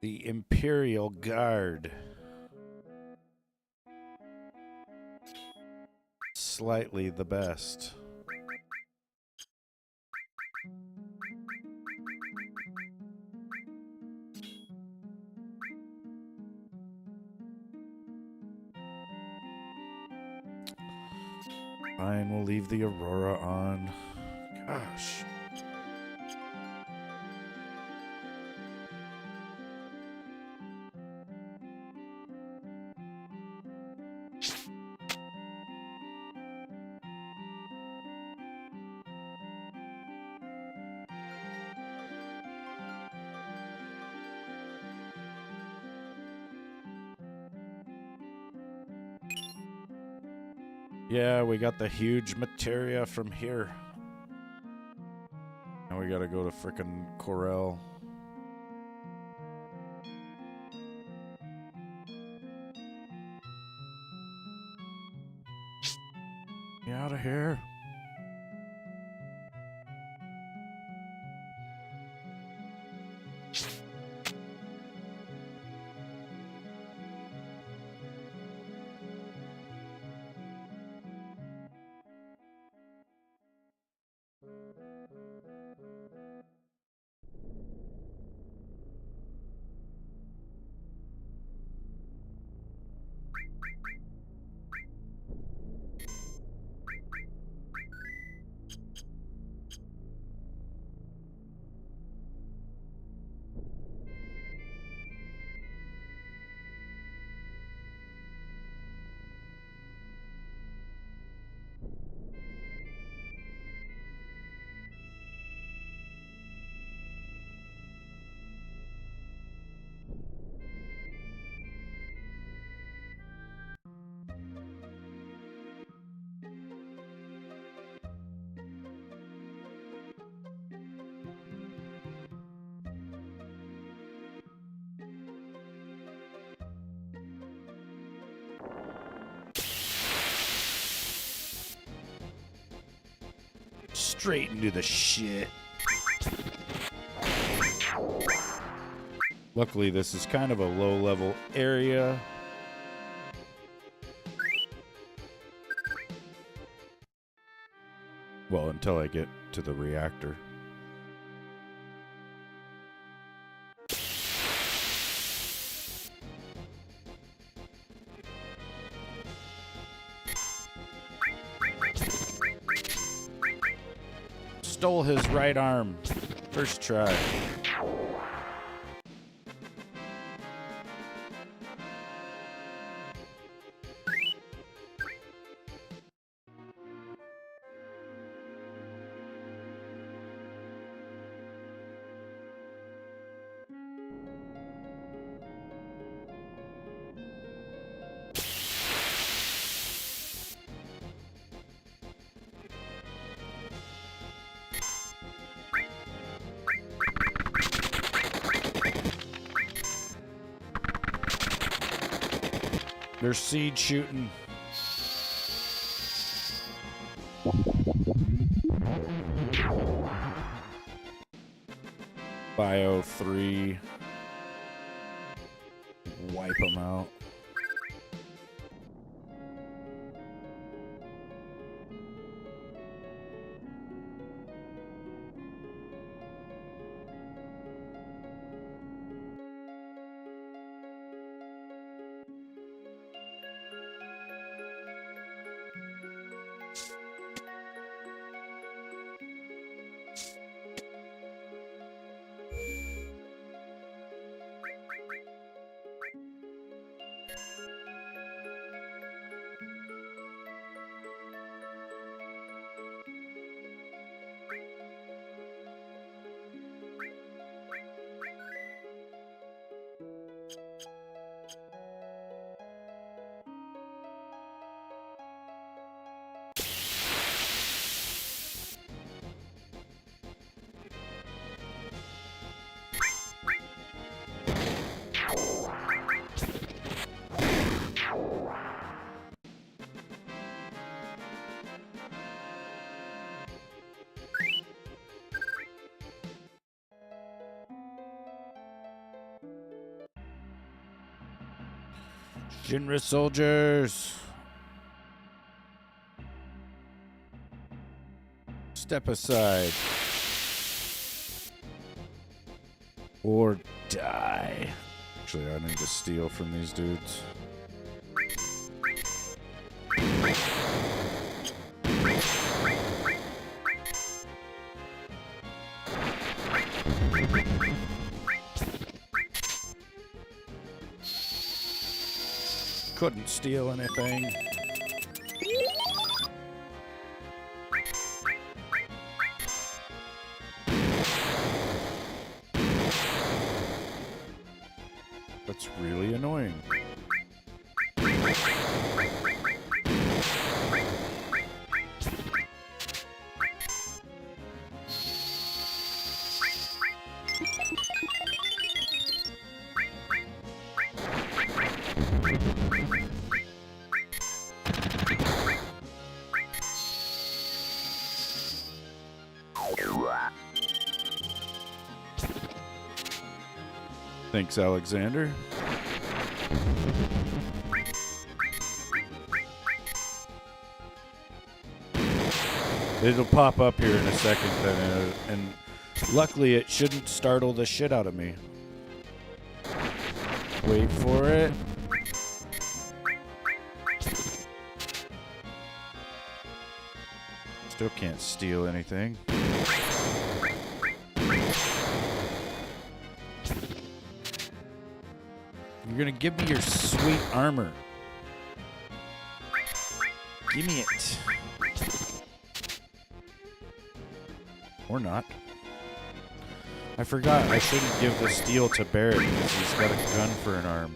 The Imperial Guard. Slightly the best. Fine, we'll leave the Aurora on. Gosh. Yeah, we got the huge materia from here. Now we gotta go to frickin' Corel. Get out of here. Straight into the shit. Luckily, this is kind of a low-level area. Well, until I get to the reactor. Stole his right arm. First try. They're seed shooting. Bio 3. Wipe them out. Shinra soldiers. Step aside. Or die. Actually, I need to steal from these dudes. Couldn't steal anything. That's really annoying. Thanks, Alexander. It'll pop up here in a second, then, and luckily it shouldn't startle the shit out of me. Wait for it. Still can't steal anything. You're gonna give me your sweet armor. Give me it. Or not. I forgot I shouldn't give the steel to Barrett because he's got a gun for an arm.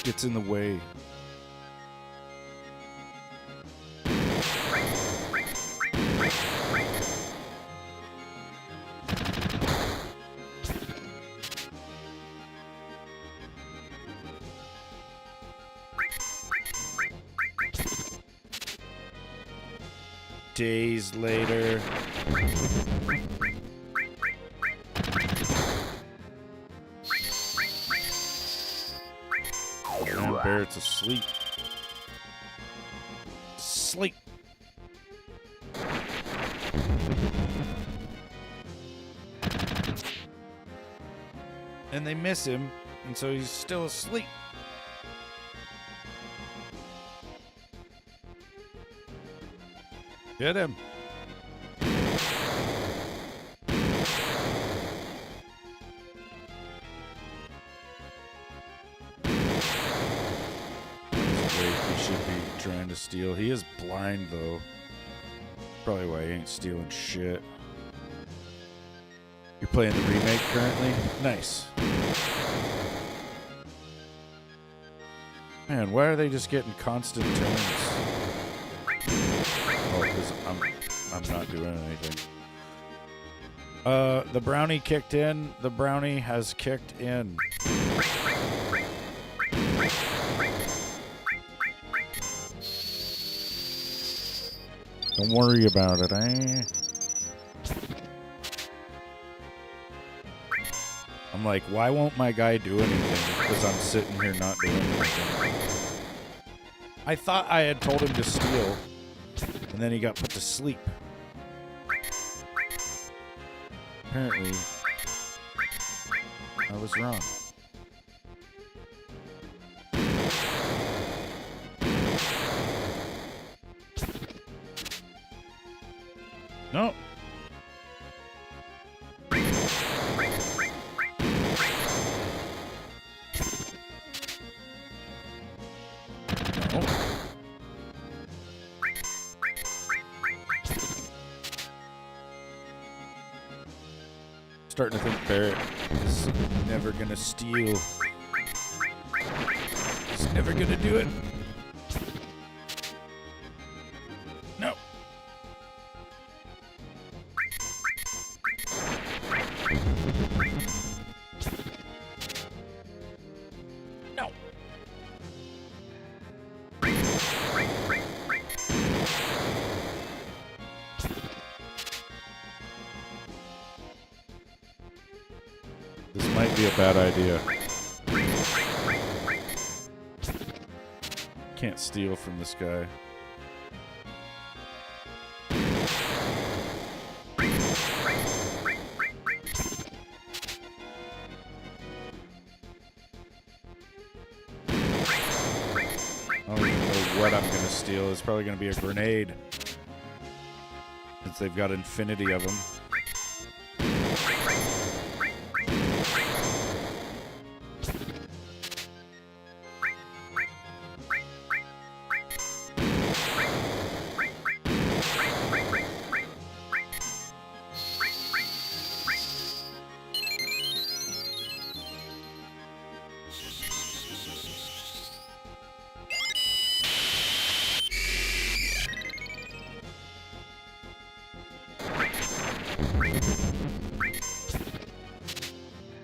Gets in the way. Days later. And Barrett's asleep. Sleep. And they miss him, and so he's still asleep. Get him. He should be trying to steal. He is blind, though. Probably why he ain't stealing shit. You're playing the remake currently? Nice. Man, why are they just getting constant turns? Oh, because I'm not doing anything. The brownie kicked in. The brownie has kicked in. Don't worry about it, eh? I'm like, why won't my guy do anything? Because I'm sitting here not doing anything. I thought I had told him to steal, and then he got put to sleep. Apparently, I was wrong. No. Starting to think Barrett is never gonna steal. He's never gonna do it. No. No. be a bad idea. Can't steal from this guy. I don't even know what I'm going to steal. It's probably going to be a grenade. Since they've got infinity of them.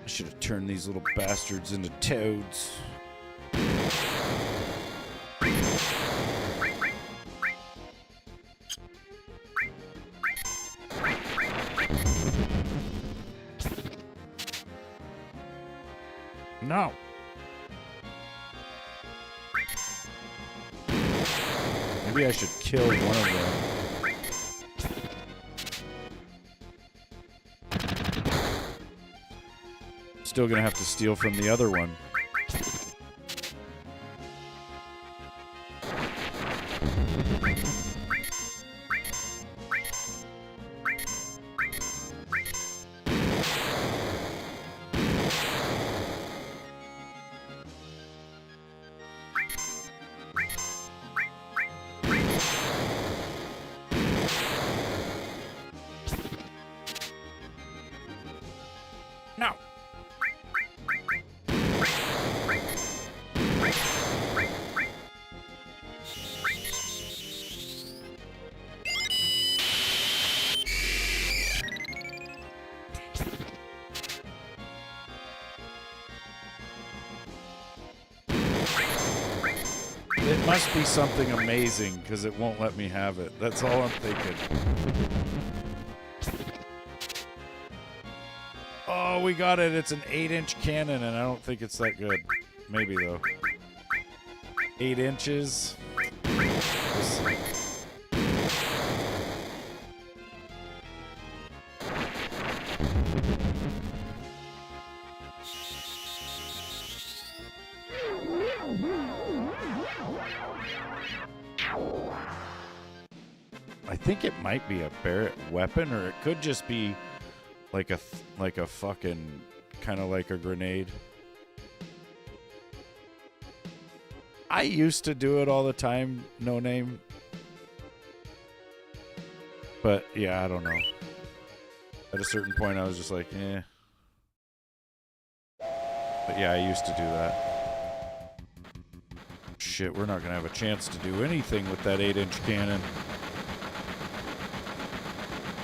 Should have turned these little bastards into toads. No. Maybe I should kill one of them. Still gonna have to steal from the other one. No. It must be something amazing because it won't let me have it. That's all I'm thinking. Oh, we got it. It's an 8-inch cannon, and I don't think it's that good. Maybe, though. 8 inches. We'll see. I think it might be a Barrett weapon, or it could just be like a fucking kind of like a grenade. I used to do it all the time, no name. But yeah, I don't know. At a certain point, I was just like, eh. But yeah, I used to do that. Shit, we're not gonna have a chance to do anything with that 8-inch cannon.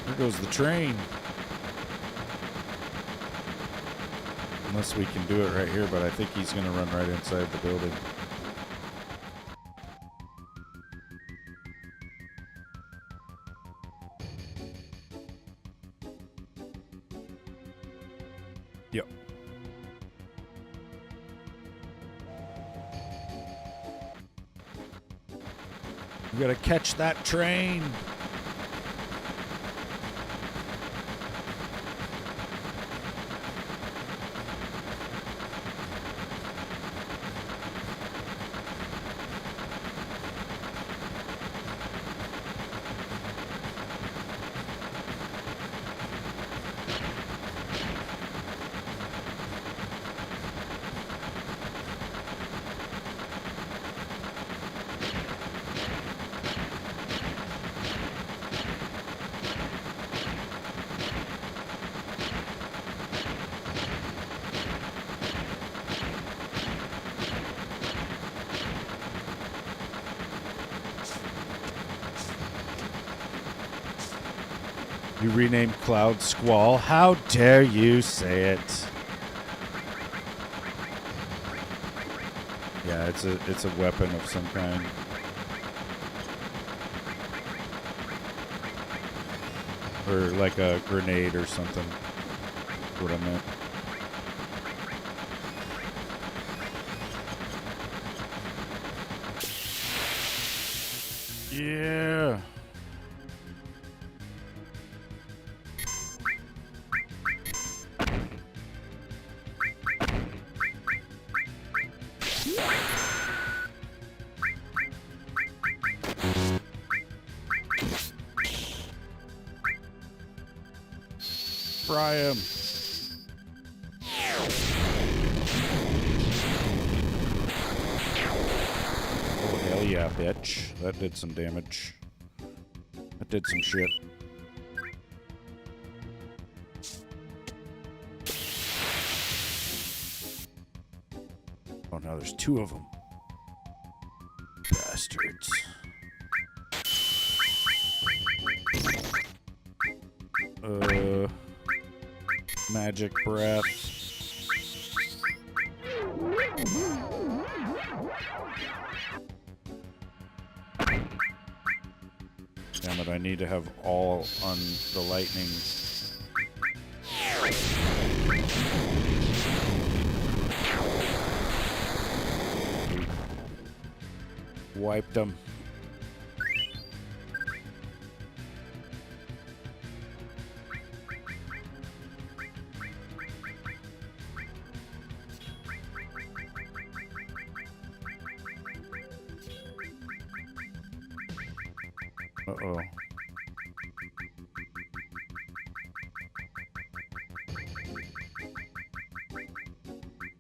There goes the train. Unless we can do it right here, but I think he's going to run right inside the building. Yep. We got to catch that train. You renamed Cloud Squall. How dare you say it? Yeah, it's a weapon of some kind. Or like a grenade or something. That's what I meant. Yeah. Fry him. Oh, hell yeah, bitch. That did some damage. That did some shit. Oh, now there's two of them. Bastards. Magic breath. Damn it, I need to have all on the lightning. Wiped them. Uh-oh.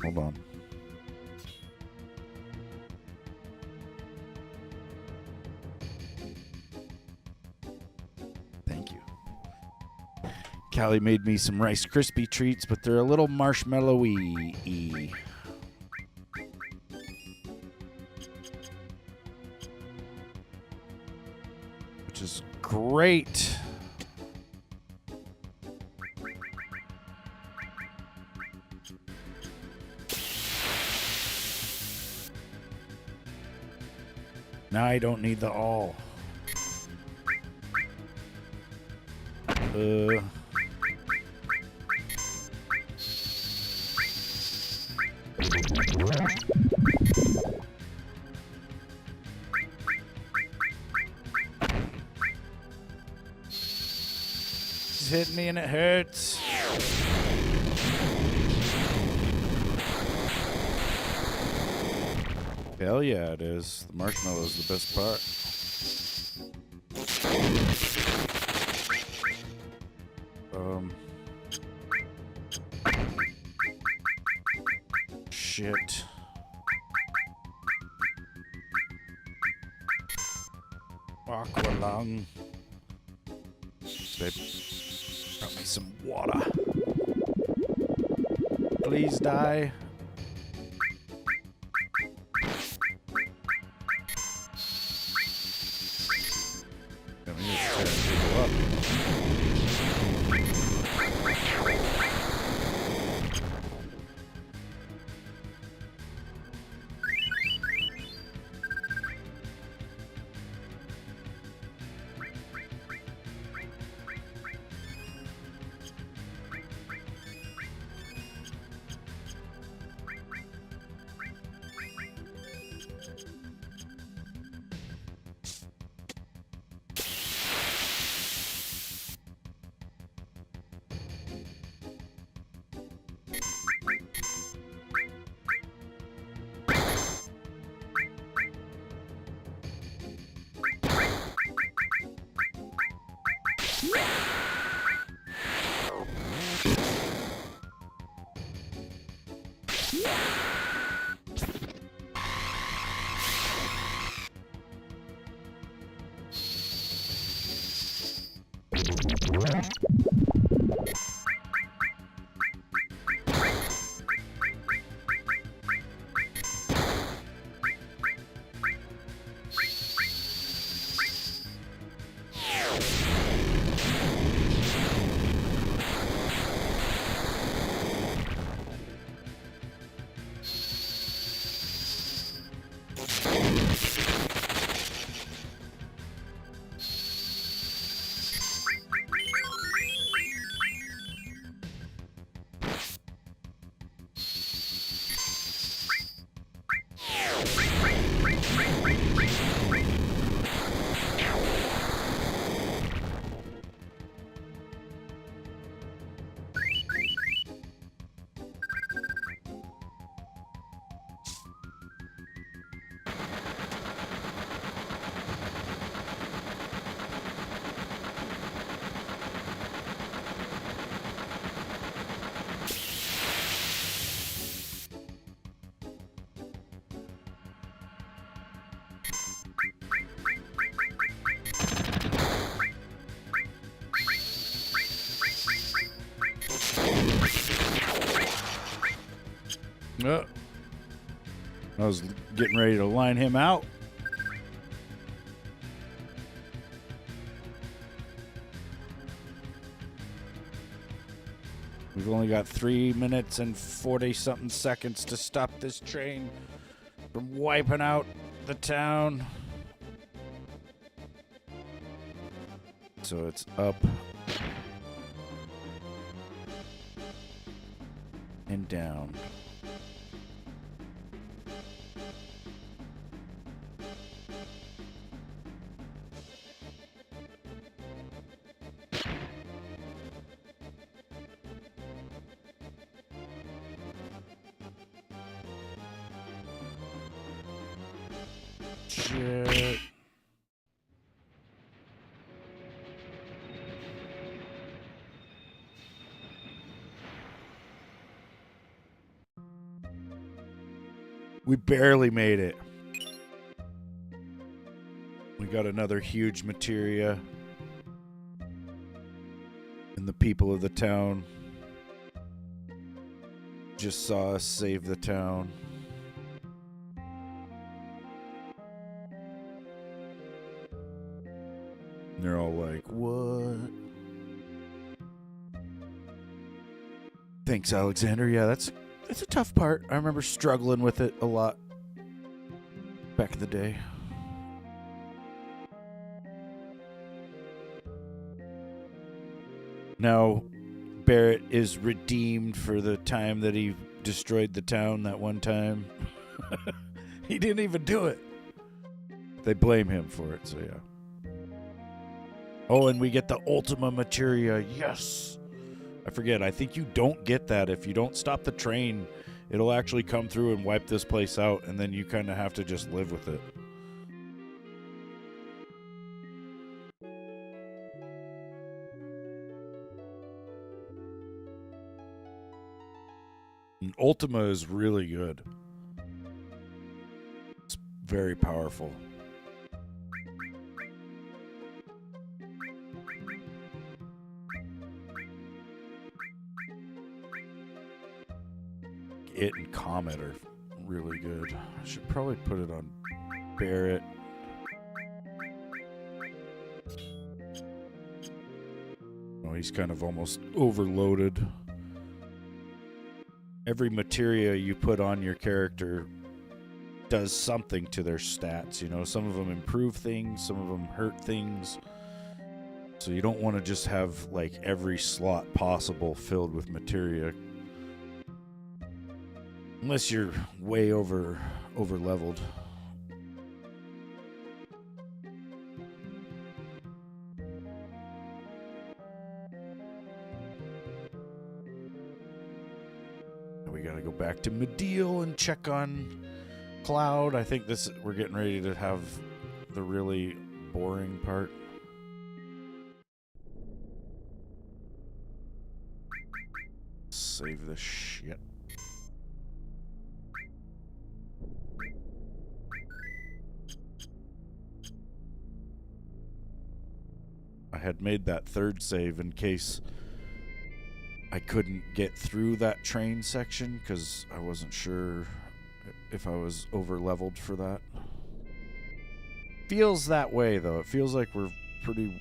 Hold on. Thank you. Callie made me some Rice Krispie treats, but they're a little marshmallowy-y. Which is great. Now I don't need the all. It's hitting me and it hurts. Hell yeah, it is. The marshmallow is the best part. Shit. Aqualung. Babe, brought me some water. Please die. Let me just tear people up. I was getting ready to line him out. We've only got 3 minutes and 40-something seconds to stop this train from wiping out the town. So it's up and down. Shit. We barely made it. We got another huge materia. And the people of the town just saw us save the town. And they're all like, what? Thanks, Alexander. Yeah, that's a tough part. I remember struggling with it a lot back in the day. Now, Barrett is redeemed for the time that he destroyed the town that one time. He didn't even do it. They blame him for it, so yeah. Oh, and we get the Ultima Materia. Yes! I forget. I think you don't get that. If you don't stop the train, it'll actually come through and wipe this place out, and then you kind of have to just live with it. And Ultima is really good. It's very powerful. It and Comet are really good. I should probably put it on Barrett. Oh, he's kind of almost overloaded. Every materia you put on your character does something to their stats. You know, some of them improve things, some of them hurt things. So you don't want to just have like every slot possible filled with materia. Unless you're way over leveled. We gotta go back to Mediel and check on Cloud. I think we're getting ready to have the really boring part. Save this shit. I had made that third save in case I couldn't get through that train section because I wasn't sure if I was over leveled for that. Feels that way though. It feels like we're pretty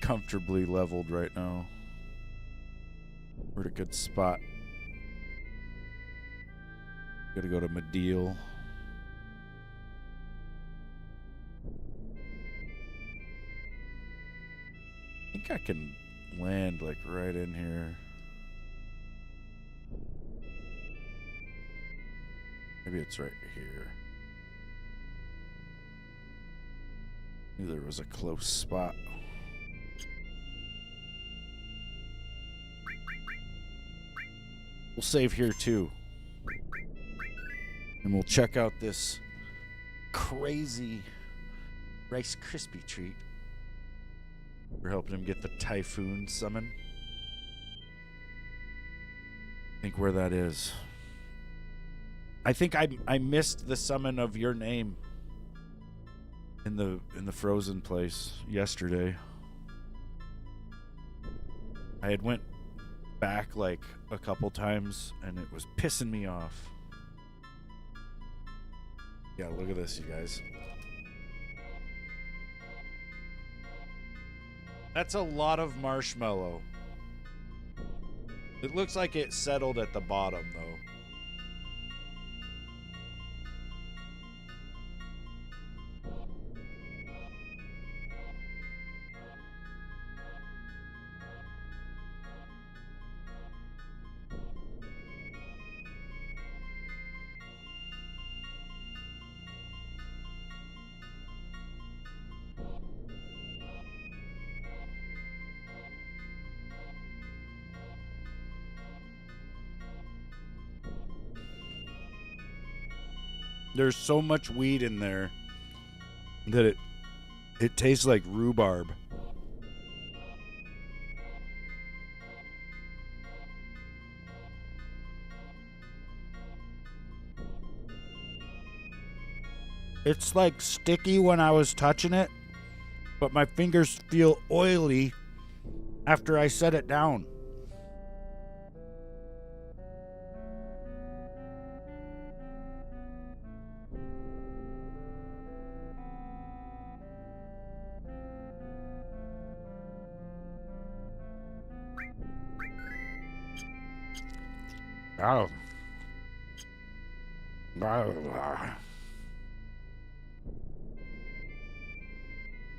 comfortably leveled right now. We're at a good spot. Gotta go to Mediel. I think I can land like right in here. Maybe it's right here. Knew there was a close spot. We'll save here too. And we'll check out this crazy Rice Krispie treat. We're helping him get the Typhoon summon. Think where that is. I think I missed the summon of your name in the frozen place yesterday. I had went back like a couple times and it was pissing me off. Yeah, look at this, you guys. That's a lot of marshmallow. It looks like it settled at the bottom, though. There's so much weed in there that it tastes like rhubarb. It's like sticky when I was touching it, but my fingers feel oily after I set it down. Oh.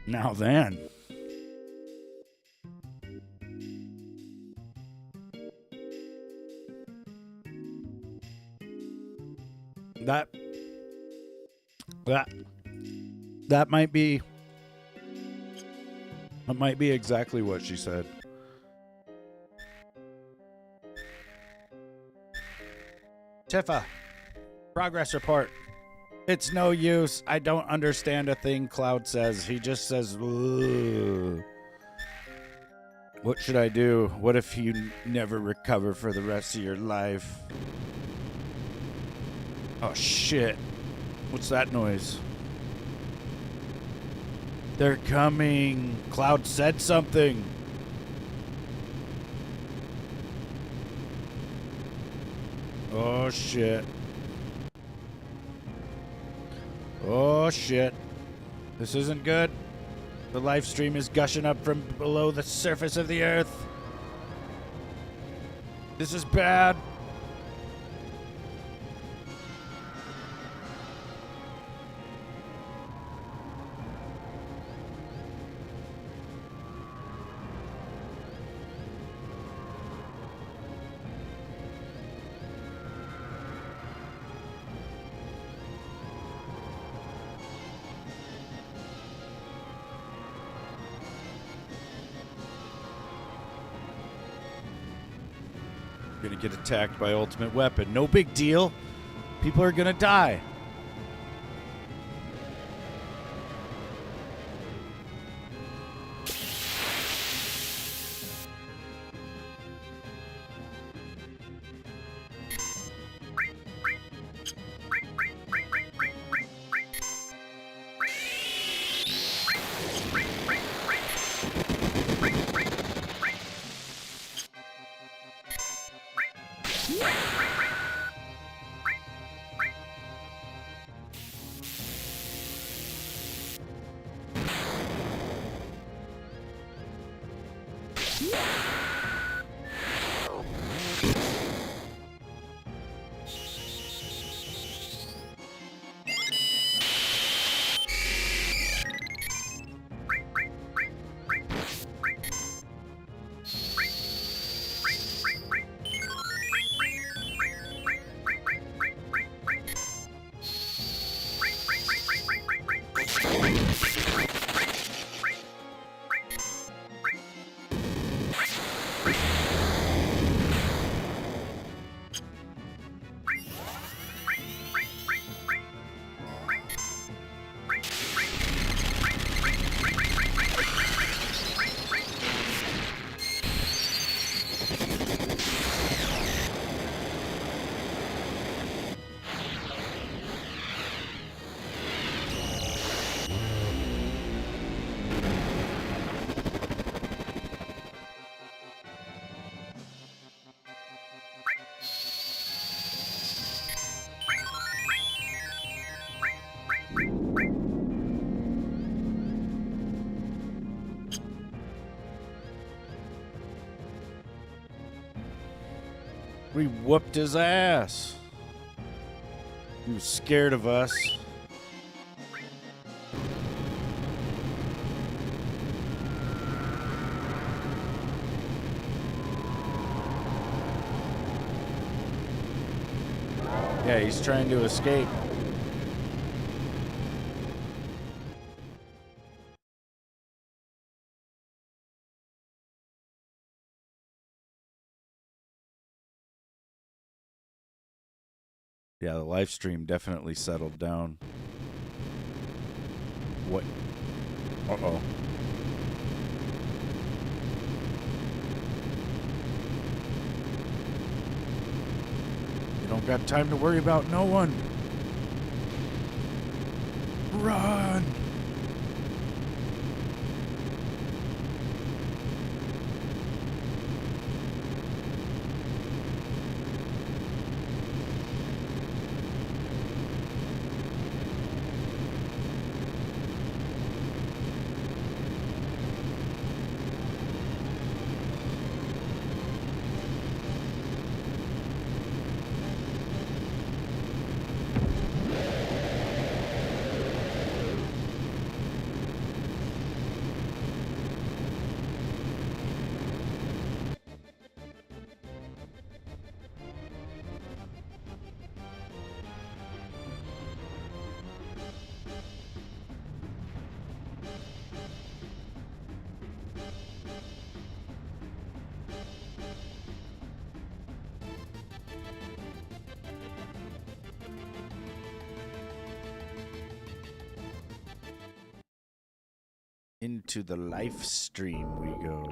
Now then. That might be exactly what she said. Tifa, progress report. It's no use. I don't understand a thing Cloud says. He just says, "Ugh." What should I do? What if you never recover for the rest of your life? Oh, shit. What's that noise? They're coming. Cloud said something. Oh, shit. Oh, shit. This isn't good. The live stream is gushing up from below the surface of the earth. This is bad. Gonna get attacked by ultimate weapon. No big deal. People are gonna die. We whooped his ass. He was scared of us. Yeah, he's trying to escape. Yeah, the live stream definitely settled down. What? Uh-oh. You don't got time to worry about no one. Run! Into the live stream we go.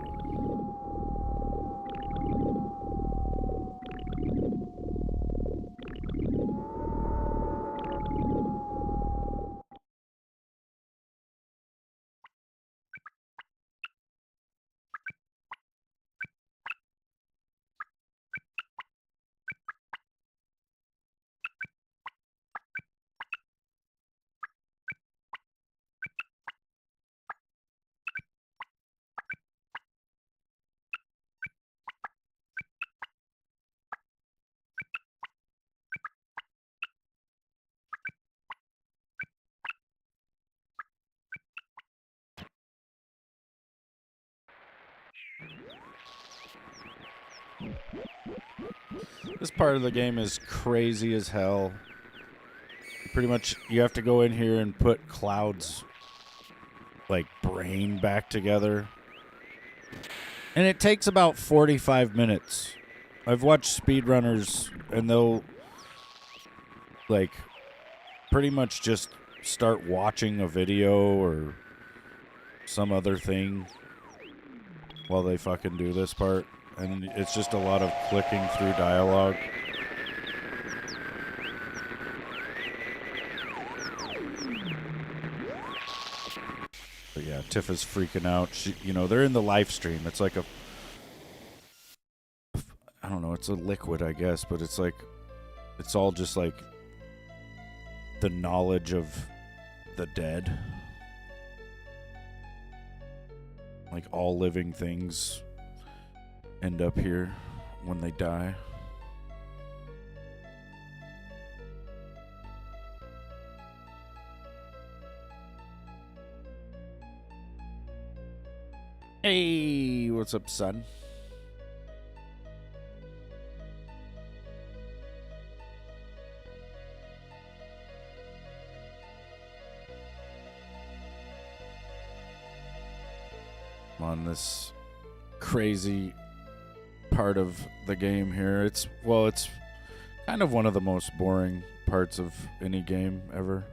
This part of the game is crazy as hell. Pretty much, you have to go in here and put Cloud's, like, brain back together. And it takes about 45 minutes. I've watched speedrunners, and they'll, like, pretty much just start watching a video or some other thing while they fucking do this part. And it's just a lot of clicking through dialogue. But yeah, Tifa's freaking out. She, you know, they're in the live stream. It's like a, I don't know, it's a liquid, I guess, but it's like, it's all just like the knowledge of the dead. Like all living things end up here when they die. Hey, what's up, son? I'm on this crazy part of the game here. It's kind of one of the most boring parts of any game ever.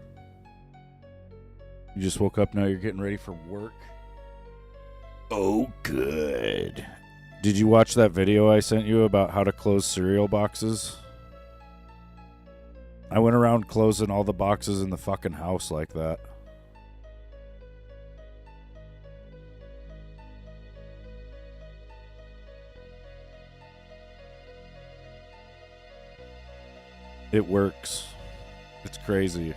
You just woke up, now you're getting ready for work. Oh, good. Did you watch that video I sent you about how to close cereal boxes? I went around closing all the boxes in the fucking house like that. It works. It's crazy.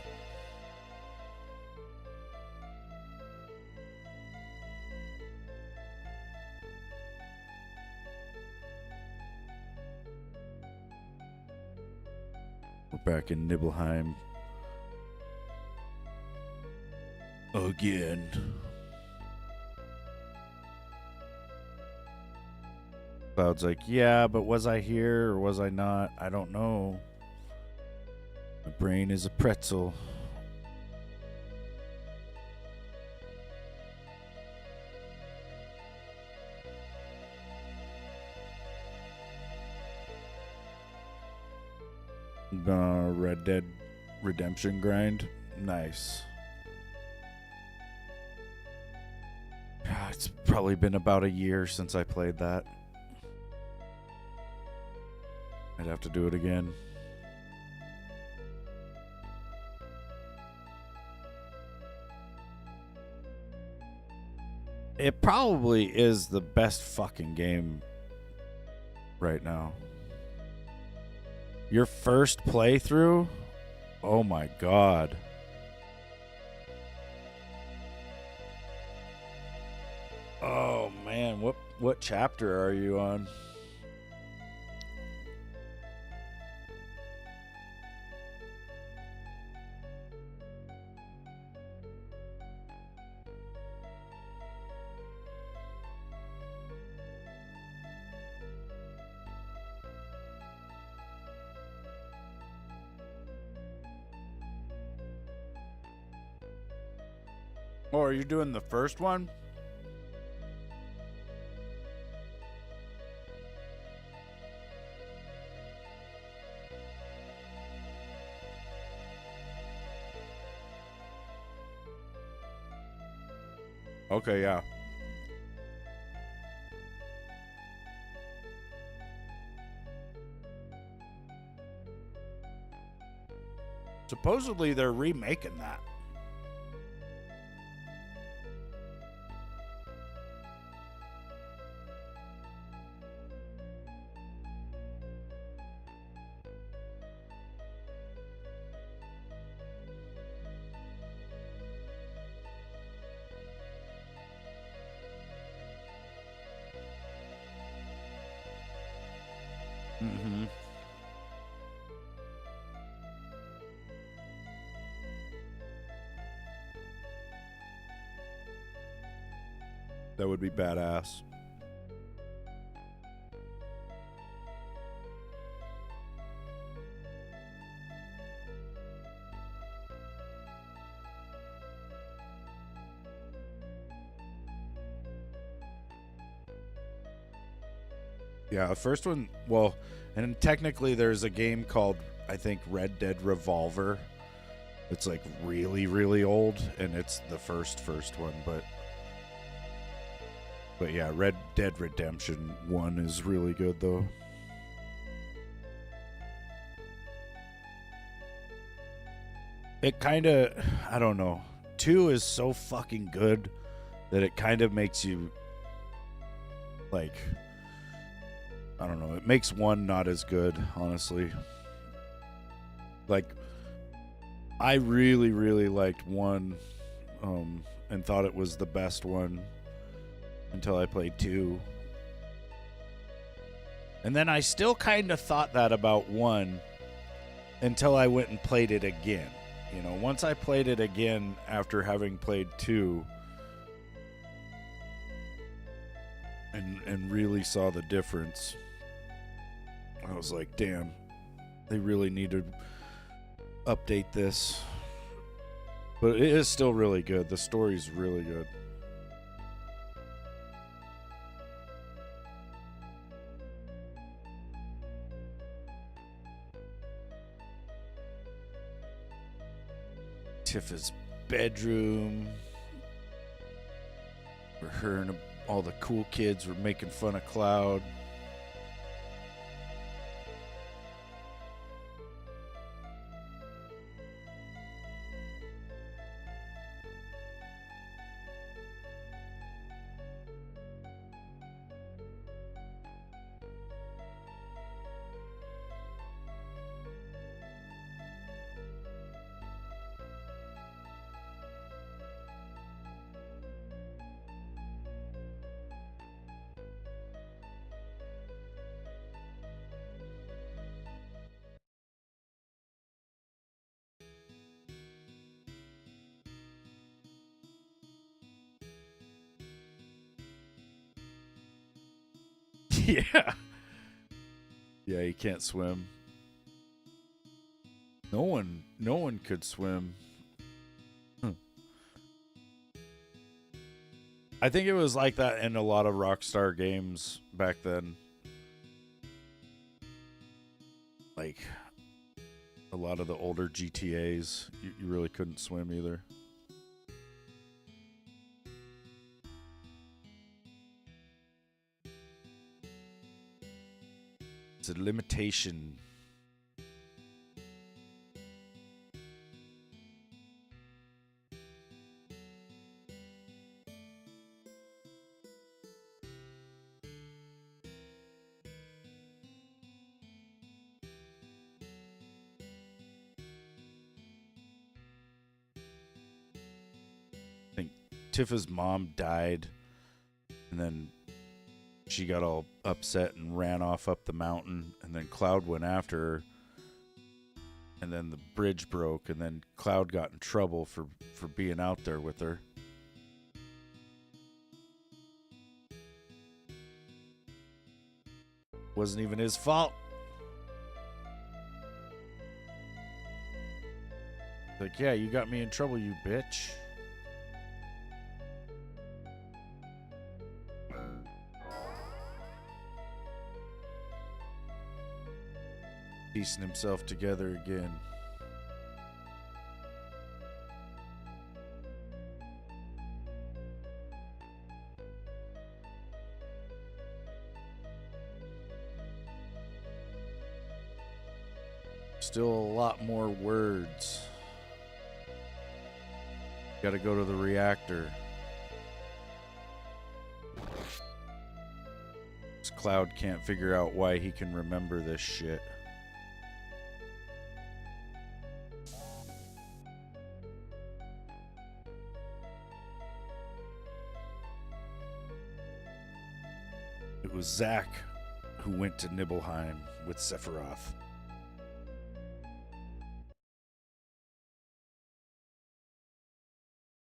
back in Nibelheim. Again. Cloud's like, yeah, but was I here or was I not? I don't know. My brain is a pretzel. Red Dead Redemption grind. Nice. It's probably been about a year since I played that. I'd have to do it again. It probably is the best fucking game right now. Your first playthrough? Oh my god. Oh man, what chapter are you on? Oh, are you doing the first one? Okay, yeah. Supposedly they're remaking that. Mm-hmm. That would be badass. Yeah, the first one, well, and technically there's a game called, I think, Red Dead Revolver. It's like really, really old, and it's the first one, but yeah, Red Dead Redemption 1 is really good though. It kind of, I don't know, 2 is so fucking good that it kind of makes you like, I don't know, it makes 1 not as good, honestly. Like, I really, really liked 1 and thought it was the best one until I played 2. And then I still kind of thought that about 1 until I went and played it again. You know, once I played it again after having played 2 and really saw the difference, I was like, damn, they really need to update this. But it is still really good. The story's really good. Tifa's bedroom, where her and all the cool kids were making fun of Cloud. Yeah. Yeah, he can't swim. No one could swim. I think it was like that in a lot of Rockstar games back then. Like a lot of the older GTAs, you really couldn't swim either. It's a limitation. I think Tifa's mom died, and then she got all upset and ran off up the mountain, and then Cloud went after her, and then the bridge broke, and then Cloud got in trouble for being out there with her. Wasn't even his fault. Like, yeah, you got me in trouble, you bitch. Piecing himself together again. Still a lot more words. Gotta go to the reactor. This Cloud can't figure out why he can remember this shit. It was Zack who went to Nibelheim with Sephiroth.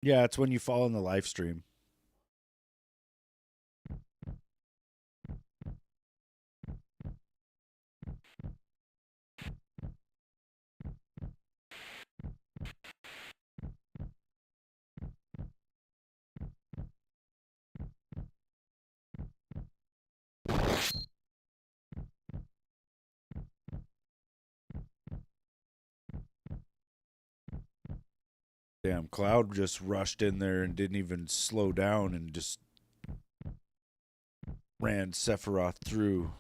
Yeah, it's when you fall in the live stream. Damn, Cloud just rushed in there and didn't even slow down and just ran Sephiroth through.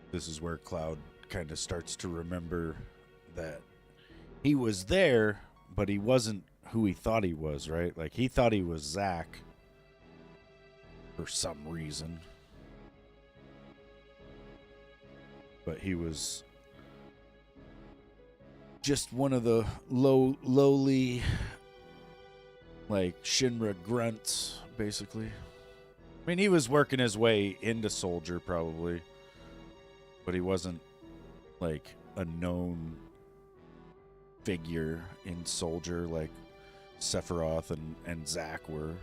This is where Cloud kind of starts to remember that he was there, but he wasn't who he thought he was, right? Like, he thought he was Zack for some reason. But he was just one of the lowly, like, Shinra grunts, basically. I mean, he was working his way into Soldier, probably. But he wasn't, like, a known figure in Soldier like Sephiroth and Zack were.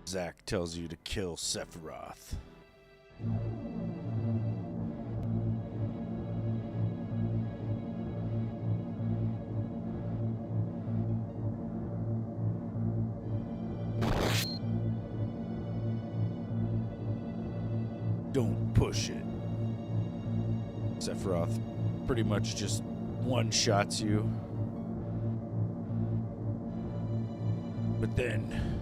Zack tells you to kill Sephiroth. Don't push it. Sephiroth pretty much just one-shots you. But then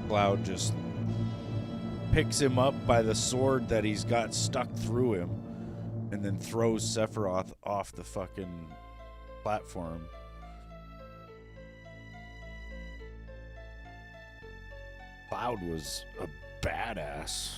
Cloud just picks him up by the sword that he's got stuck through him and then throws Sephiroth off the fucking platform. Cloud was a badass.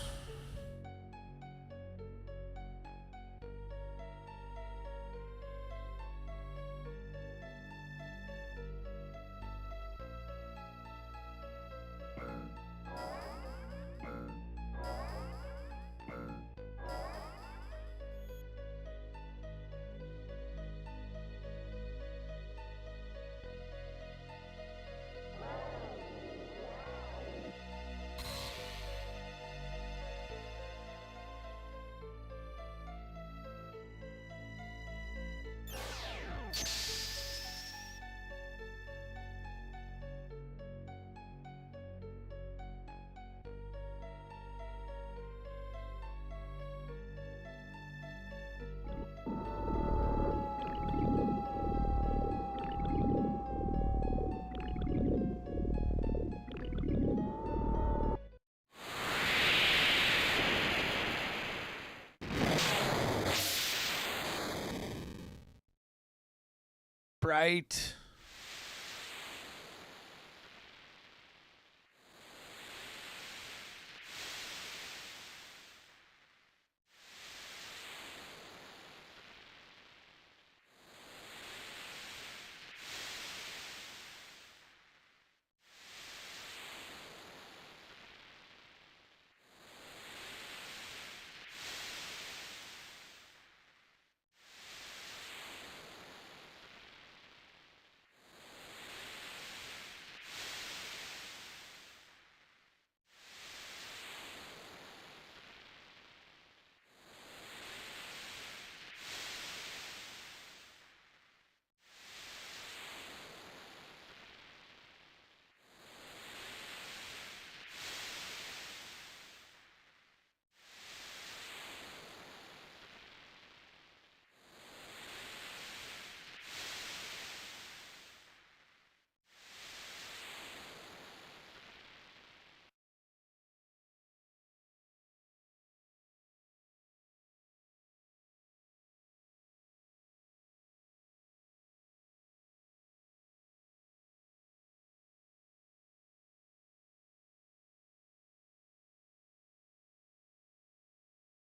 Right.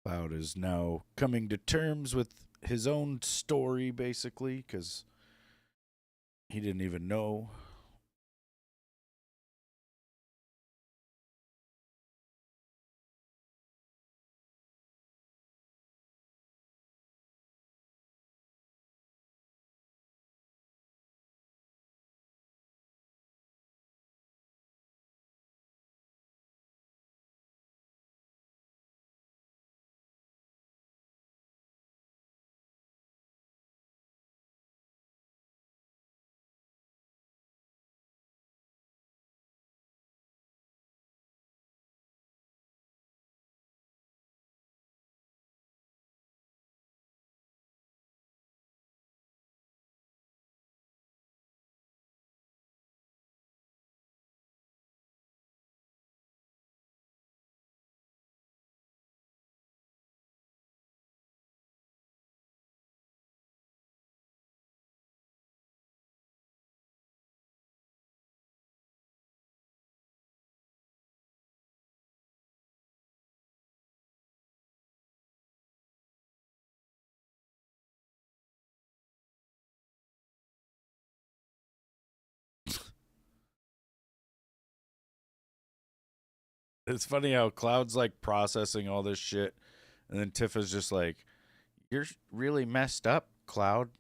Cloud is now coming to terms with his own story, basically, because he didn't even know. It's funny how Cloud's like processing all this shit, and then Tifa's just like, "You're really messed up, Cloud."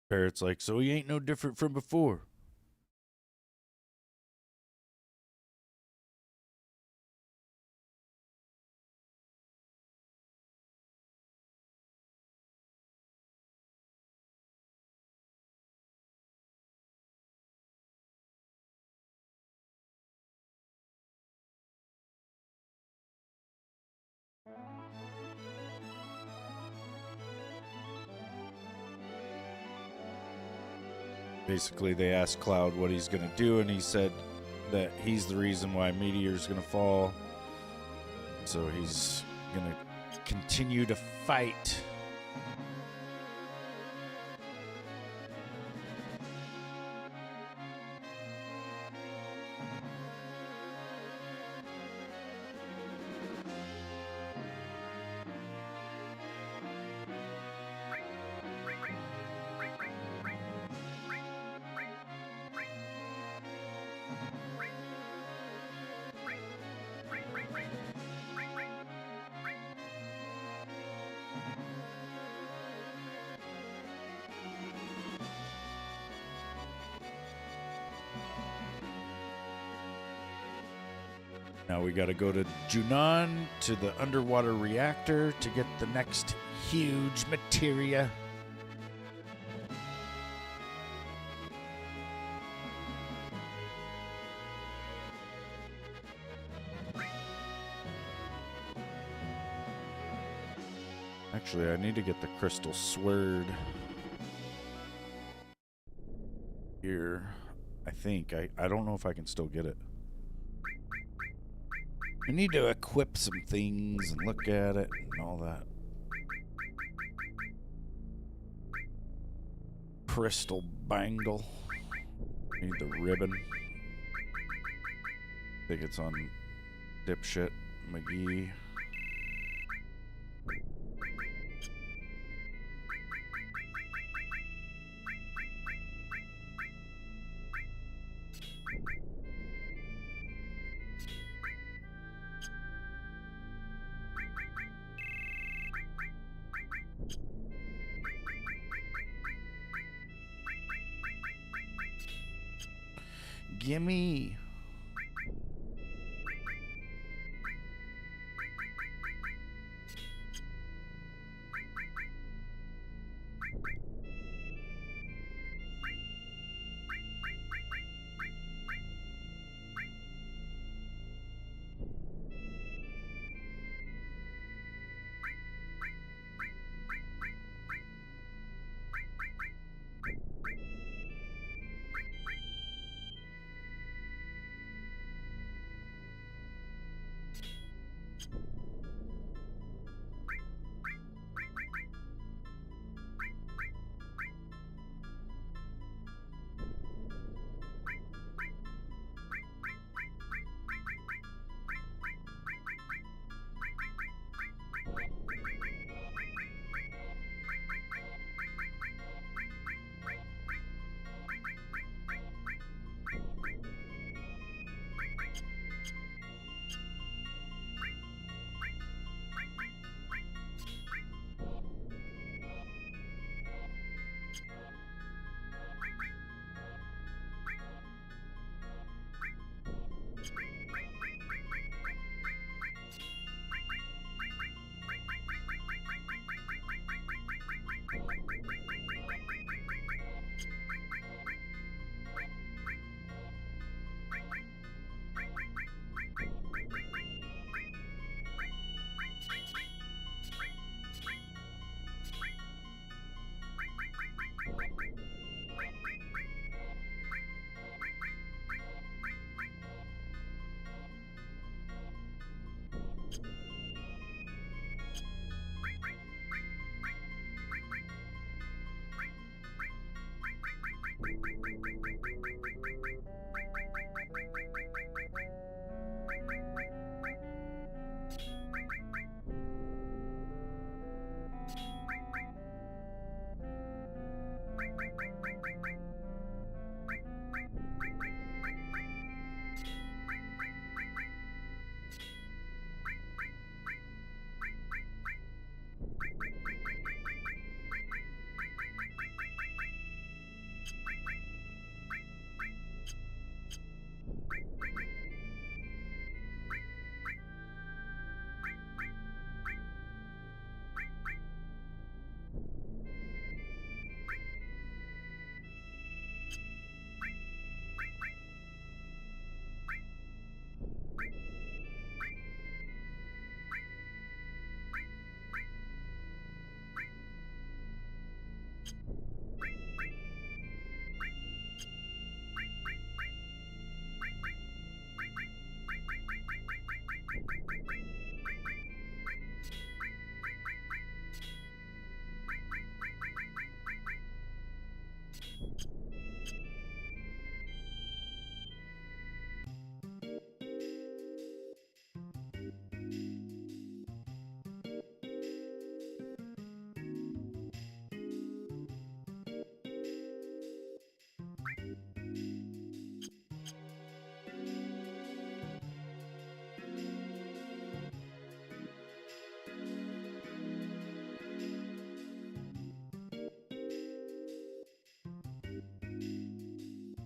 Parrot's like, "So he ain't no different from before." Basically, they asked Cloud what he's gonna do, and he said that he's the reason why Meteor's gonna fall. So he's gonna continue to fight. Now we gotta go to Junon, to the underwater reactor, to get the next huge materia. Actually, I need to get the crystal sword here. I think. I don't know if I can still get it. I need to equip some things and look at it and all that. Crystal bangle. Need the ribbon. I think it's on Dipshit McGee. Gimme.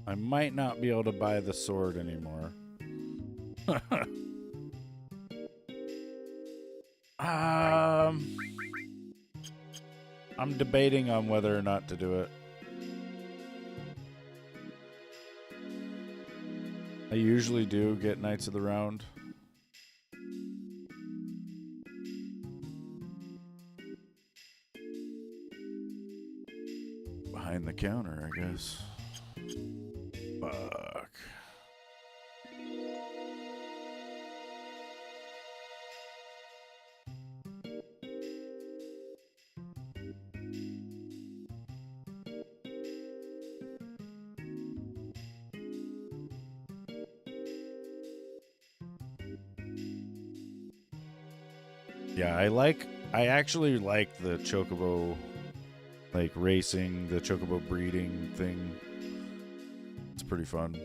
I might not be able to buy the sword anymore. I'm debating on whether or not to do it. I usually do get Knights of the Round. Behind the counter, I guess. Fuck. Yeah, I actually like the Chocobo, like racing, the Chocobo breeding thing. It's pretty fun.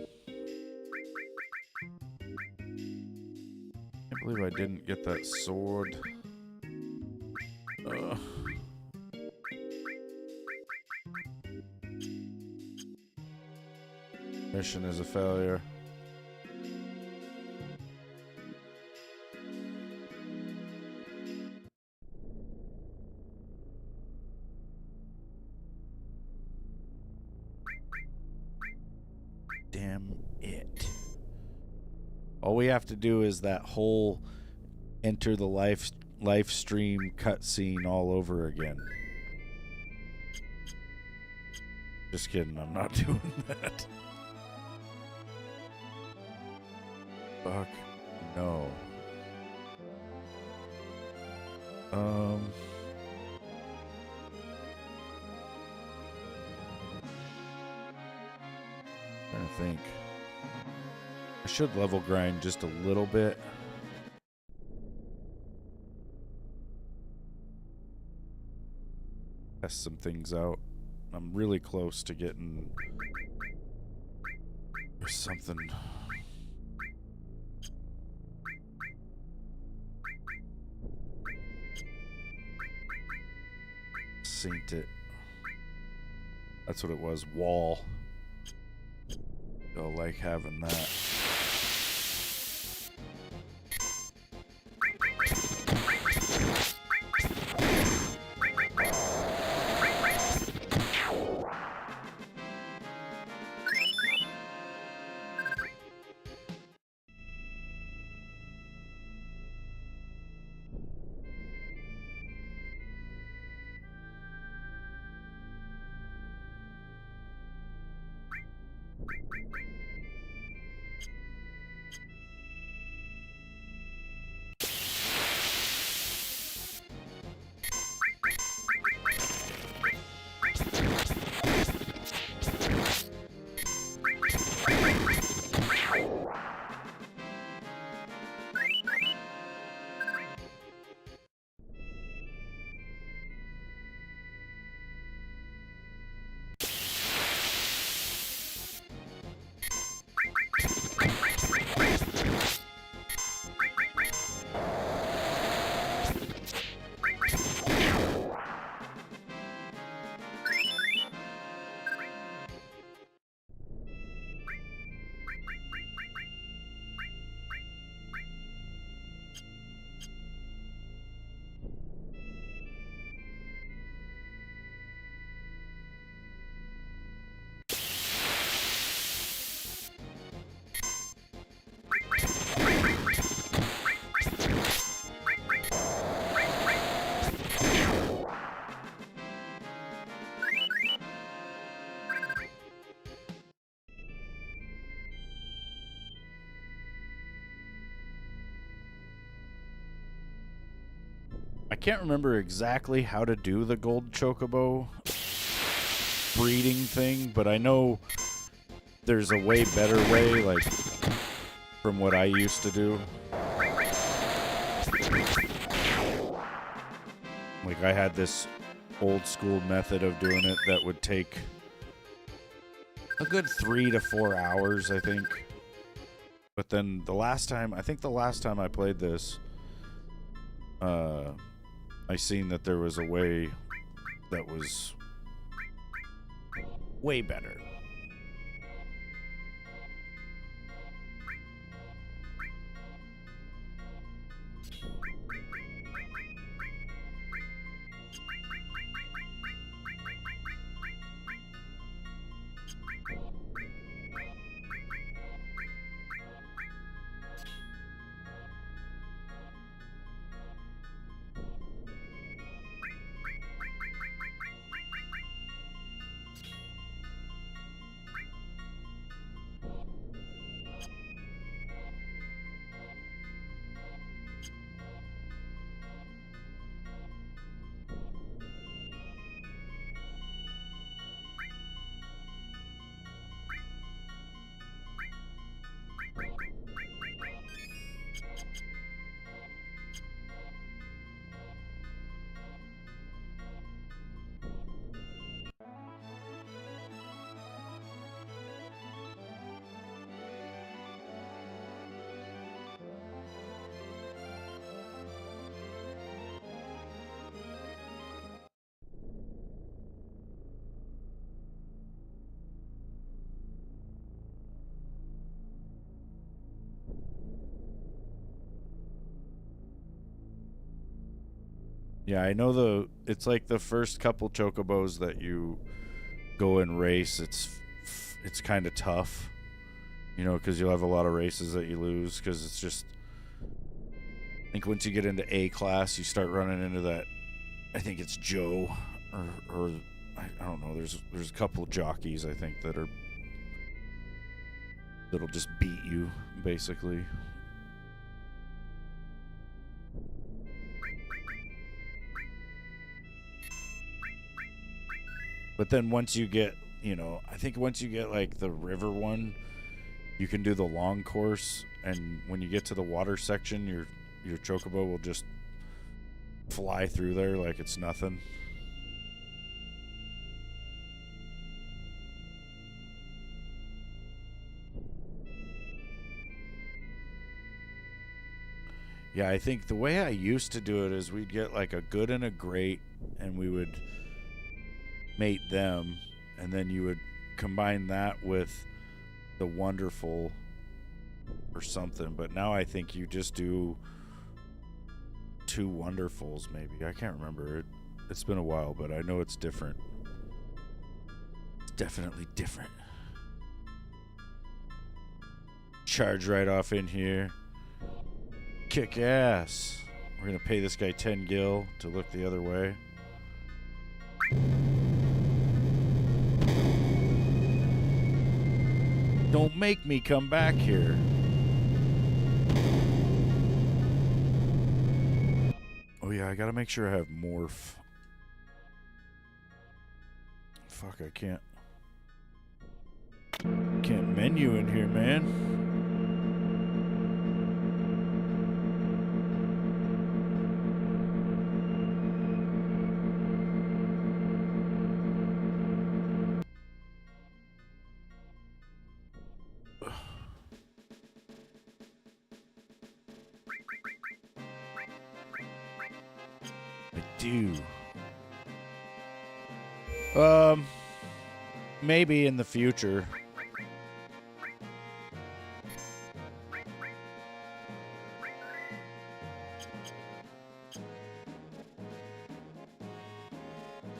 Can't believe I didn't get that sword. Mission is a failure. Damn it. All we have to do is that whole enter the live stream cutscene all over again. Just kidding, I'm not doing that. Fuck no. Trying to think. I should level grind just a little bit. Test some things out. I'm really close to getting something. Saint it. That's what it was. Wall. They'll like having that. I can't remember exactly how to do the gold chocobo breeding thing, but I know there's a way better way, like, from what I used to do. Like, I had this old school method of doing it that would take a good 3 to 4 hours, I think. But then the last time I played this, I seen that there was a way that was way better. Yeah, I know it's like the first couple chocobos that you go and race. It's kind of tough, you know, because you'll have a lot of races that you lose because it's just. I think once you get into A class, you start running into that. I think it's Joe, or I don't know. There's a couple jockeys I think that'll just beat you basically. But then once you get, you know, I think once you get like the river one, you can do the long course, and when you get to the water section, your chocobo will just fly through there like it's nothing. Yeah, I think the way I used to do it is we'd get like a good and a great, and we would mate them, and then you would combine that with the wonderful or something. But now I think you just do two wonderfuls, maybe. I can't remember. It's been a while, but I know it's different. It's definitely different. Charge right off in here. Kick ass. We're gonna pay this guy 10 gil to look the other way. Don't make me come back here. Oh yeah, I gotta make sure I have morph. Fuck, I can't menu in here, man. Do. Maybe in the future.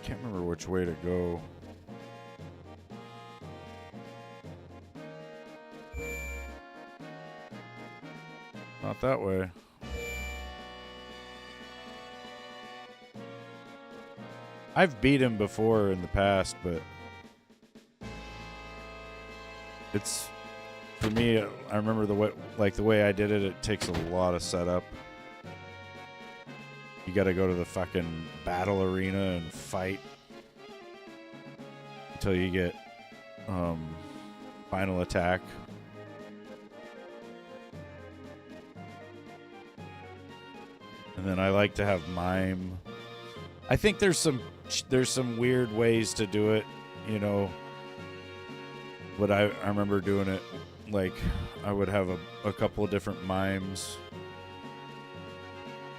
Can't remember which way to go. Not that way. I've beat him before in the past, but it's, for me, I remember the way I did it, it takes a lot of setup. You gotta go to the fucking battle arena and fight until you get final attack. And then I like to have mime. I think there's some weird ways to do it, you know. But I remember doing it like I would have a couple of different mimes,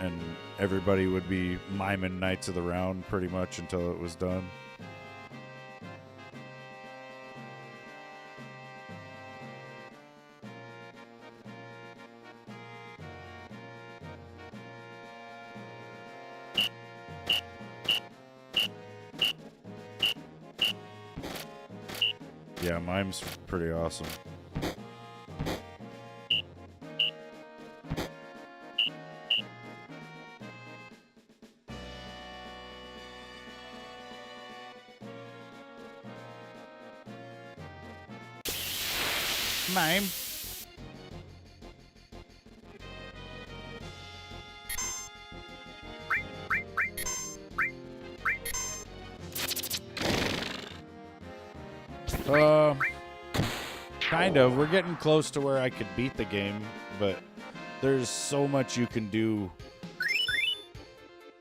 and everybody would be miming Knights of the Round pretty much until it was done. Yeah, mime's pretty awesome. Mime. Kind of. We're getting close to where I could beat the game, but there's so much you can do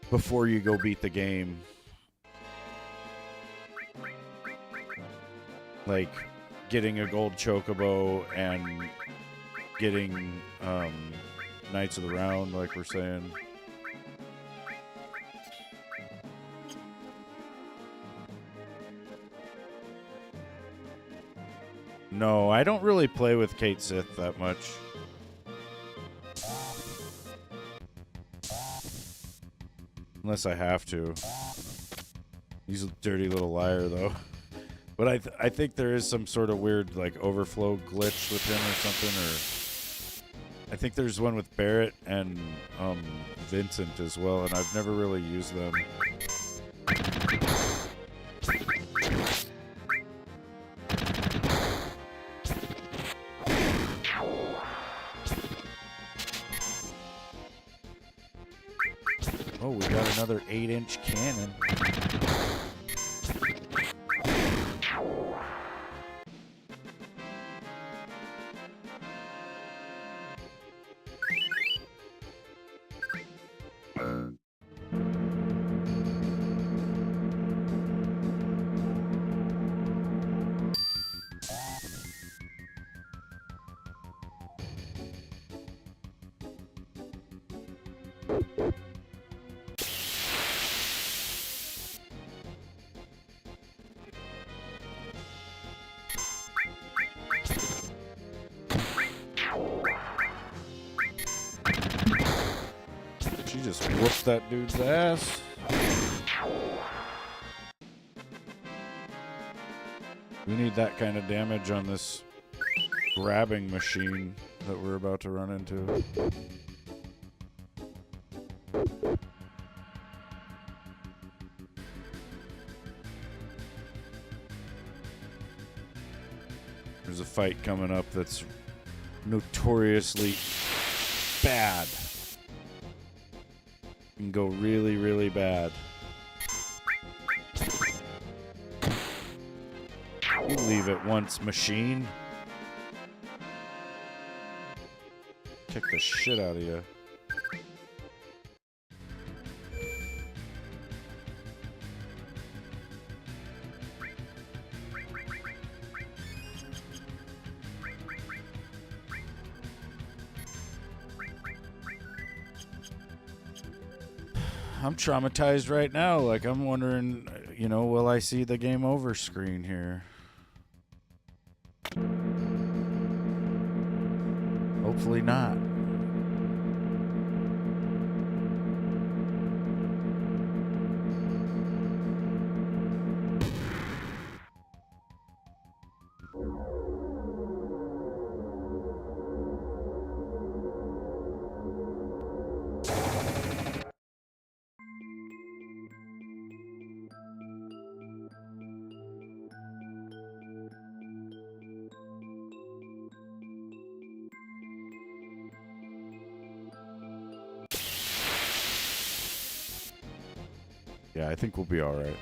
before you go beat the game. Like getting a gold chocobo and getting Knights of the Round, like we're saying. No, I don't really play with Kate Sith that much. Unless I have to. He's a dirty little liar, though. But I think there is some sort of weird, like, overflow glitch with him or something, or... I think there's one with Barrett and Vincent as well, and I've never really used them. Oh, we got another 8-inch cannon. She just whooped that dude's ass. We need that kind of damage on this grabbing machine that we're about to run into. There's a fight coming up that's notoriously bad. Can go really, really bad. You leave it once, machine. Kick the shit out of you. I'm traumatized right now. Like, I'm wondering, you know, will I see the game over screen here? Hopefully not. Yeah, I think we'll be all right.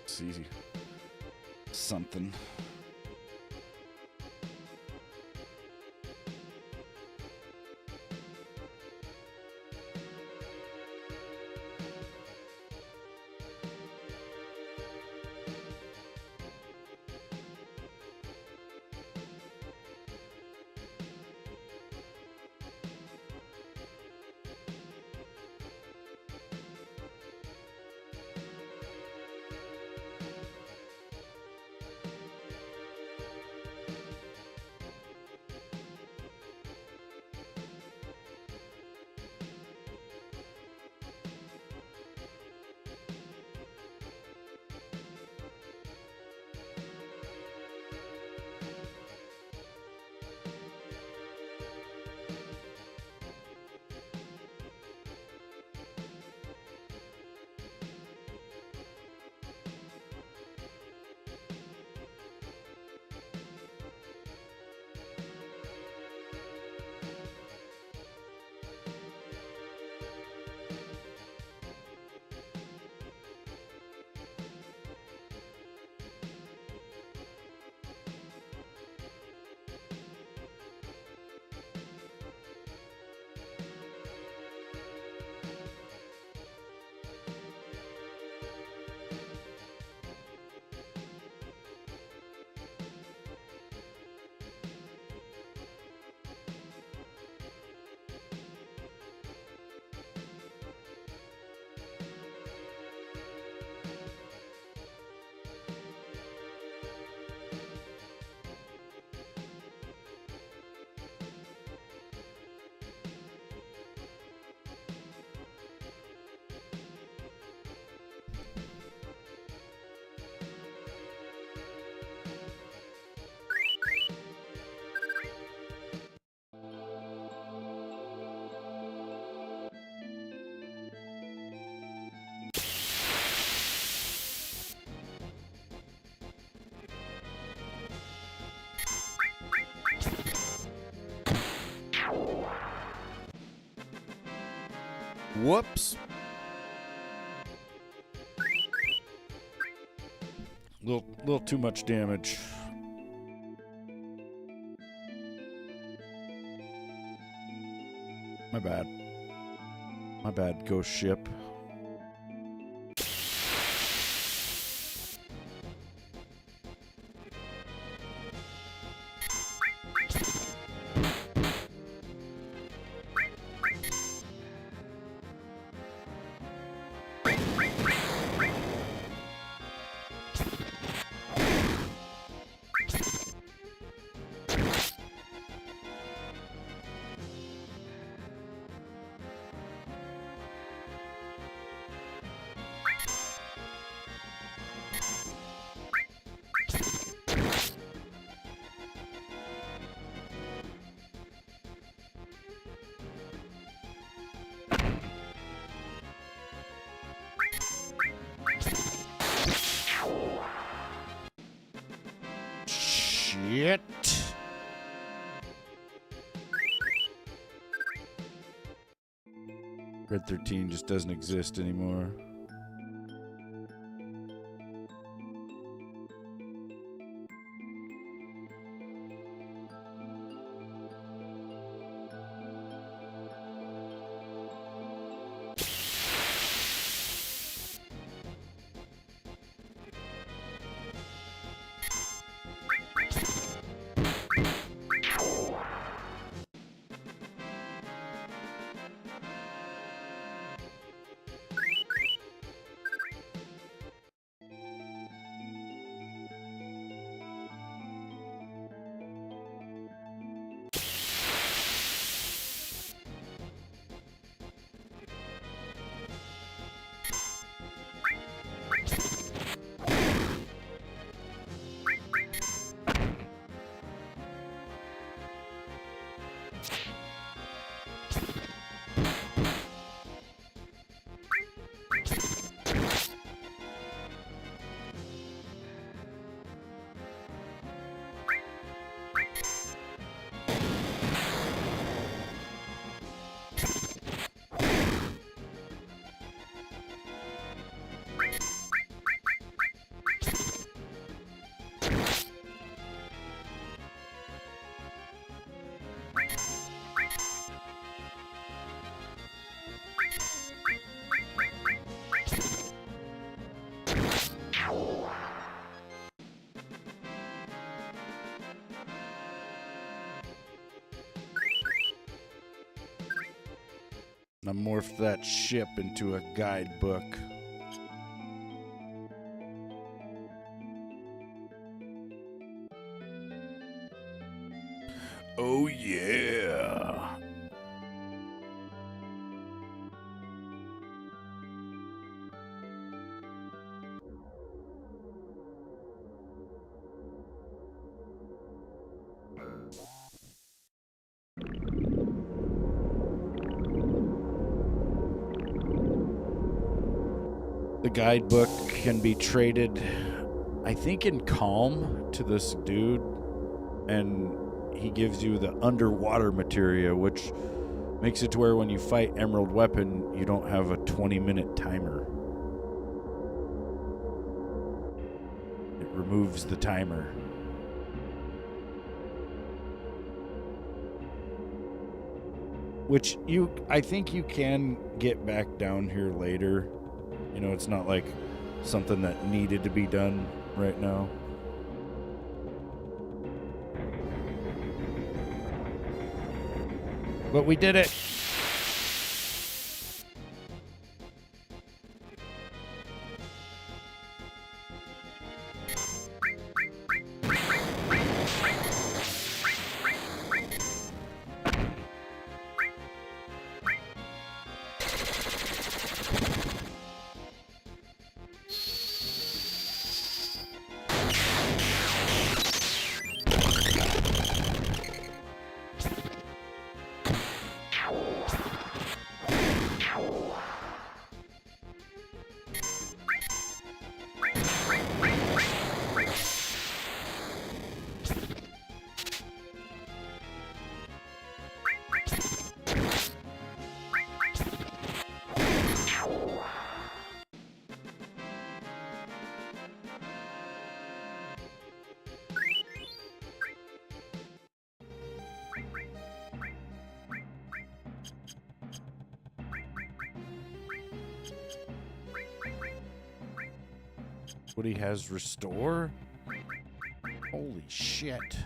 It's easy. Something. Whoops. Little too much damage. My bad. My bad, ghost ship. Shit. Red 13 just doesn't exist anymore. I morphed that ship into a guidebook. Oh yeah. The guidebook can be traded, I think, in Calm to this dude, and he gives you the underwater materia, which makes it to where when you fight Emerald Weapon, you don't have a 20-minute timer. It removes the timer. Which I think you can get back down here later. You know, it's not like something that needed to be done right now. But we did it. Woody has restore? Holy shit.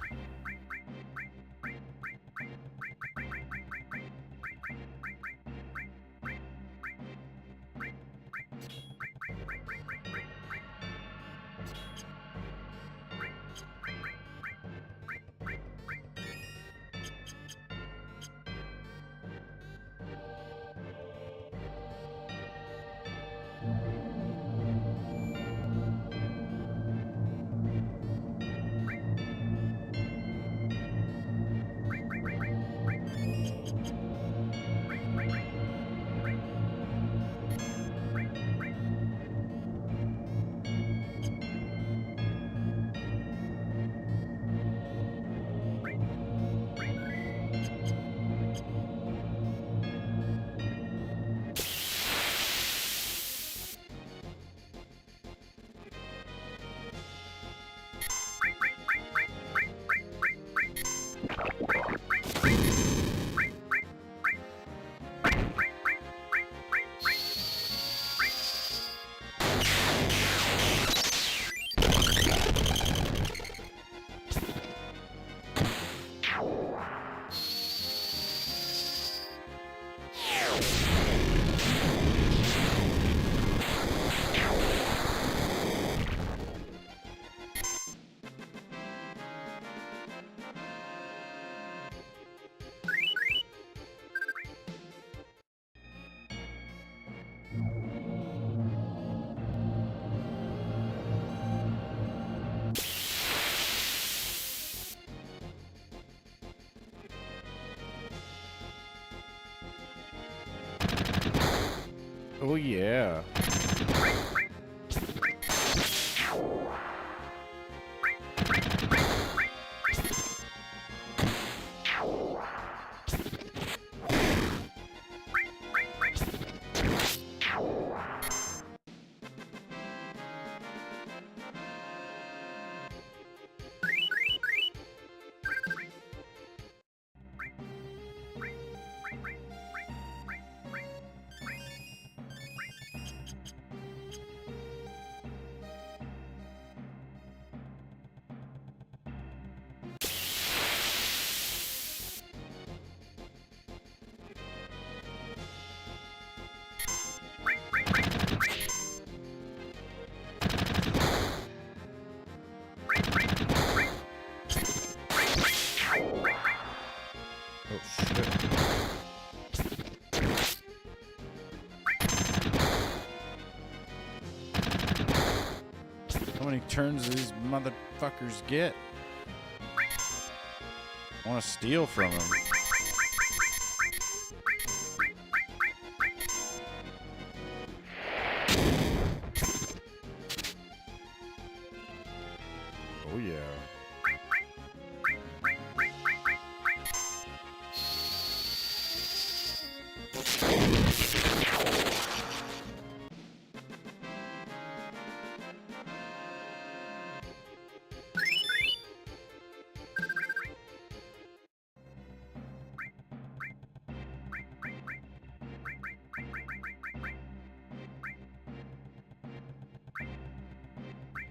Oh yeah. Oh shit. How many turns do these motherfuckers get? I want to steal from him. Oh yeah.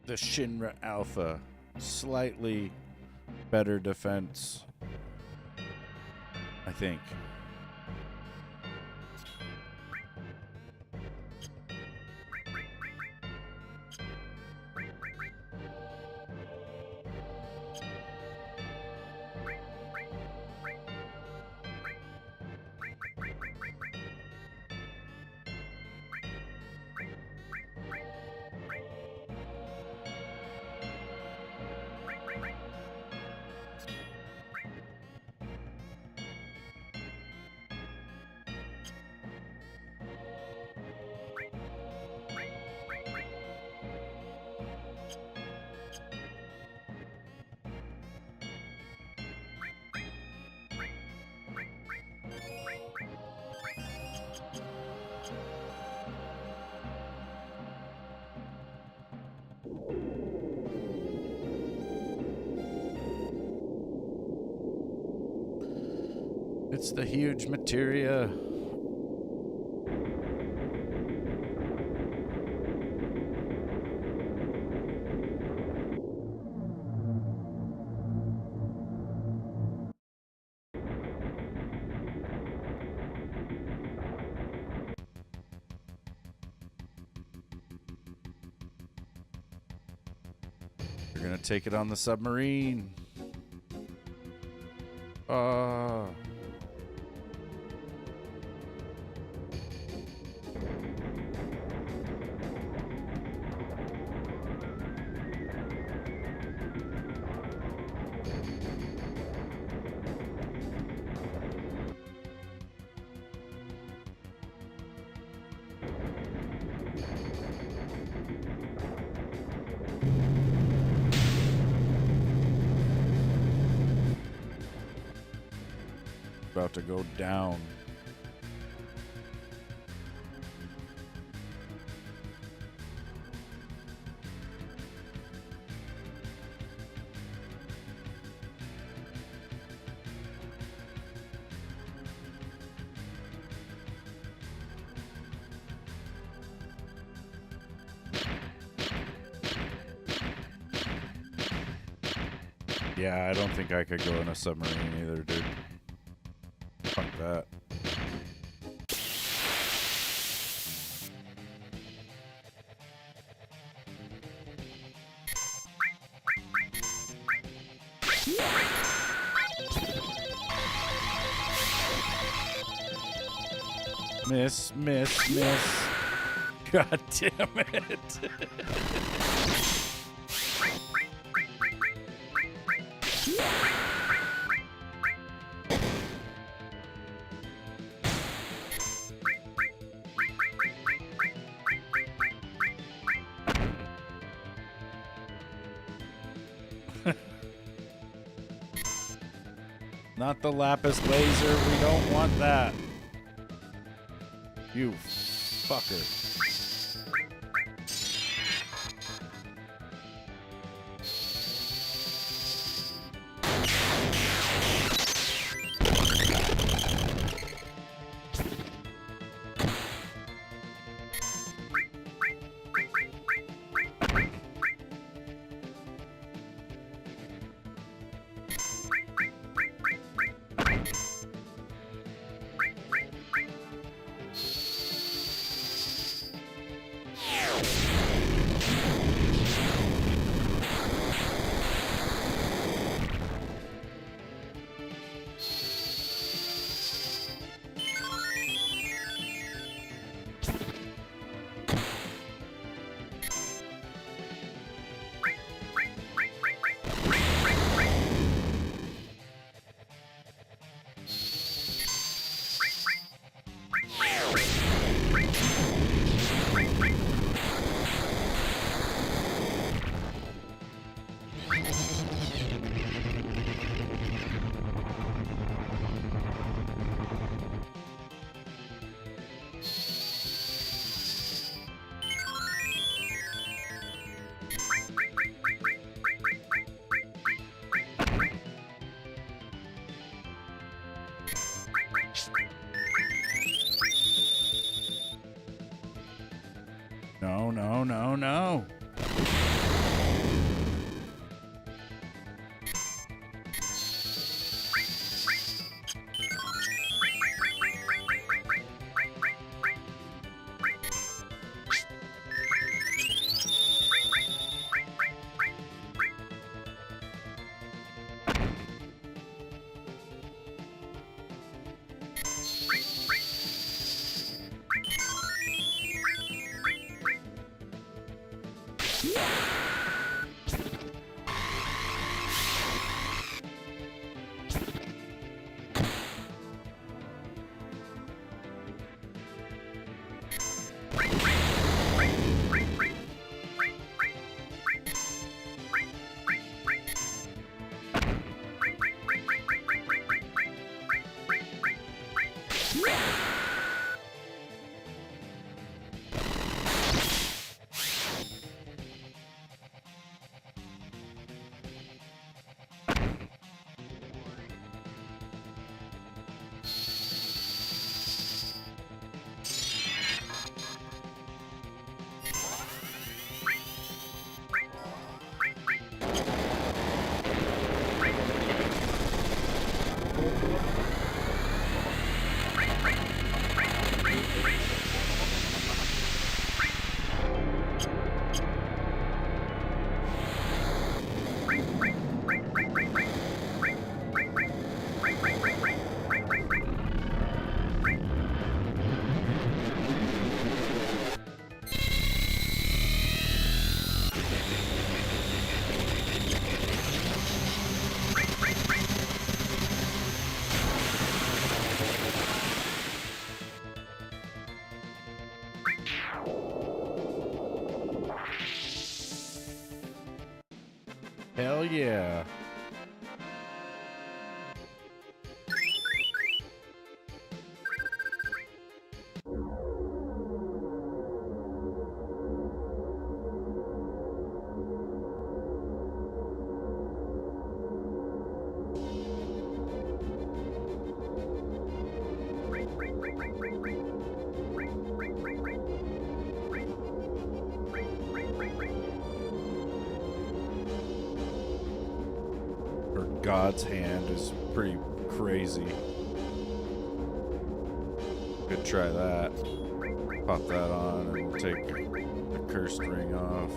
The Shinra Alpha, slightly better defense, I think. It's the huge materia. We're gonna take it on the submarine. About to go down. Yeah, I don't think I could go in a submarine either, dude. Fuck that. Miss. God damn it. Not the lapis laser. We don't want that. You fucker. No. Hell yeah. God's hand is pretty crazy. Could try that. Pop that on and we'll take the cursed ring off.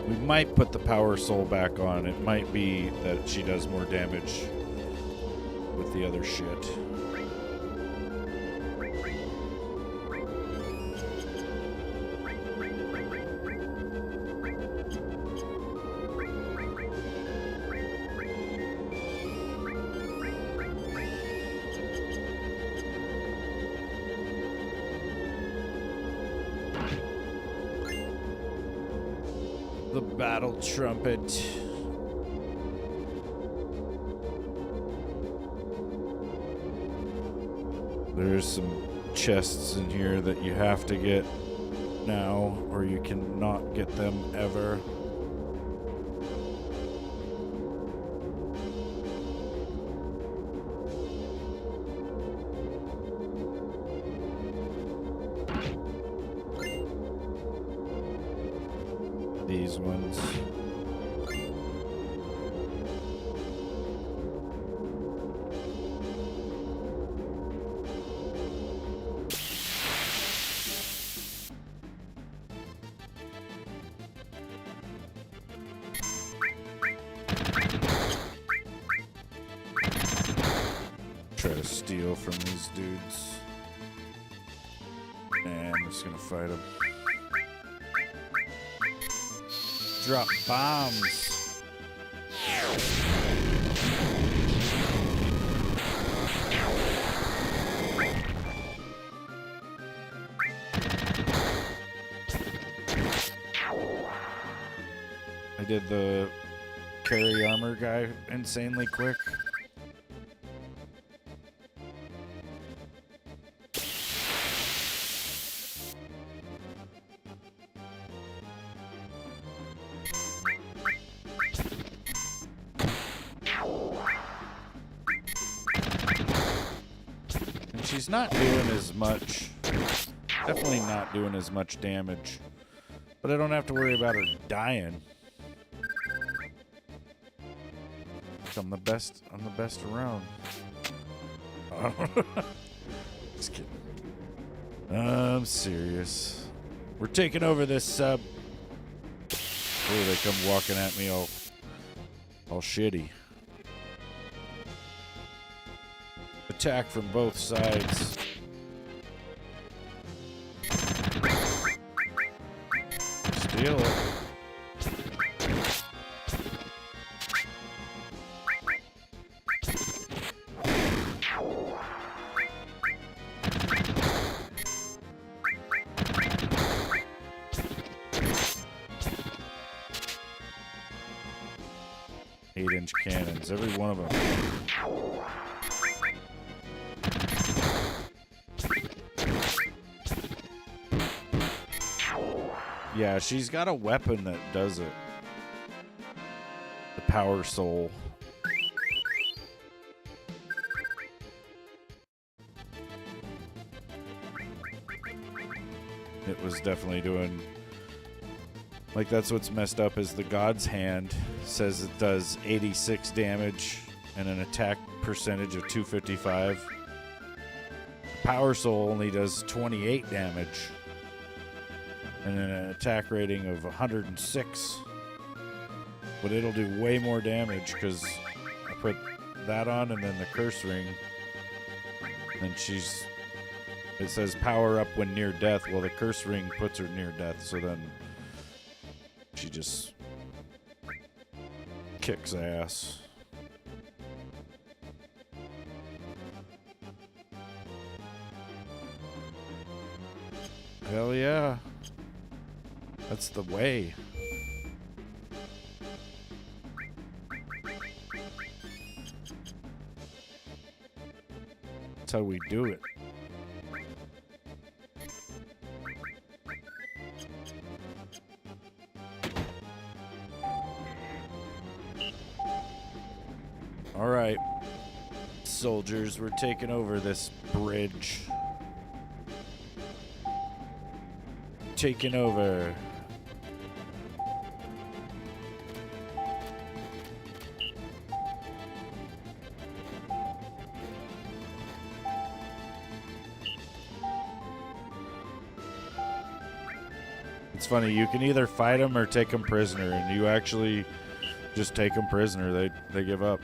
We might put the power soul back on. It might be that she does more damage with the other shit. The battle trumpet. There's some chests in here that you have to get now, or you cannot get them ever. These ones. Try to steal from these dudes. And I'm just gonna fight them. Drop bombs. I did the carry armor guy insanely quick. She's not doing as much. Definitely not doing as much damage. But I don't have to worry about her dying. I'm the best around. Just kidding. I'm serious. We're taking over this sub. Oh, they come walking at me all shitty. Attack from both sides. Steal it. Eight-inch cannons, every one of them. Yeah, she's got a weapon that does it. The power soul. It was definitely doing... Like, that's what's messed up is the God's Hand says it does 86 damage and an attack percentage of 255. Power Soul only does 28 damage and then an attack rating of 106. But it'll do way more damage because I put that on and then the curse ring. Then it says power up when near death. Well, the curse ring puts her near death, so then she just kicks ass. Hell yeah. That's the way. That's how we do it. All right, soldiers, we're taking over this bridge. Taking over. It's funny, you can either fight them or take them prisoner, and you actually just take them prisoner. They give up.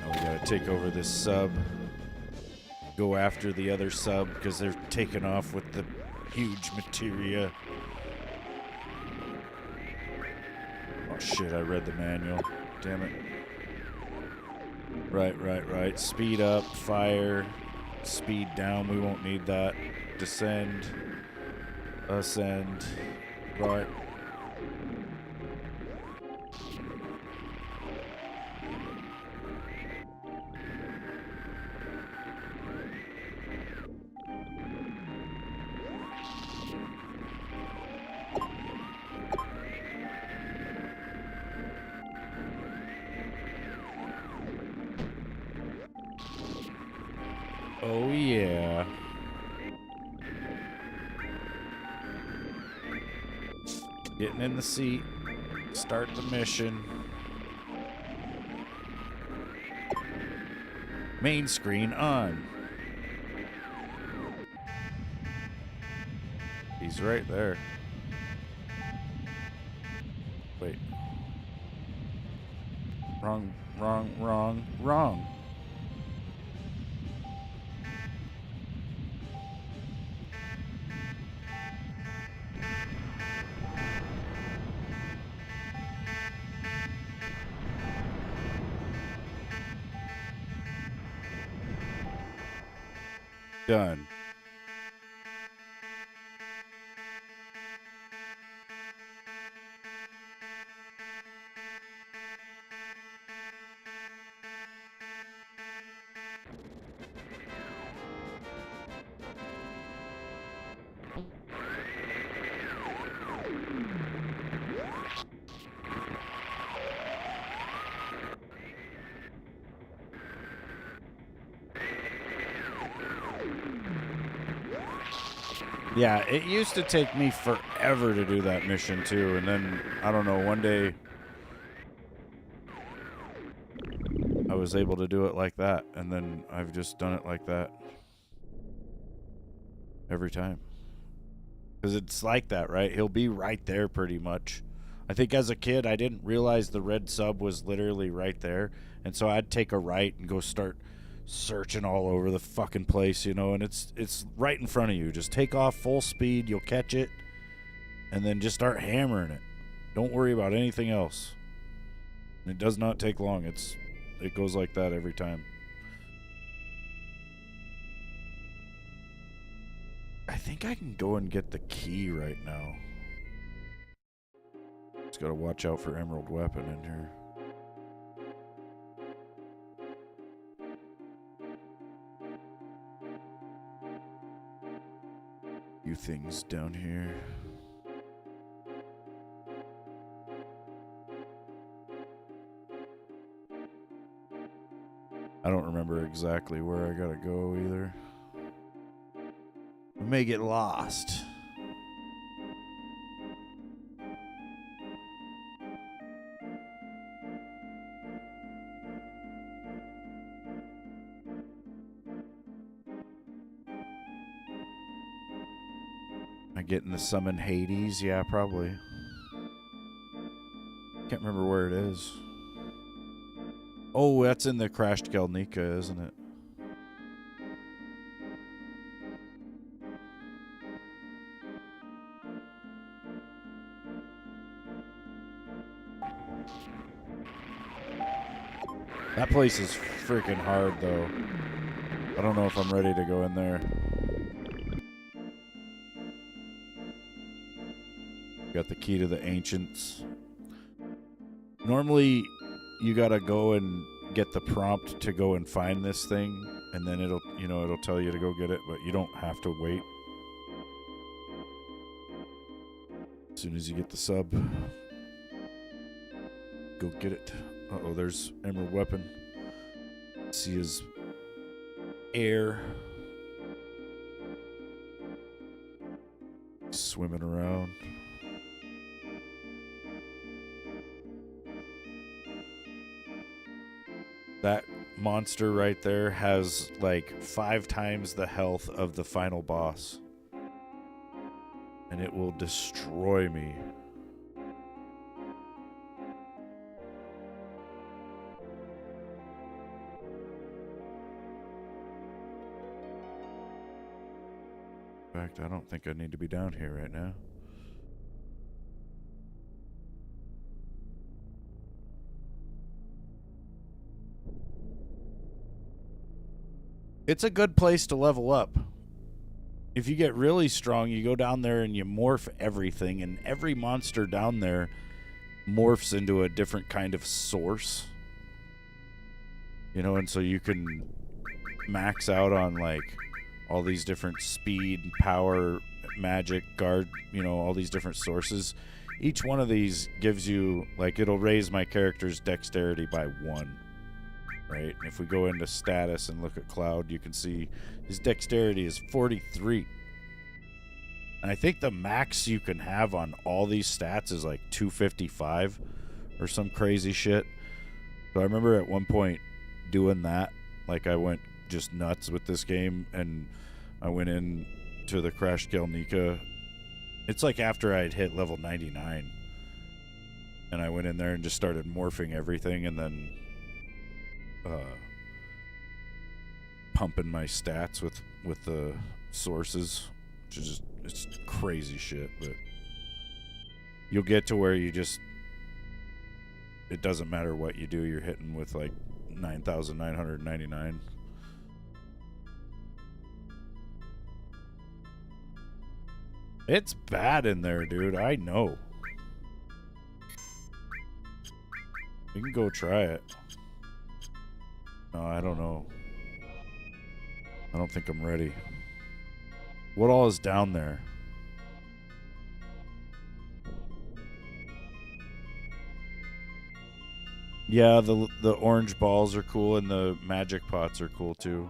Now we gotta take over this sub. Go after the other sub because they're taking off with the huge materia. Oh shit, I read the manual. Damn it. Right. Speed up, fire, speed down, we won't need that. Descend, ascend, right. Oh yeah. Getting in the seat. Start the mission. Main screen on. He's right there. Wait. Wrong. Done. Yeah, it used to take me forever to do that mission too, and then, I don't know, one day I was able to do it like that, and then I've just done it like that every time. Because it's like that, right? He'll be right there pretty much. I think as a kid, I didn't realize the red sub was literally right there, and so I'd take a right and go start searching all over the fucking place, you know, and it's right in front of you. Just take off full speed, you'll catch it, and then just start hammering it. Don't worry about anything else. It does not take long. It goes like that every time. I think I can go and get the key right now. Just gotta watch out for emerald weapon in here. Few things down here. I don't remember exactly where I gotta go either. I may get lost. I getting the summon Hades? Yeah, probably. Can't remember where it is. Oh, that's in the crashed Galnica, isn't it? That place is freaking hard, though. I don't know if I'm ready to go in there. Got the key to the ancients. Normally, you gotta go and get the prompt to go and find this thing, and then it'll tell you to go get it, but you don't have to wait. As soon as you get the sub, go get it. Uh-oh, there's Emerald Weapon. See his air swimming around. That monster right there has like 5 times the health of the final boss. And it will destroy me. In fact, I don't think I need to be down here right now. It's a good place to level up. If you get really strong, you go down there and you morph everything, and every monster down there morphs into a different kind of source. You know, and so you can max out on like all these different speed, power, magic, guard, you know, all these different sources. Each one of these gives you, like, it'll raise my character's dexterity by 1. Right? And if we go into status and look at Cloud, you can see his dexterity is 43. And I think the max you can have on all these stats is like 255 or some crazy shit. So I remember at one point doing that. Like, I went just nuts with this game, and I went in to the Crash Galnica. It's like after I'd hit level 99. And I went in there and just started morphing everything, and then pumping my stats with the sources, which is just, it's crazy shit. But you'll get to where you just, it doesn't matter what you do, you're hitting with like 9,999. It's bad in there, dude. I know. You can go try it. No, I don't know. I don't think I'm ready. What all is down there? Yeah, the orange balls are cool, and the magic pots are cool too.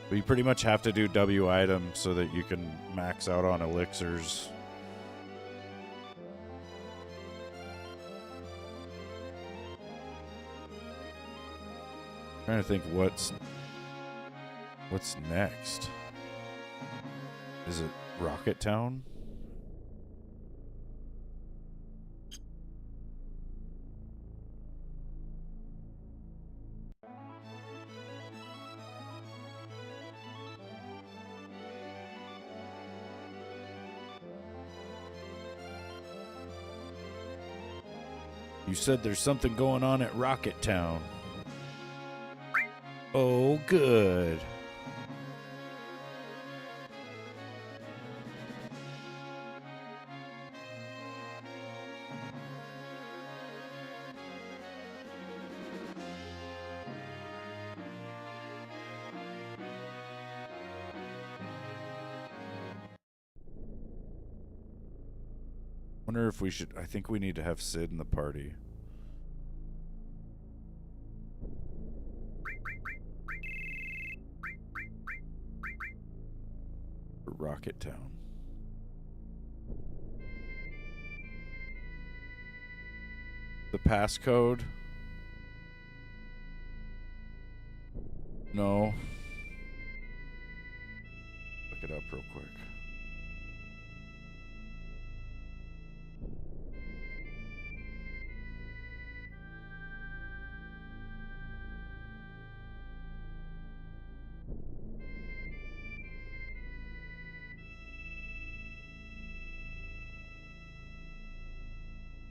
But you pretty much have to do W items so that you can max out on elixirs. Trying to think what's next. Is it Rocket Town? You said there's something going on at Rocket Town. Oh, good. Wonder if we should, I think we need to have Sid in the party. Rocket Town. The passcode? No. Look it up real quick.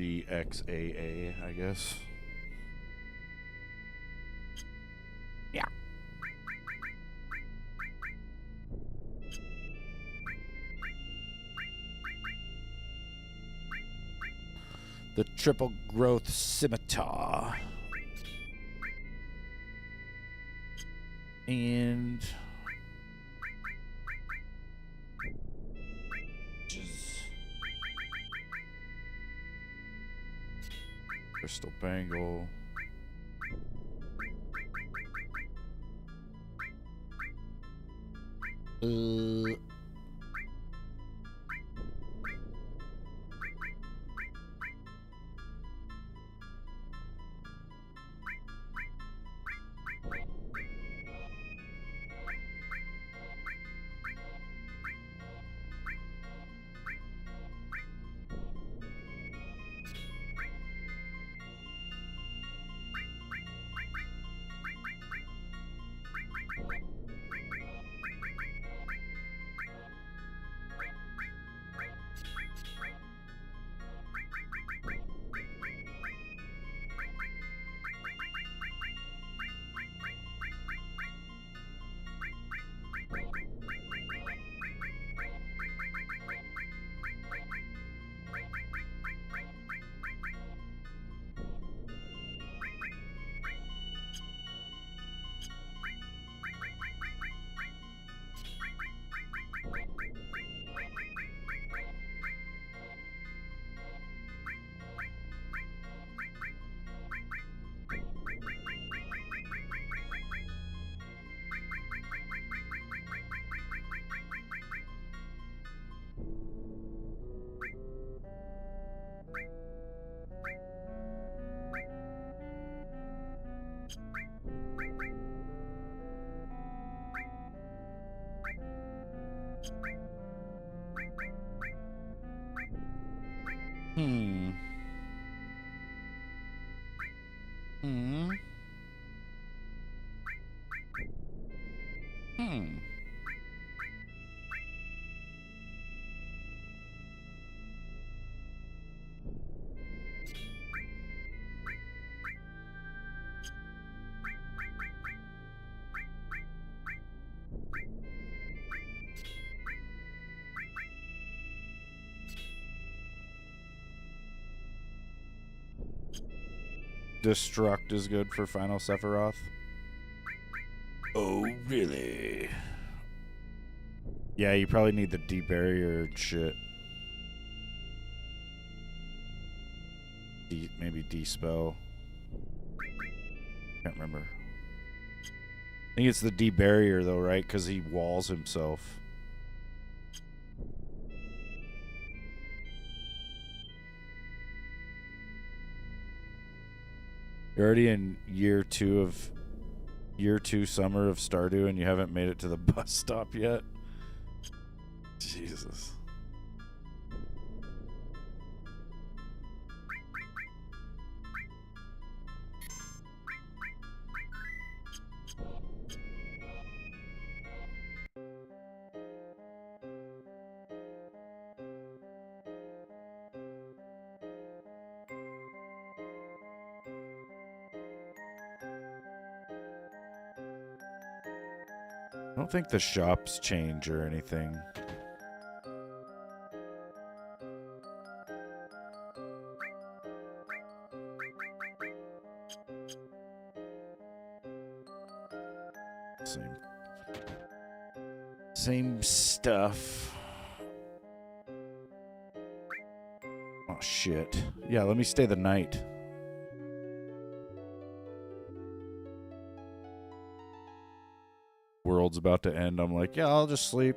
DXAA, I guess. Yeah. The triple growth scimitar. And crystal bangle. Hmm. Destruct is good for Final Sephiroth. Oh, really? Yeah, you probably need the debarrier shit. Maybe despell. Can't remember. I think it's the debarrier though, right? Because he walls himself. You're already in year two summer of Stardew and you haven't made it to the bus stop yet? Jesus. I don't think the shops change or anything. Same stuff. Oh shit. Yeah, let me stay the night. World's about to end. I'm like, yeah, I'll just sleep.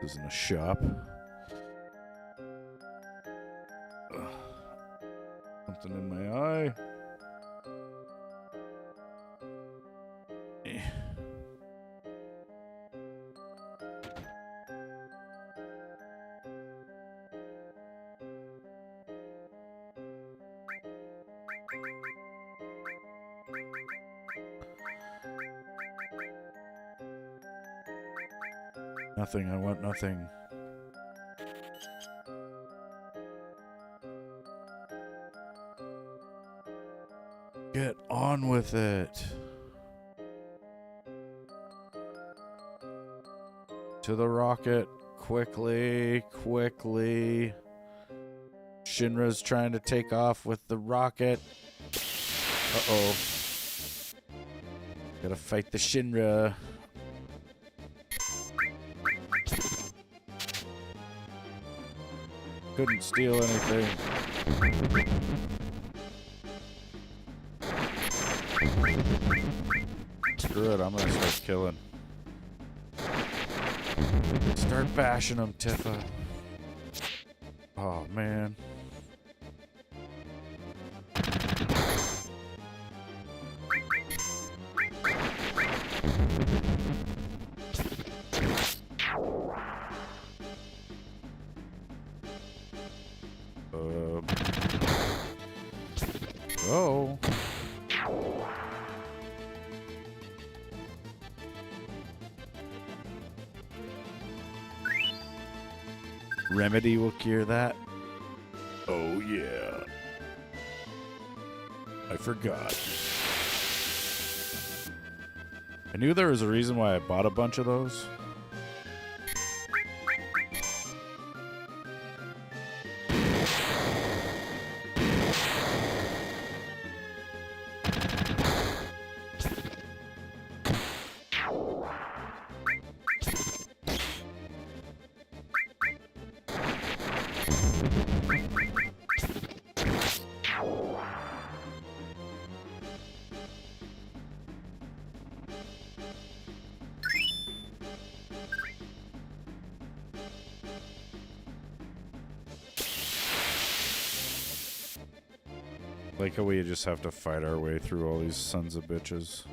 This isn't a shop. Ugh. Something in my eye. Eh. Nothing. I want nothing. Get on with it. To the rocket. Quickly. Quickly. Shinra's trying to take off with the rocket. Uh-oh. Gotta fight the Shinra. Couldn't steal anything. Screw it, I'm gonna start killing. Start bashing them, Tifa. Oh, man. Oh. Remedy will cure that. Oh, yeah. I forgot. I knew there was a reason why I bought a bunch of those. Like how we just have to fight our way through all these sons of bitches.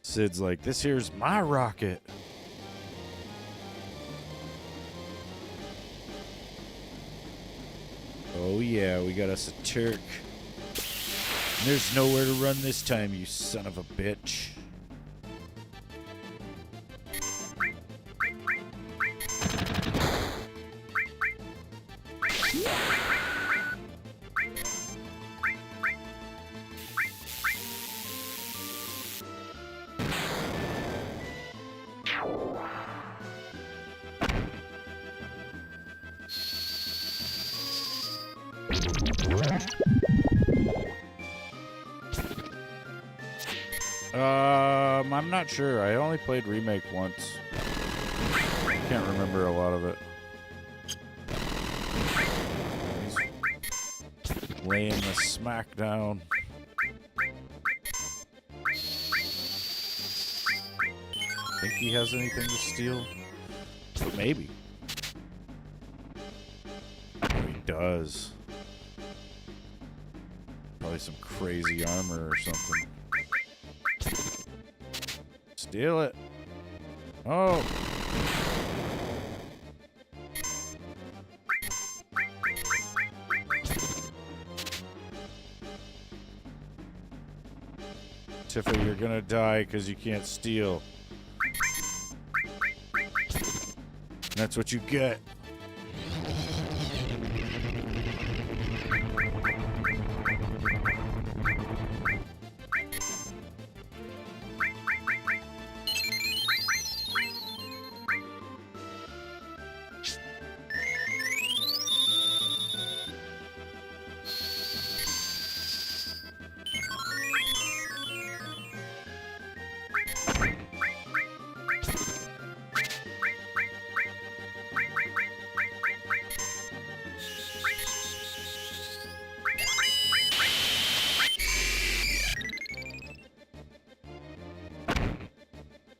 Sid's like, this here's my rocket. Oh yeah, we got us a Turk. There's nowhere to run this time, you son of a bitch. I'm not sure. I only played Remake once. Can't remember a lot of it. He's laying the smack down. Think he has anything to steal? But maybe. Oh, he does. Probably some crazy armor or something. Steal it. Oh. Tifa, you're gonna die because you can't steal. And that's what you get.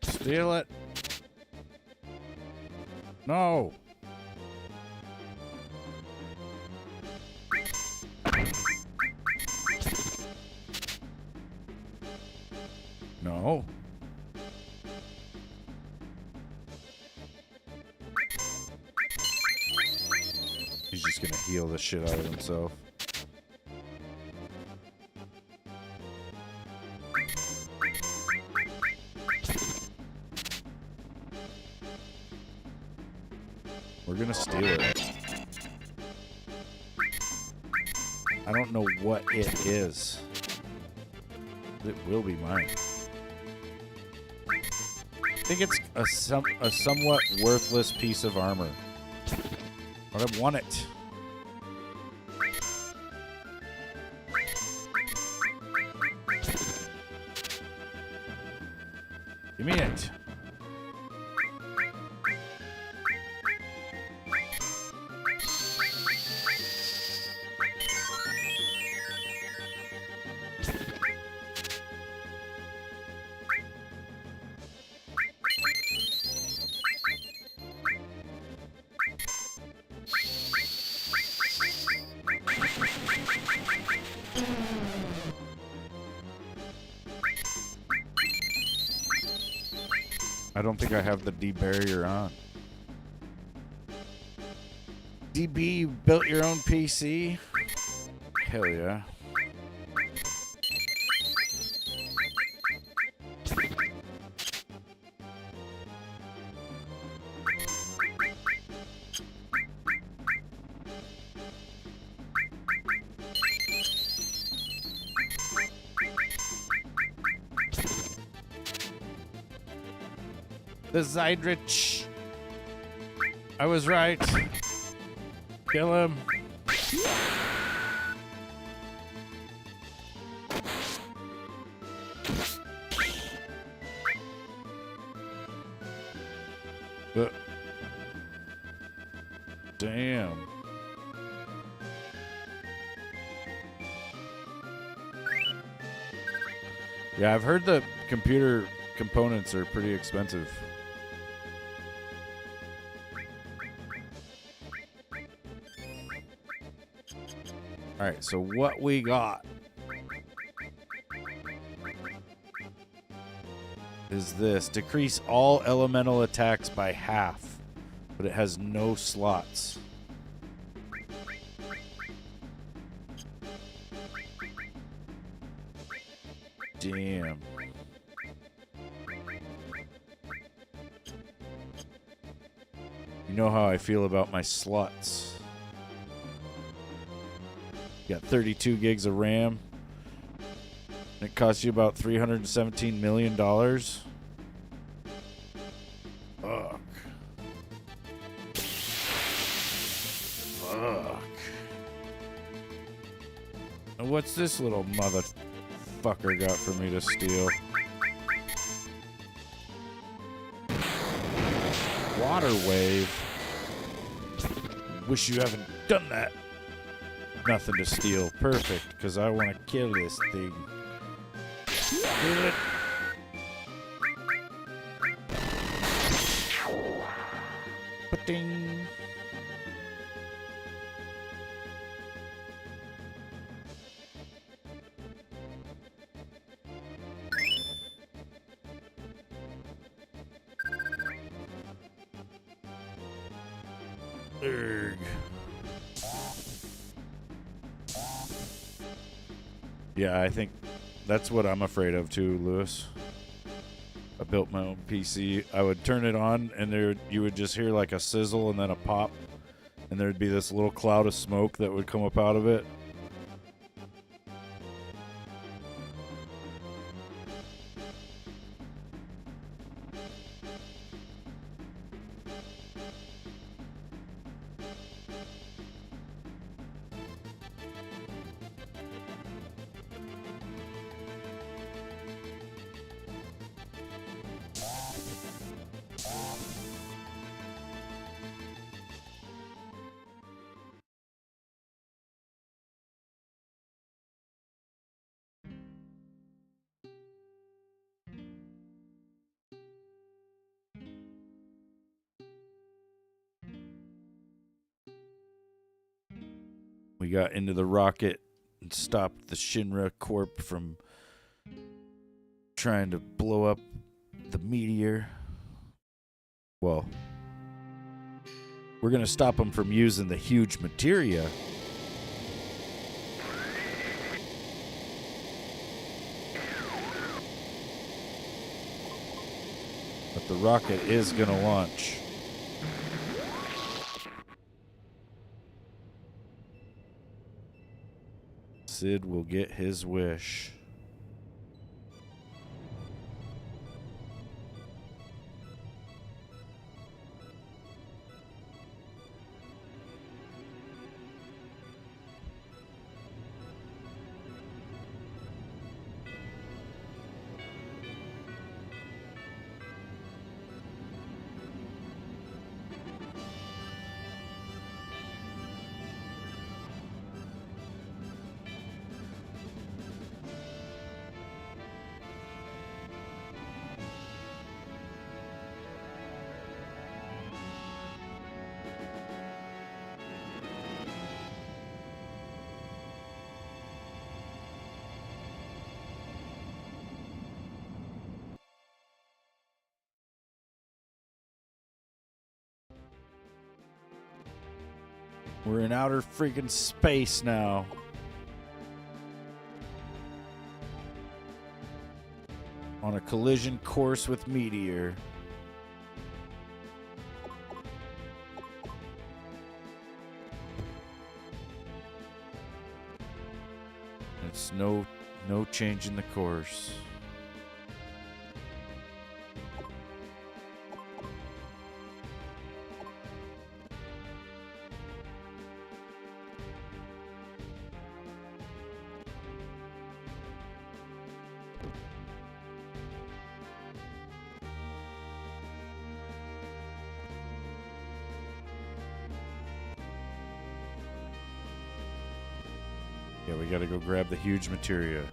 Steal it. No. No. He's just gonna heal the shit out of himself. We're gonna steal it. I don't know what it is. It will be mine. I think it's a somewhat worthless piece of armor. But I want it. Give me it. I don't think I have the D-barrier on. DB, you built your own PC? Hell yeah. The Zydrich. I was right. Kill him. Damn. Yeah, I've heard the computer components are pretty expensive. Alright, so what we got is this. Decrease all elemental attacks by half, but it has no slots. Damn. You know how I feel about my slots. Got 32 gigs of RAM. It costs you about $317 million. Fuck. Fuck. And what's this little motherfucker got for me to steal? Water wave. Wish you haven't done that. Nothing to steal. Perfect, because I want to kill this thing. Kill it. Ba-ding. Erg. Yeah, I think That's what I'm afraid of too, Lewis. I built my own PC. I would turn it on, and you would just hear like a sizzle and then a pop, and there'd be this little cloud of smoke that would come up out of it. We got into the rocket and stopped the Shinra Corp from trying to blow up the meteor. Well, we're going to stop them from using the huge materia. But the rocket is going to launch. Sid will get his wish. We're in outer freaking space now. On a collision course with meteor. It's no change in the course. Yeah, we gotta go grab the huge materia.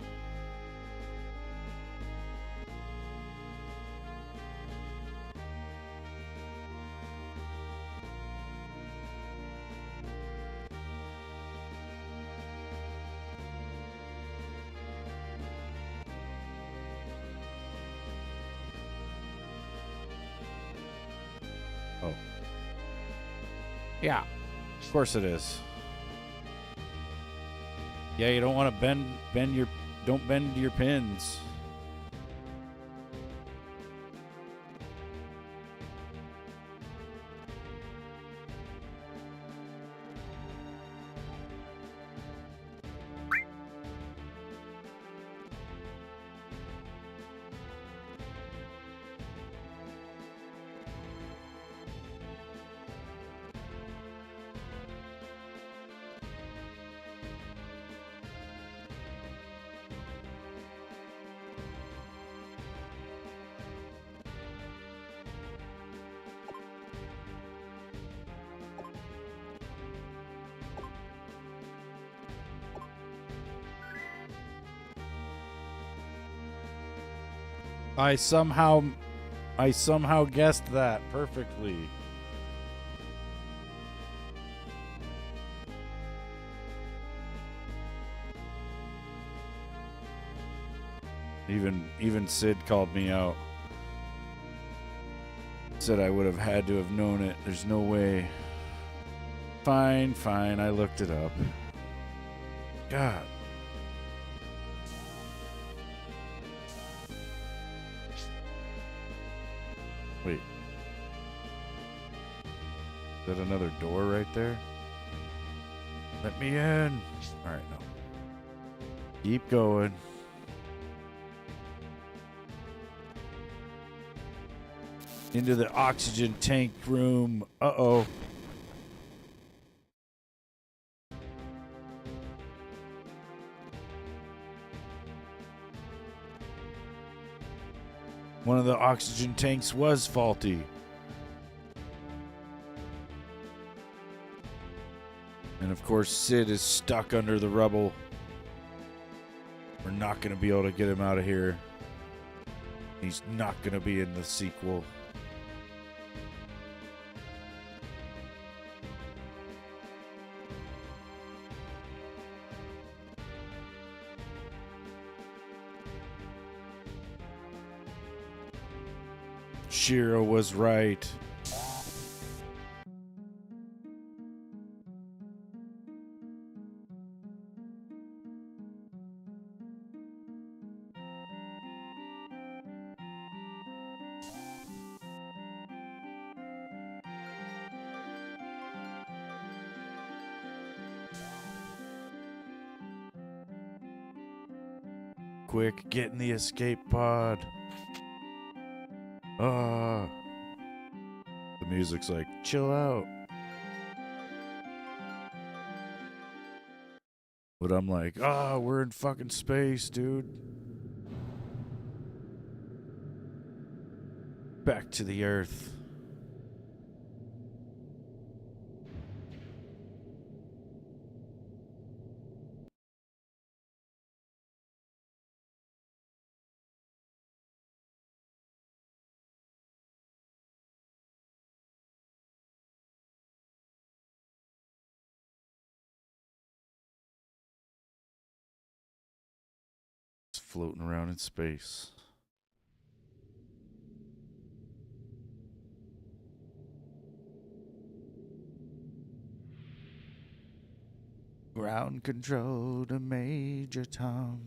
Oh. Yeah, of course it is. Yeah, you don't want to don't bend your pins. I somehow guessed that perfectly. Even Sid called me out. Said I would have had to have known it. There's no way. Fine, I looked it up. God. Is that another door right there? Let me in. All right, no. Keep going. Into the oxygen tank room. Uh-oh. One of the oxygen tanks was faulty. And of course, Sid is stuck under the rubble. We're not going to be able to get him out of here. He's not going to be in the sequel. Shiro was right. Quick, get in the escape pod. The music's like, chill out. But I'm like, we're in fucking space, dude. Back to the Earth. Floating around in space. Ground control to Major Tom.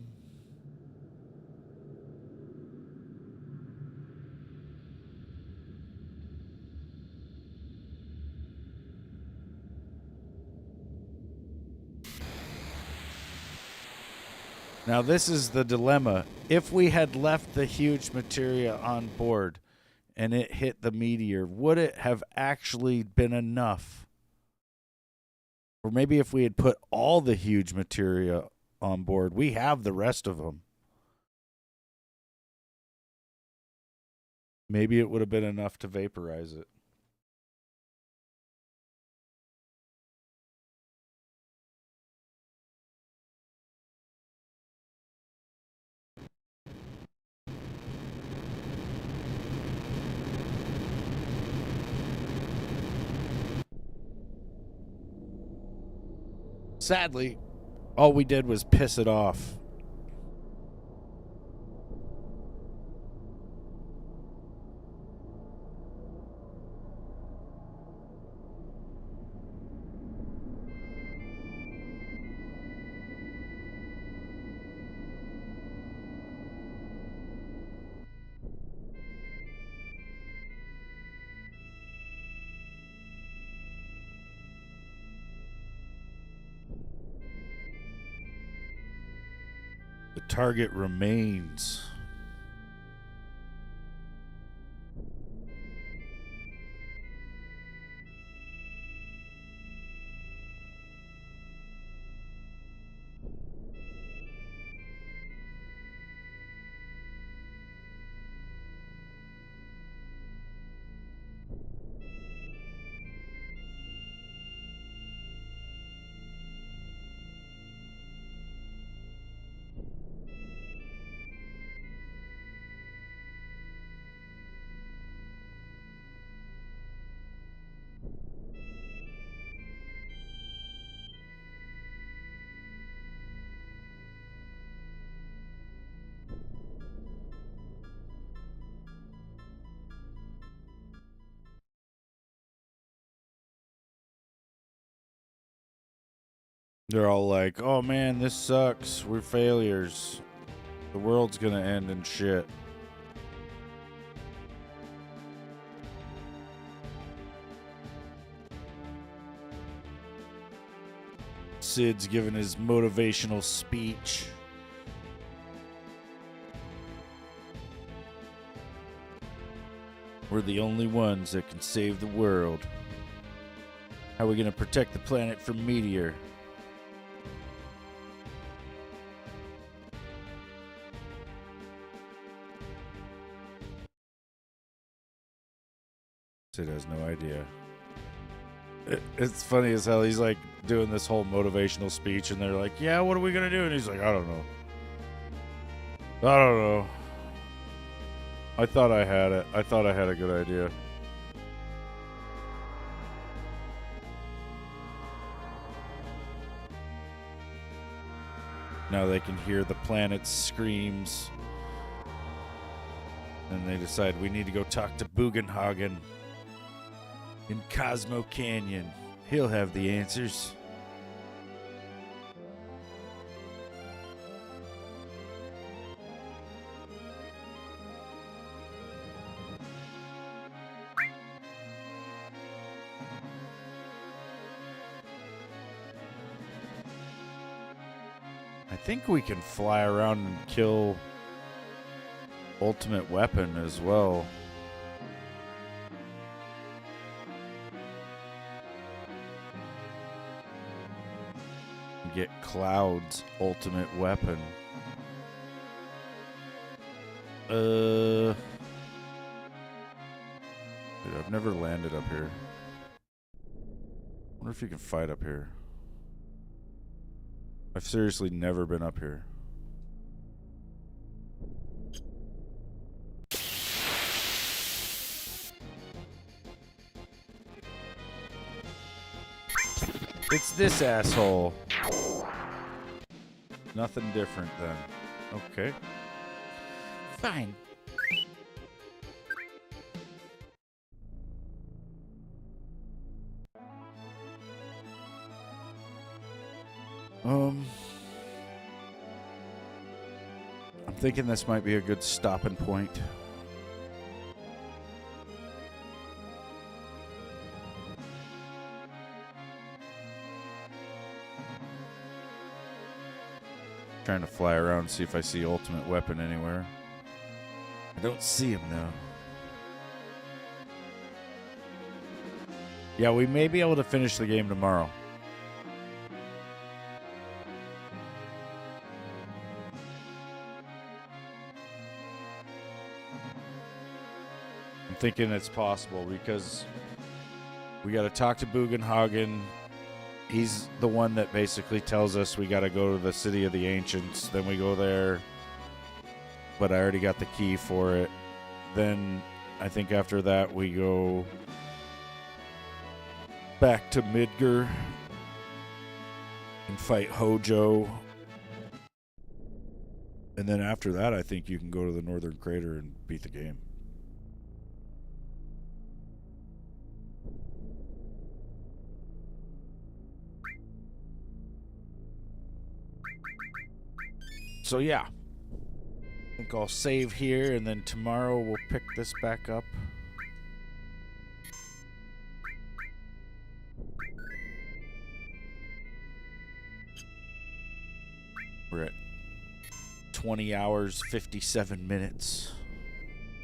Now this is the dilemma. If we had left the huge materia on board and it hit the meteor, would it have actually been enough? Or maybe if we had put all the huge materia on board, we have the rest of them. Maybe it would have been enough to vaporize it. Sadly, all we did was piss it off. The target remains. They're all like, oh man, this sucks. We're failures. The world's gonna end in shit. Sid's giving his motivational speech. We're the only ones that can save the world. How are we going to protect the planet from meteor? Sid has no idea. It's funny as hell. He's like doing this whole motivational speech, and they're like, yeah, what are we going to do? And he's like, I don't know. I don't know. I thought I had it. I thought I had a good idea. Now they can hear the planet's screams. And they decide we need to go talk to Bugenhagen in Cosmo Canyon. He'll have the answers. I think we can fly around and kill Ultimate Weapon as well. Get Cloud's Ultimate Weapon. Dude, I've never landed up here. Wonder if you can fight up here. I've seriously never been up here. It's this asshole. Nothing different then. Okay. Fine. I'm thinking this might be a good stopping point. Trying to fly around and see if I see Ultimate Weapon anywhere. I don't see him though. Yeah, we may be able to finish the game tomorrow. I'm thinking it's possible because we got to talk to Bugenhagen. He's the one that basically tells us we got to go to the City of the Ancients. Then we go there. But I already got the key for it. Then I think after that we go back to Midgar and fight Hojo. And then after that I think you can go to the Northern Crater and beat the game. So yeah, I think I'll save here, and then tomorrow we'll pick this back up. We're at 20 hours, 57 minutes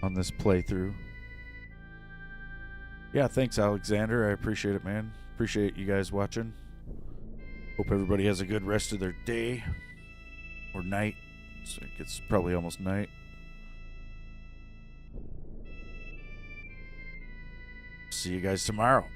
on this playthrough. Yeah, thanks, Alexander. I appreciate it, man. Appreciate you guys watching. Hope everybody has a good rest of their day. Or night. So it's probably almost night. See you guys tomorrow.